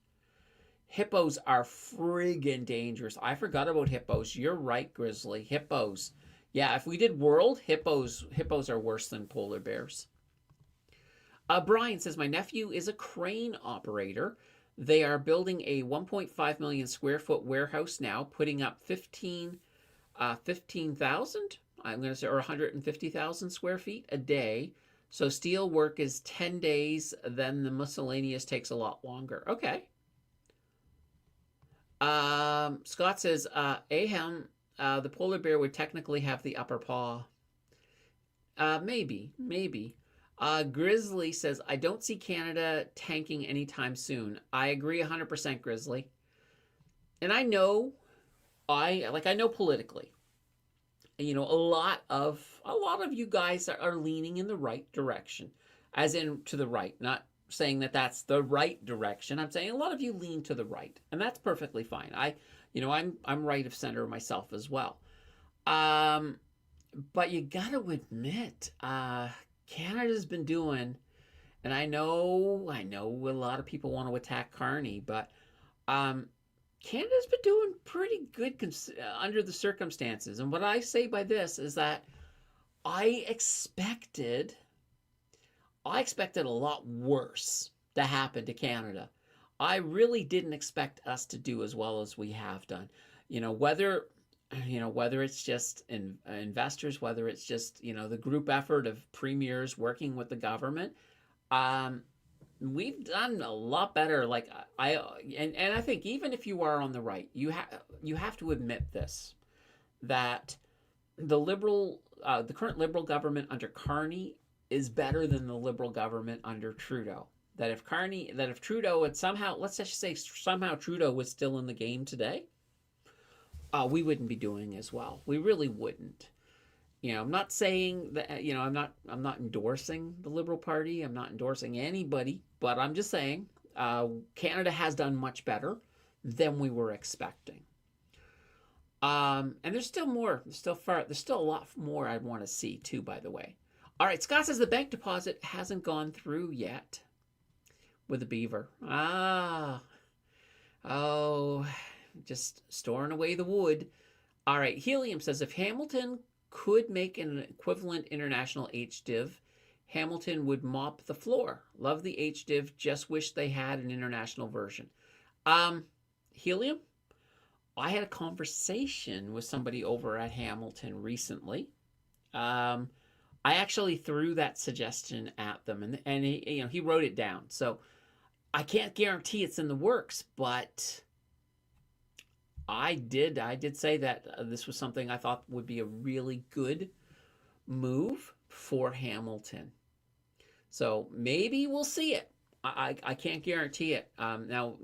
A: Hippos are friggin' dangerous. I forgot about hippos. You're right, Grizzly. Hippos. Yeah, if we did world, hippos are worse than polar bears. Brian says, my nephew is a crane operator. They are building a 1.5 million square foot warehouse now, putting up 15,000, I'm going to say, or 150,000 square feet a day. So steel work is 10 days, then the miscellaneous takes a lot longer. Okay. Scott says, Ahem, the polar bear would technically have the upper paw. Maybe. Grizzly says, I don't see Canada tanking anytime soon. I agree 100%, Grizzly. And I know politically, you know, a lot of you guys are leaning in the right direction, as in to the right, not saying that that's the right direction. I'm saying a lot of you lean to the right, and that's perfectly fine. I'm right of center myself as well. But you got to admit, Canada's been doing, and I know a lot of people want to attack Carney, but um, Canada's been doing pretty good under the circumstances. And what I say by this is that I expected I expected a lot worse to happen to Canada. I really didn't expect us to do as well as we have done. You know, whether whether it's just investors, whether it's just the group effort of premiers working with the government, um, we've done a lot better. Like and I think even if you are on the right, you have to admit this, that the current Liberal government under Carney is better than the Liberal government under Trudeau. That if Trudeau had somehow, let's just say somehow Trudeau was still in the game today, we wouldn't be doing as well. We really wouldn't. I'm not saying that. I'm not endorsing the Liberal Party. I'm not endorsing anybody, but I'm just saying Canada has done much better than we were expecting. And there's still more. There's still a lot more I want to see too, by the way. All right, Scott says the bank deposit hasn't gone through yet with the beaver. Oh, just storing away the wood. All right, Helium says if Hamilton could make an equivalent international HDIV, Hamilton would mop the floor. Love the HDIV, just wish they had an international version. Helium, I had a conversation with somebody over at Hamilton recently. I actually threw that suggestion at them, and he wrote it down. So I can't guarantee it's in the works, but I did say that this was something I thought would be a really good move for Hamilton. So maybe we'll see it. I can't guarantee it. Now,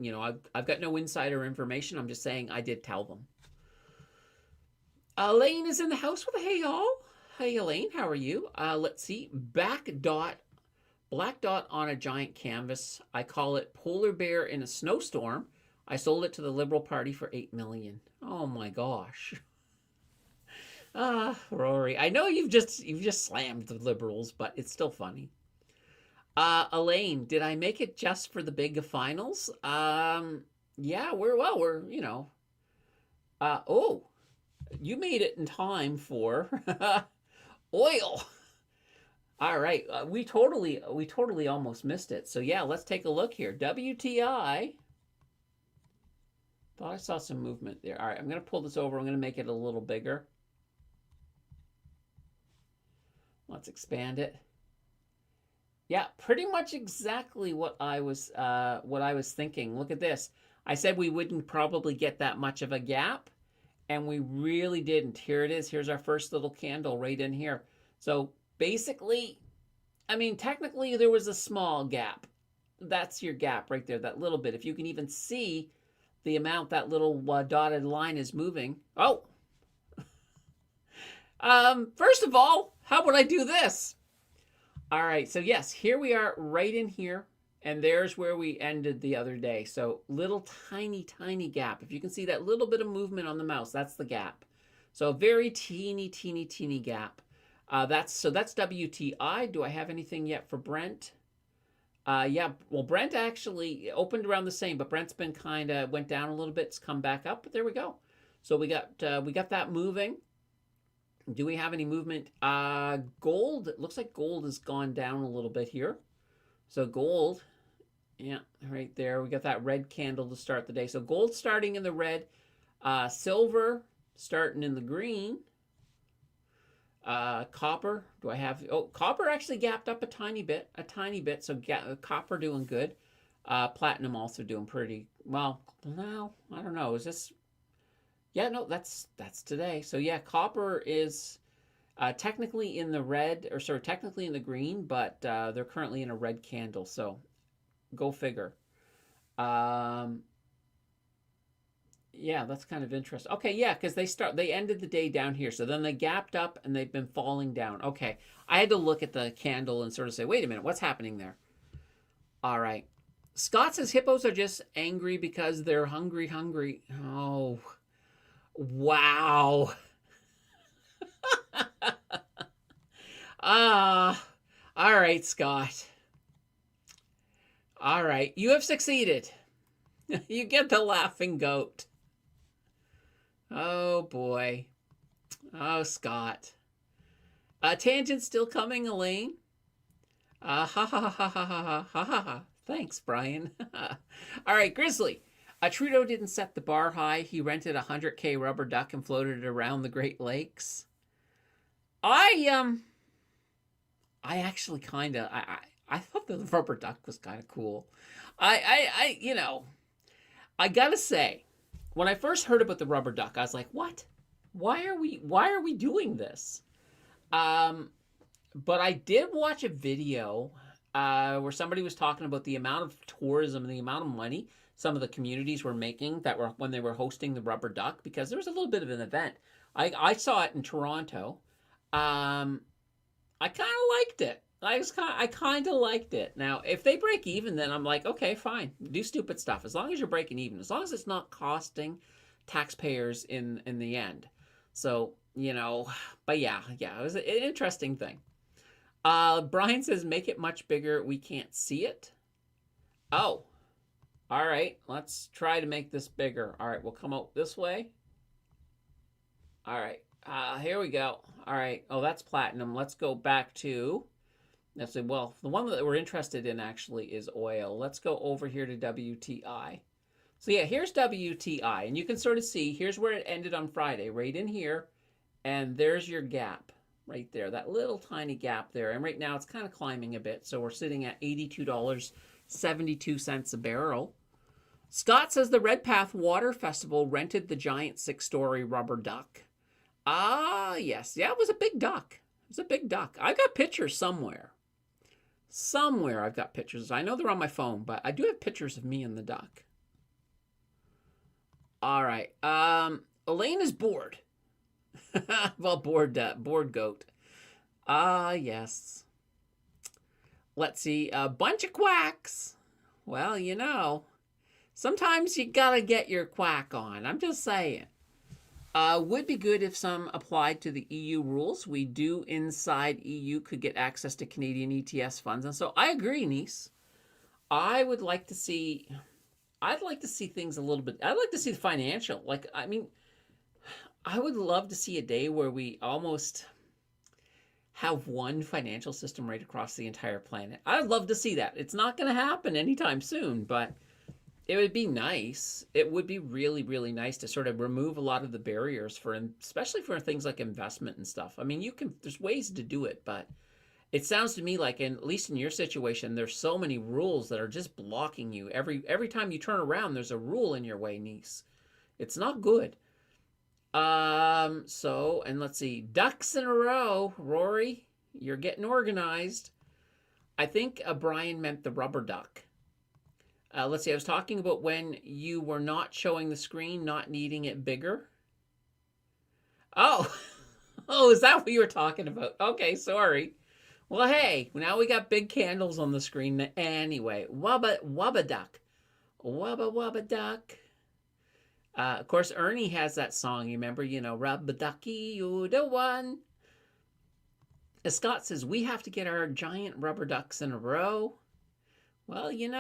A: I've got no insider information. I'm just saying I did tell them. Elaine is in the house with a hey y'all. Hey Elaine, how are you? Let's see. Black dot on a giant canvas. I call it polar bear in a snowstorm. I sold it to the Liberal Party for $8 million. Oh my gosh. Rory, I know you've just slammed the Liberals, but it's still funny. Elaine, did I make it just for the big finals? Yeah, we're oh, you made it in time for oil. All right, we totally almost missed it. So yeah, let's take a look here. WTI. Thought I saw some movement there. All right, I'm going to pull this over. I'm going to make it a little bigger. Let's expand it. Yeah, pretty much exactly what I was thinking. Look at this. I said we wouldn't probably get that much of a gap, and we really didn't. Here it is. Here's our first little candle right in here. So basically, I mean, technically there was a small gap. That's your gap right there, that little bit. If you can even see the amount that little dotted line is moving. Oh, first of all, how would I do this? All right, so yes, here we are right in here, and there's where we ended the other day. So little tiny gap. If you can see that little bit of movement on the mouse, that's the gap. So very teeny gap. That's WTI. Do I have anything yet for Brent? Yeah, well, Brent actually opened around the same, but Brent's been went down a little bit. It's come back up, but there we go. So we got that moving. Do we have any movement? Gold, it looks like gold has gone down a little bit here. So gold, yeah, right there. We got that red candle to start the day. So gold starting in the red, silver starting in the green. Copper, do I have, copper actually gapped up a tiny bit. So copper doing good. Platinum also doing pretty well. Now, I don't know, is this, yeah, no, that's today. So yeah, copper is technically in the red, or sorry, technically in the green, but they're currently in a red candle. So go figure. Yeah, that's kind of interesting. Okay, yeah, because they ended the day down here. So then they gapped up and they've been falling down. Okay, I had to look at the candle and sort of say, wait a minute, what's happening there? All right. Scott says hippos are just angry because they're hungry. Oh, wow. Ah, all right, Scott. All right, you have succeeded. You get the laughing goat. Oh boy. Oh, Scott. Tangent still coming, Elaine. Ha ha ha ha ha ha ha ha ha. Thanks, Brian. All right, Grizzly. Trudeau didn't set the bar high. He rented a 100K rubber duck and floated it around the Great Lakes. I actually kind of I thought the rubber duck was kind of cool. I gotta say, when I first heard about the rubber duck, I was like, what? Why are we doing this? But I did watch a video where somebody was talking about the amount of tourism and the amount of money some of the communities were making that were when they were hosting the rubber duck, because there was a little bit of an event. I saw it in Toronto. I kind of liked it. I kind of liked it. Now, if they break even, then I'm like, okay, fine, do stupid stuff as long as you're breaking even, as long as it's not costing taxpayers in the end. So but yeah, it was an interesting thing. Brian says, make it much bigger. We can't see it. Oh, all right. Let's try to make this bigger. All right, we'll come out this way. All right. Here we go. All right. Oh, that's platinum. Let's go back to, let's say, well, the one that we're interested in actually is oil. Let's go over here to WTI. So yeah, here's WTI, and you can sort of see, here's where it ended on Friday, right in here, and there's your gap right there, that little tiny gap there. And right now it's kind of climbing a bit, so we're sitting at $82.72 a barrel. Scott says the Redpath Water Festival rented the giant 6-story rubber duck. Ah, yes. Yeah, it was a big duck. It was a big duck. I got pictures somewhere. Somewhere I've got pictures. I know they're on my phone, but I do have pictures of me and the duck. All right. Elaine is bored. Well, bored goat. Yes. Let's see. A bunch of quacks. Well, sometimes you gotta get your quack on. I'm just saying. Would be good if some applied to the EU rules. We do inside EU could get access to Canadian ETS funds. And so I agree, Nice. I'd like to see things a little bit. I'd like to see the financial. I would love to see a day where we almost have one financial system right across the entire planet. I'd love to see that. It's not going to happen anytime soon, but it would be nice. It would be really, really nice to sort of remove a lot of the barriers especially for things like investment and stuff. I mean, there's ways to do it, but it sounds to me like, at least in your situation, there's so many rules that are just blocking you. Every time you turn around, there's a rule in your way, niece. It's not good. And let's see, ducks in a row. Rory, you're getting organized. I think Brian meant the rubber duck. Let's see, I was talking about when you were not showing the screen, not needing it bigger. Oh, is that what you were talking about? Okay, sorry. Well, hey, now we got big candles on the screen. Anyway, wubba duck. Wubba duck. Of course, Ernie has that song, you remember? Rubber ducky, you the one. As Scott says, we have to get our giant rubber ducks in a row. Well, you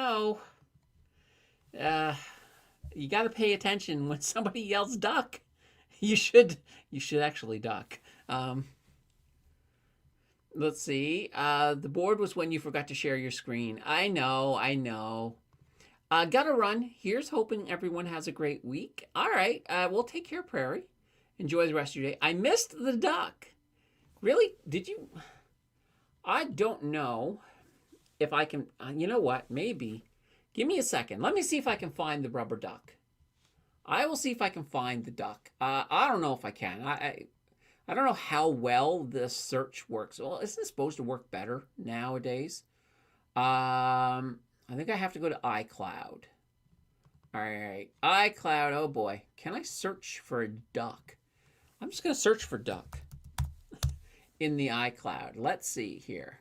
A: got to pay attention when somebody yells duck. You should actually duck. Let's see. The board was when you forgot to share your screen. I know. Gotta run. Here's hoping everyone has a great week. All right. Well, take care, Prairie. Enjoy the rest of your day. I missed the duck. Really? Did you? I don't know if I can. You know what? Maybe. Give me a second. Let me see if I can find the rubber duck. I will see if I can find the duck. I don't know if I can. I don't know how well this search works. Well, isn't it supposed to work better nowadays? I think I have to go to iCloud. All right, iCloud. Oh boy, can I search for a duck? I'm just gonna search for duck in the iCloud. Let's see here.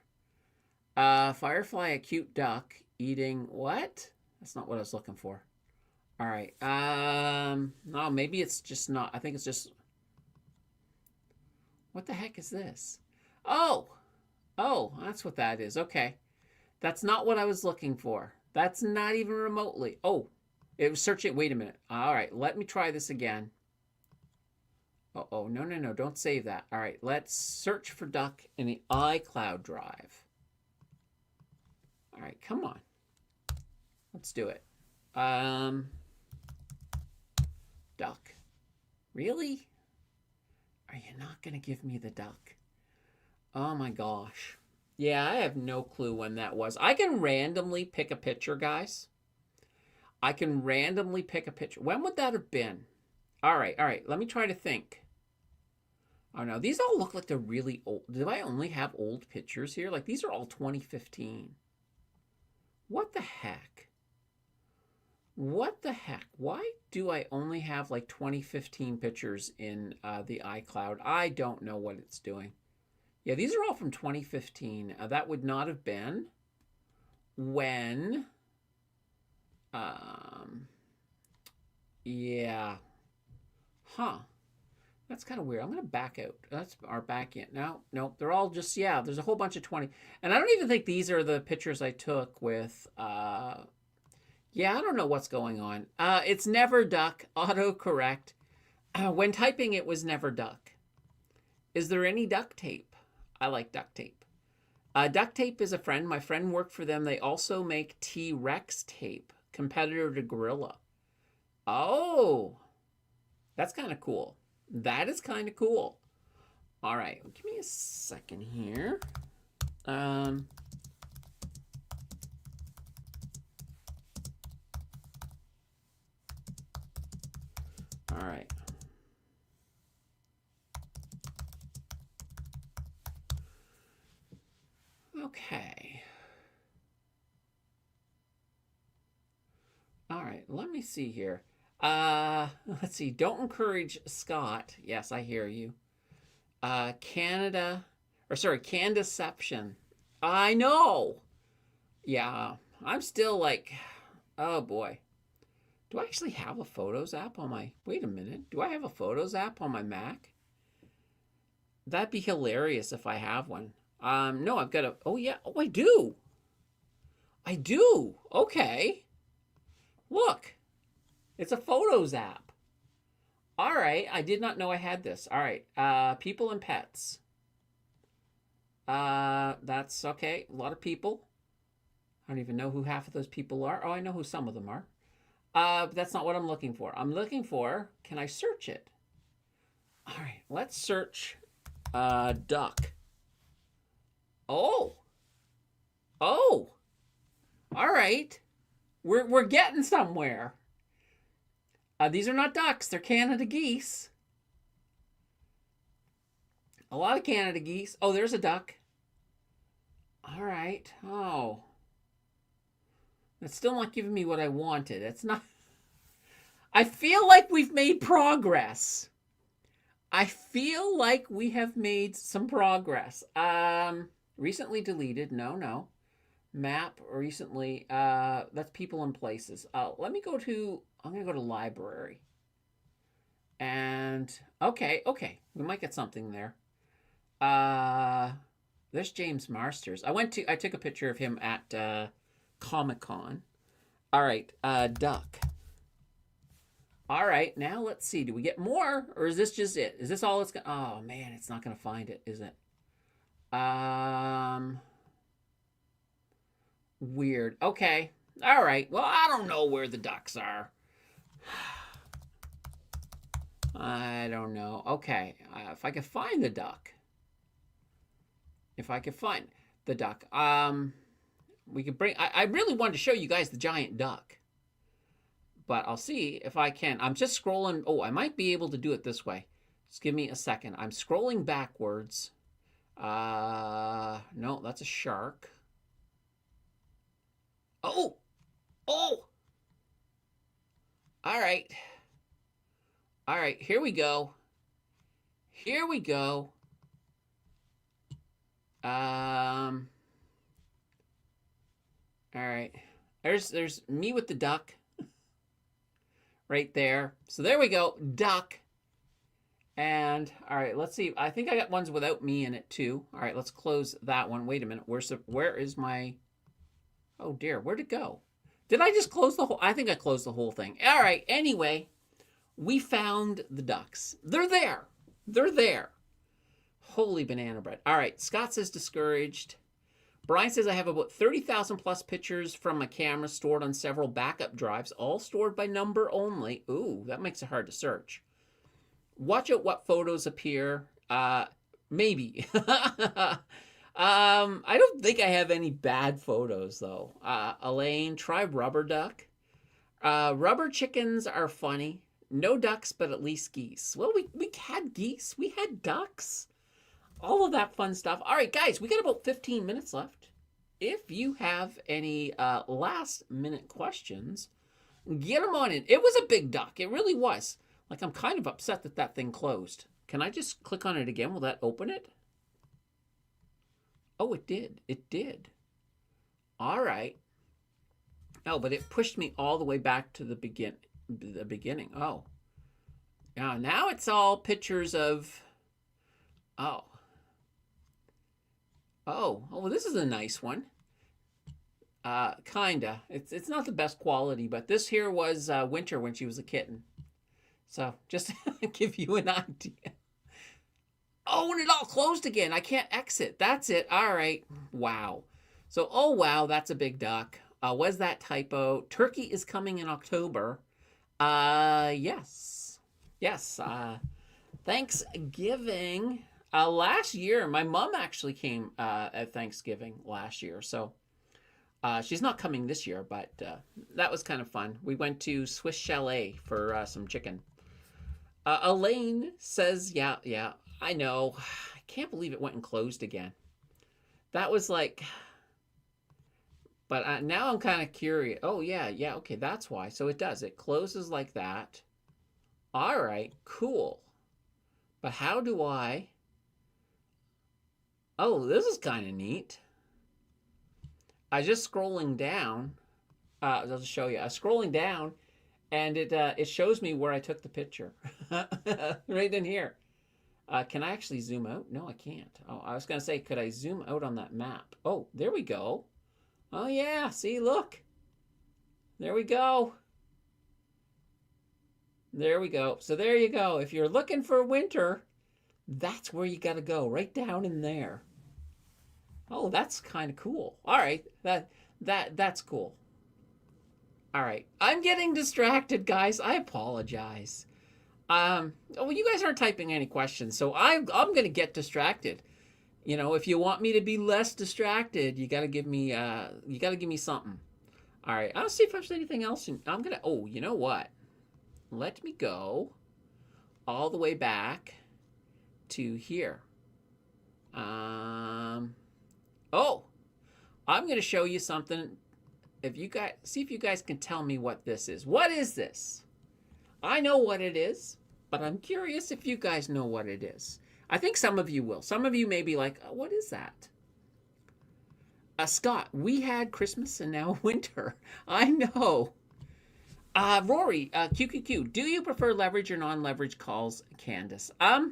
A: Firefly, a cute duck eating what? That's not what I was looking for. All right. No, maybe it's just not. I think it's just. What the heck is this? Oh, oh, that's what that is. Okay. That's not what I was looking for. That's not even remotely. Oh, it was searching. Wait a minute. All right, let me try this again. Oh, no, no, no. Don't save that. All right, let's search for duck in the iCloud drive. All right, come on. Let's do it. Duck. Really? Are you not going to give me the duck? Oh my gosh. Yeah, I have no clue when that was. I can randomly pick a picture, guys. I can randomly pick a picture. When would that have been? All right. Let me try to think. Oh no, these all look like they're really old. Do I only have old pictures here? Like these are all 2015. What the heck? What the heck? Why do I only have like 2015 pictures in the iCloud? I don't know what it's doing. Yeah, these are all from 2015. That would not have been when, yeah, huh. That's kind of weird. I'm going to back out. That's our back in. No, they're all just, yeah, there's a whole bunch of 20. And I don't even think these are the pictures I took with, yeah, I don't know what's going on. It's never duck, autocorrect. When typing, it was never duck. Is there any duct tape? I like duct tape. Duct tape is a friend. My friend worked for them. They also make T-Rex tape, competitor to Gorilla. Oh, that's kind of cool. That is kind of cool. All right, give me a second here. All right. Okay. All right, let me see here. Let's see. Don't encourage Scott. Yes, I hear you. Canada, or sorry, Candeception. I know. Yeah, I'm still like, oh boy. Do I actually have a Photos app on my, wait a minute. Do I have a Photos app on my Mac? That'd be hilarious if I have one. No, I've got a, oh yeah, oh I do. I do. Okay. Look, it's a Photos app. All right, I did not know I had this. All right, people and pets. That's okay. A lot of people. I don't even know who half of those people are. Oh, I know who some of them are. But that's not what I'm looking for. I'm looking for, can I search it? All right, let's search duck. Oh. All right. We're getting somewhere. These are not ducks. They're Canada geese. A lot of Canada geese. Oh, there's a duck. All right. Oh. That's still not giving me what I wanted. It's not. I feel like we've made progress. I feel like we have made some progress. Recently deleted. No. Map recently. That's people and places. Let me go to, I'm going to go to library. And, okay. We might get something there. There's James Marsters. I took a picture of him at Comic-Con. All right, duck. All right, now let's see. Do we get more, or is this just it? Is this all it's going to... Oh, man, it's not going to find it, is it? Weird. Okay. All right. Well, I don't know where the ducks are. I don't know. Okay. If I could find the duck. We could bring... I really wanted to show you guys the giant duck. But I'll see if I can. I'm just scrolling. Oh, I might be able to do it this way. Just give me a second. I'm scrolling backwards. No, that's a shark. Oh. All right. Here we go. All right. There's me with the duck. Right there. So there we go. Duck. And all right, let's see. I think I got ones without me in it too. All right, let's close that one. Wait a minute. Where is my? Oh dear, where'd it go? Did I just close the whole? I think I closed the whole thing. All right. Anyway, we found the ducks. They're there. They're there. Holy banana bread. All right. Scott says discouraged. Brian says I have about 30,000 plus pictures from my camera stored on several backup drives, all stored by number only. Ooh, that makes it hard to search. Watch out what photos appear. Maybe. I don't think I have any bad photos though. Elaine, try rubber duck. Rubber chickens are funny. No ducks, but at least geese. Well, we had geese. We had ducks. All of that fun stuff. All right, guys, we got about 15 minutes left. If you have any last minute questions, get them on in. It was a big duck. It really was. Like, I'm kind of upset that that thing closed. Can I just click on it again? Will that open it? Oh, it did. It did. All right. Oh, but it pushed me all the way back to the beginning. Oh. Now it's all pictures of... Oh. Oh, this is a nice one. Kinda. It's not the best quality, but this here was Winter when she was a kitten. So, just to give you an idea. Oh, and it all closed again. I can't exit. That's it. All right. Wow. So, oh, wow, that's a big duck. Was that typo? Turkey is coming in October. Yes. Yes. Thanksgiving. Last year, my mom actually came at Thanksgiving last year. So, she's not coming this year, but that was kind of fun. We went to Swiss Chalet for some chicken. Elaine says, yeah, I know. I can't believe it went and closed again. That was like... But now I'm kind of curious. Oh, yeah, okay, that's why. So it does. It closes like that. All right, cool. But how do I... Oh, this is kind of neat. I just scrolling down. I'll just show you. I'm scrolling down, and it shows me where I took the picture. Right in here. Can I actually zoom out? No, I can't. Oh, I was going to say, could I zoom out on that map? Oh, there we go. Oh, yeah. See, look. There we go. There we go. So there you go. If you're looking for winter, that's where you got to go. Right down in there. Oh, that's kind of cool. All right. That's cool. All right. I'm getting distracted, guys. I apologize. Well, you guys aren't typing any questions, so I'm going to get distracted. You know, if you want me to be less distracted, you got to give me something. All right. I'll see if there's anything else. I'm going to, oh, you know what? Let me go all the way back to here. Oh, I'm going to show you something. If you guys, see if you guys can tell me what this is. What is this? I know what it is, but I'm curious if you guys know what it is. I think some of you will. Some of you may be like, oh, what is that? Scott, we had Christmas and now winter. I know. Rory, QQQ, do you prefer leverage or non-leverage calls, Candace? I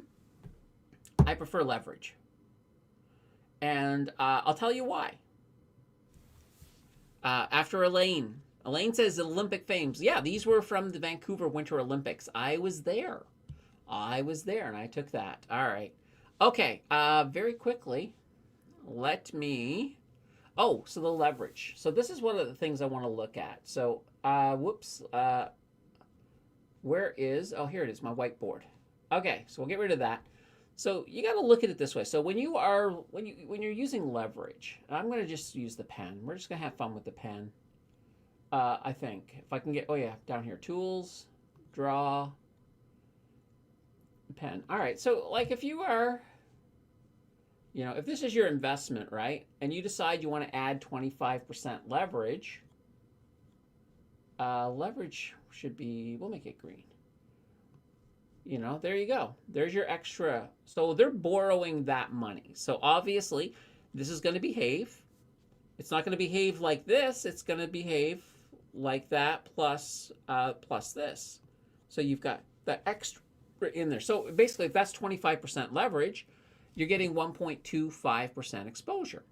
A: prefer leverage. And I'll tell you why. After Elaine. Elaine says Olympic fames. Yeah, these were from the Vancouver Winter Olympics. I was there, and I took that. All right. Okay, very quickly, let me... Oh, so the leverage. So this is one of the things I want to look at. So, whoops. Where is... Oh, here it is, my whiteboard. Okay, so we'll get rid of that. So you got to look at it this way. So when you're using leverage, I'm going to just use the pen. We're just going to have fun with the pen. I think if I can get, oh yeah, down here, tools, draw, pen. All right. So like if you are, you know, if this is your investment, right? And you decide you want to add 25% leverage, leverage should be, we'll make it green. You know, there you go. There's your extra. So they're borrowing that money. So obviously this is going to behave. It's not going to behave like this. It's going to behave like that plus this. So you've got the extra. in there. So basically, if that's 25% leverage, you're getting 1.25% exposure.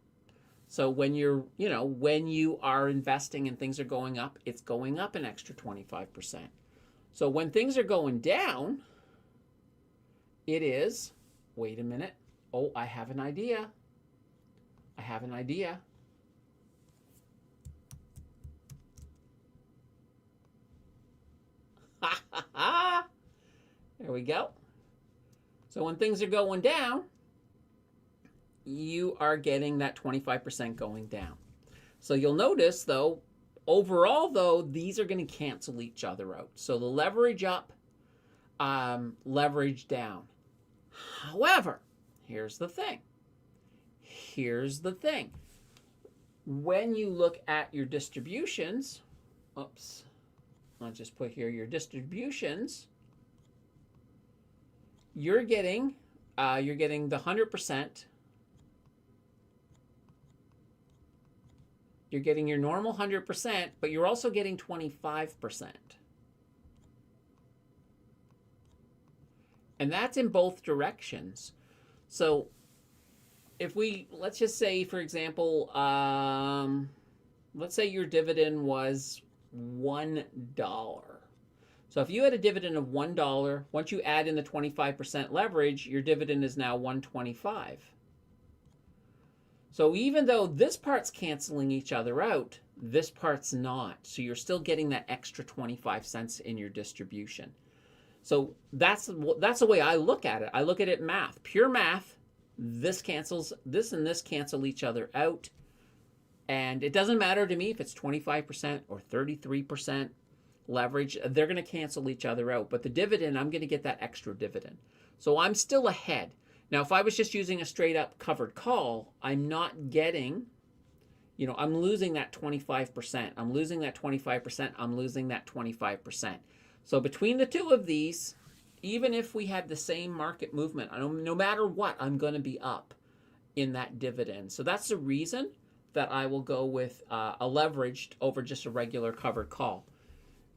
A: So when when you are investing and things are going up, it's going up an extra 25%. So when things are going down, it is, wait a minute. Oh, I have an idea. I have an idea. There we go. So when things are going down, you are getting that 25% going down. So you'll notice, though, overall, though, these are going to cancel each other out. So the leverage up, leverage down. However, here's the thing. Here's the thing. When you look at your distributions, oops, I'll just put here your distributions, you're getting the 100%. You're getting your normal 100%, but you're also getting 25%. And that's in both directions. So if let's just say, for example, let's say your dividend was $1. So if you had a dividend of $1, once you add in the 25% leverage, your dividend is now $1.25. So even though this part's canceling each other out, this part's not. So you're still getting that extra 25 cents in your distribution. So that's the way I look at it. I look at it math, pure math. This cancels, this and this cancel each other out. And it doesn't matter to me if it's 25% or 33% leverage. They're going to cancel each other out. But the dividend, I'm going to get that extra dividend. So I'm still ahead. Now, if I was just using a straight up covered call, I'm not getting, I'm losing that 25%. I'm losing that 25%. I'm losing that 25%. So between the two of these, even if we had the same market movement, no matter what, I'm going to be up in that dividend. So that's the reason that I will go with a leveraged over just a regular covered call.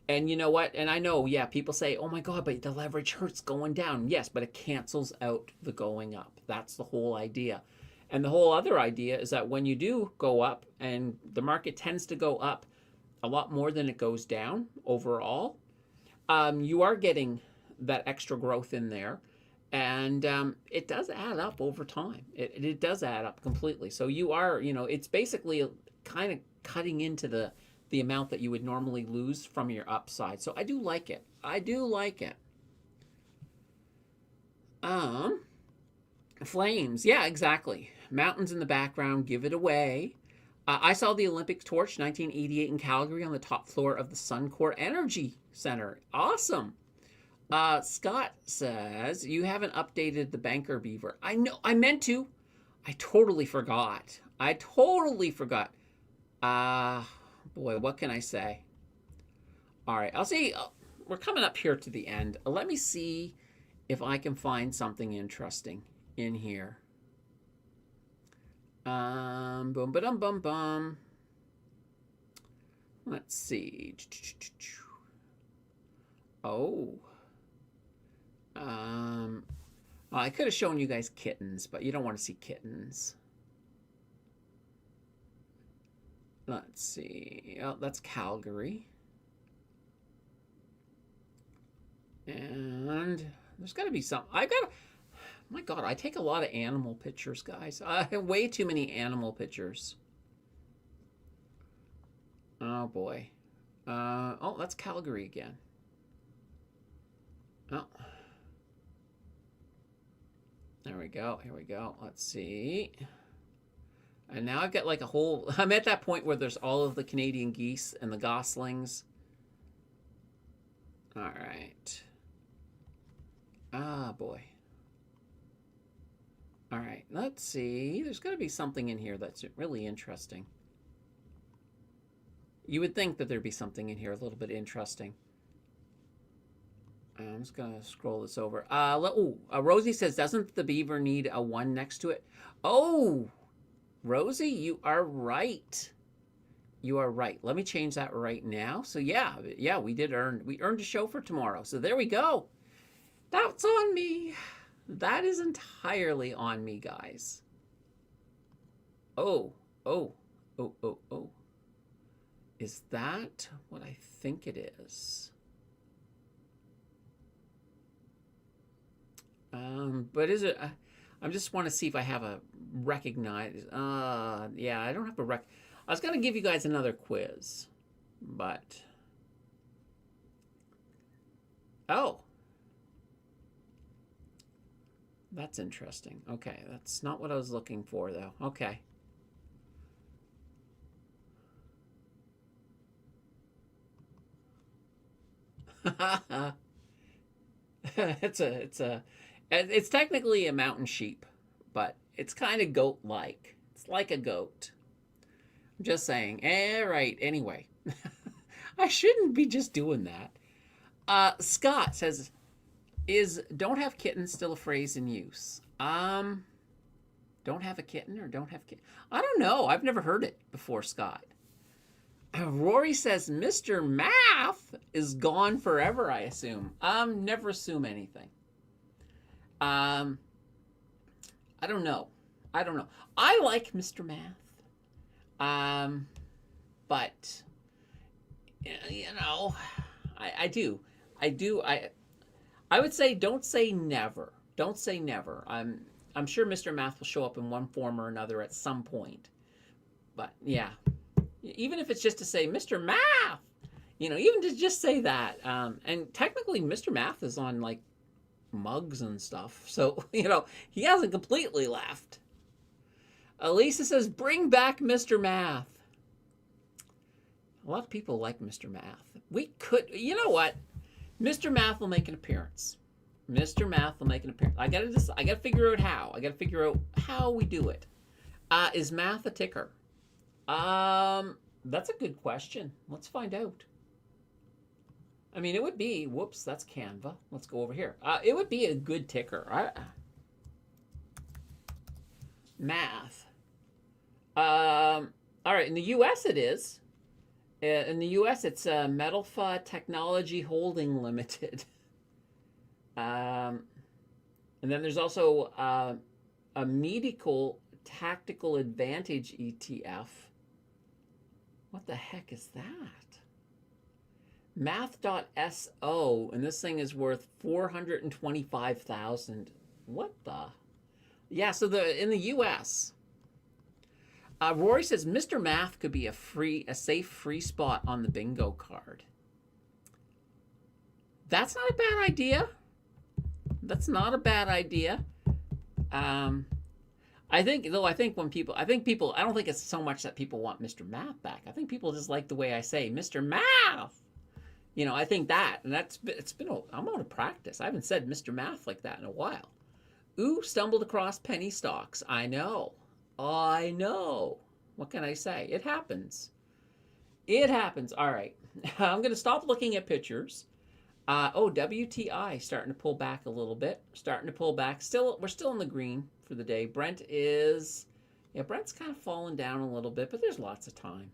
A: And you know what? And I know, yeah, people say, oh my God, but the leverage hurts going down. Yes, but it cancels out the going up. That's the whole idea. And the whole other idea is that when you do go up, and the market tends to go up a lot more than it goes down overall, you are getting that extra growth in there. And it does add up over time. It does add up completely. So you are, it's basically kind of cutting into the amount that you would normally lose from your upside. So I do like it. I do like it. Flames. Yeah, exactly. Mountains in the background. Give it away. I saw the Olympic torch 1988 in Calgary on the top floor of the Suncor Energy Center. Awesome. Scott says, you haven't updated the banker beaver. I know. I meant to. I totally forgot. Boy, what can I say? All right, I'll see. We're coming up here to the end. Let me see if I can find something interesting in here. Boom, ba-dum, bum, bum. Let's see. Oh. I could have shown you guys kittens, but you don't want to see kittens. Let's see. Oh, that's Calgary. And there's got to be some. My God, I take a lot of animal pictures, guys. I have way too many animal pictures. Oh, boy. Oh, that's Calgary again. Oh. There we go. Here we go. Let's see. And now I've got like a whole... I'm at that point where there's all of the Canadian geese and the goslings. All right. Ah, boy. All right. Let's see. There's got to be something in here that's really interesting. You would think that there'd be something in here a little bit interesting. I'm just going to scroll this over. Rosie says, doesn't the beaver need a 1 next to it? Oh, Rosie, you are right. You are right. Let me change that right now. So yeah, we earned a show for tomorrow. So there we go. That's on me. That is entirely on me, guys. Oh, oh, oh. Is that what I think it is? But is it? I just want to see if I have a recognize. Yeah, I don't have a rec. I was gonna give you guys another quiz, but oh, that's interesting. Okay, that's not what I was looking for, though. Okay. It's technically a mountain sheep, but it's kind of goat-like. It's like a goat. I'm just saying. Right. Anyway, I shouldn't be just doing that. Scott says, "Is don't have kitten still a phrase in use?" Don't have a kitten or don't have kitten? I don't know. I've never heard it before, Scott. Rory says, "Mr. Math is gone forever, I assume." Never assume anything. I don't know. I like Mr. Math. But you know, I do. I would say don't say never. Don't say never. I'm sure Mr. Math will show up in one form or another at some point. But yeah, even if it's just to say Mr. Math, even to just say that. And technically, Mr. Math is on like mugs and stuff, so he hasn't completely left. Elisa says, "Bring back Mr. Math." A lot of people like Mr. Math. We could, you know what? Mr. Math will make an appearance. Mr. Math will make an appearance. I gotta figure out how. I gotta figure out how we do it. Is math a ticker? That's a good question. Let's find out. I mean, it would be, whoops, that's Canva. Let's go over here. It would be a good ticker. Math. All right, in the U.S. it is. In the U.S. it's Metalfa Technology Holding Limited. And then there's also a medical tactical advantage ETF. What the heck is that? Math.so, and this thing is worth 425,000. What the? Yeah, so in the U.S. Rory says Mr. Math could be a safe free spot on the bingo card. That's not a bad idea. That's not a bad idea. I think when people, I don't think it's so much that people want Mr. Math back. I think people just like the way I say Mr. Math. I think that, and I'm out of practice. I haven't said Mr. Math like that in a while. Ooh, stumbled across penny stocks. I know. What can I say? It happens. All right. I'm going to stop looking at pictures. WTI starting to pull back a little bit. We're still in the green for the day. Brent's kind of falling down a little bit, but there's lots of time.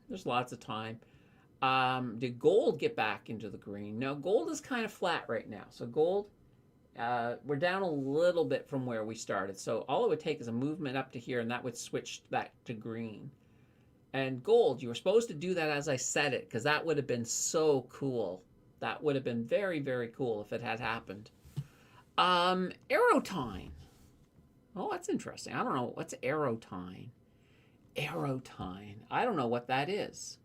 A: Did gold get back into the green? No, gold is kind of flat right now. So gold, we're down a little bit from where we started. So all it would take is a movement up to here, and that would switch back to green. And gold, you were supposed to do that as I said it, because that would have been so cool. That would have been very, very cool if it had happened. Aerotime. Oh, that's interesting. I don't know. What's Aerotime? I don't know what that is.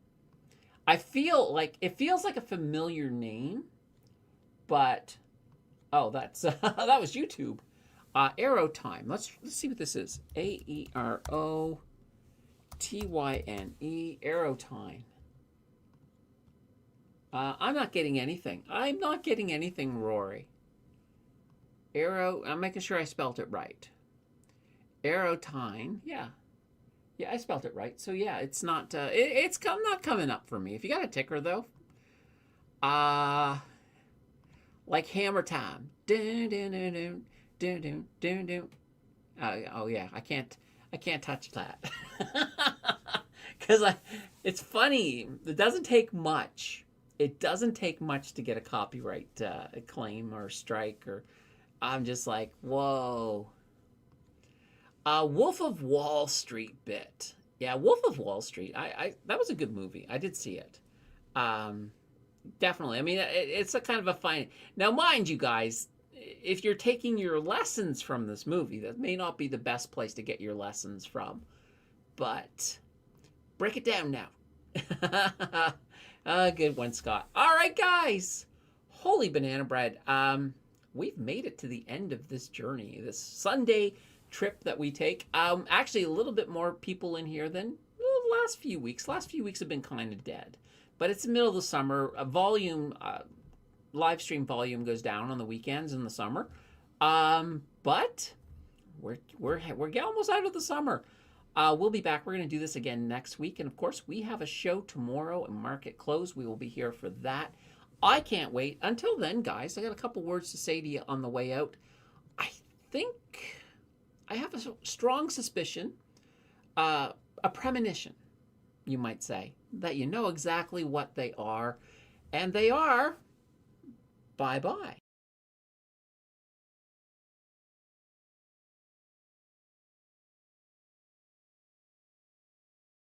A: It feels like a familiar name, but that's that was YouTube. Aerotime. Let's see what this is. AEROTYNE. Aerotime. I'm not getting anything. Rory. I'm making sure I spelt it right. Aerotime. Yeah, I spelt it right. So yeah, it's not. It's not coming up for me. If you got a ticker though, like Hammer Time. Dun, dun, dun, dun, dun, dun, dun, dun. Oh yeah, I can't touch that because it's funny. It doesn't take much. To get a copyright claim or strike or I'm just like, whoa. Wolf of Wall Street bit. Yeah, Wolf of Wall Street. I that was a good movie. I did see it. Um, Definitely. I mean, it's a kind of a fine. Now, mind you, guys, if you're taking your lessons from this movie, that may not be the best place to get your lessons from. But break it down now. Good one, Scott. All right, guys. Holy banana bread. We've made it to the end of this journey, this Sunday trip that we take. Actually, a little bit more people in here than the last few weeks. Last few weeks have been kind of dead, but it's the middle of the summer. Live stream volume goes down on the weekends in the summer. But we're almost out of the summer. We'll be back. We're going to do this again next week. And of course, we have a show tomorrow at market close. We will be here for that. I can't wait. Until then, guys, I got a couple words to say to you on the way out. I think I have a strong suspicion, a premonition, you might say, that you know exactly what they are. And they are bye-bye.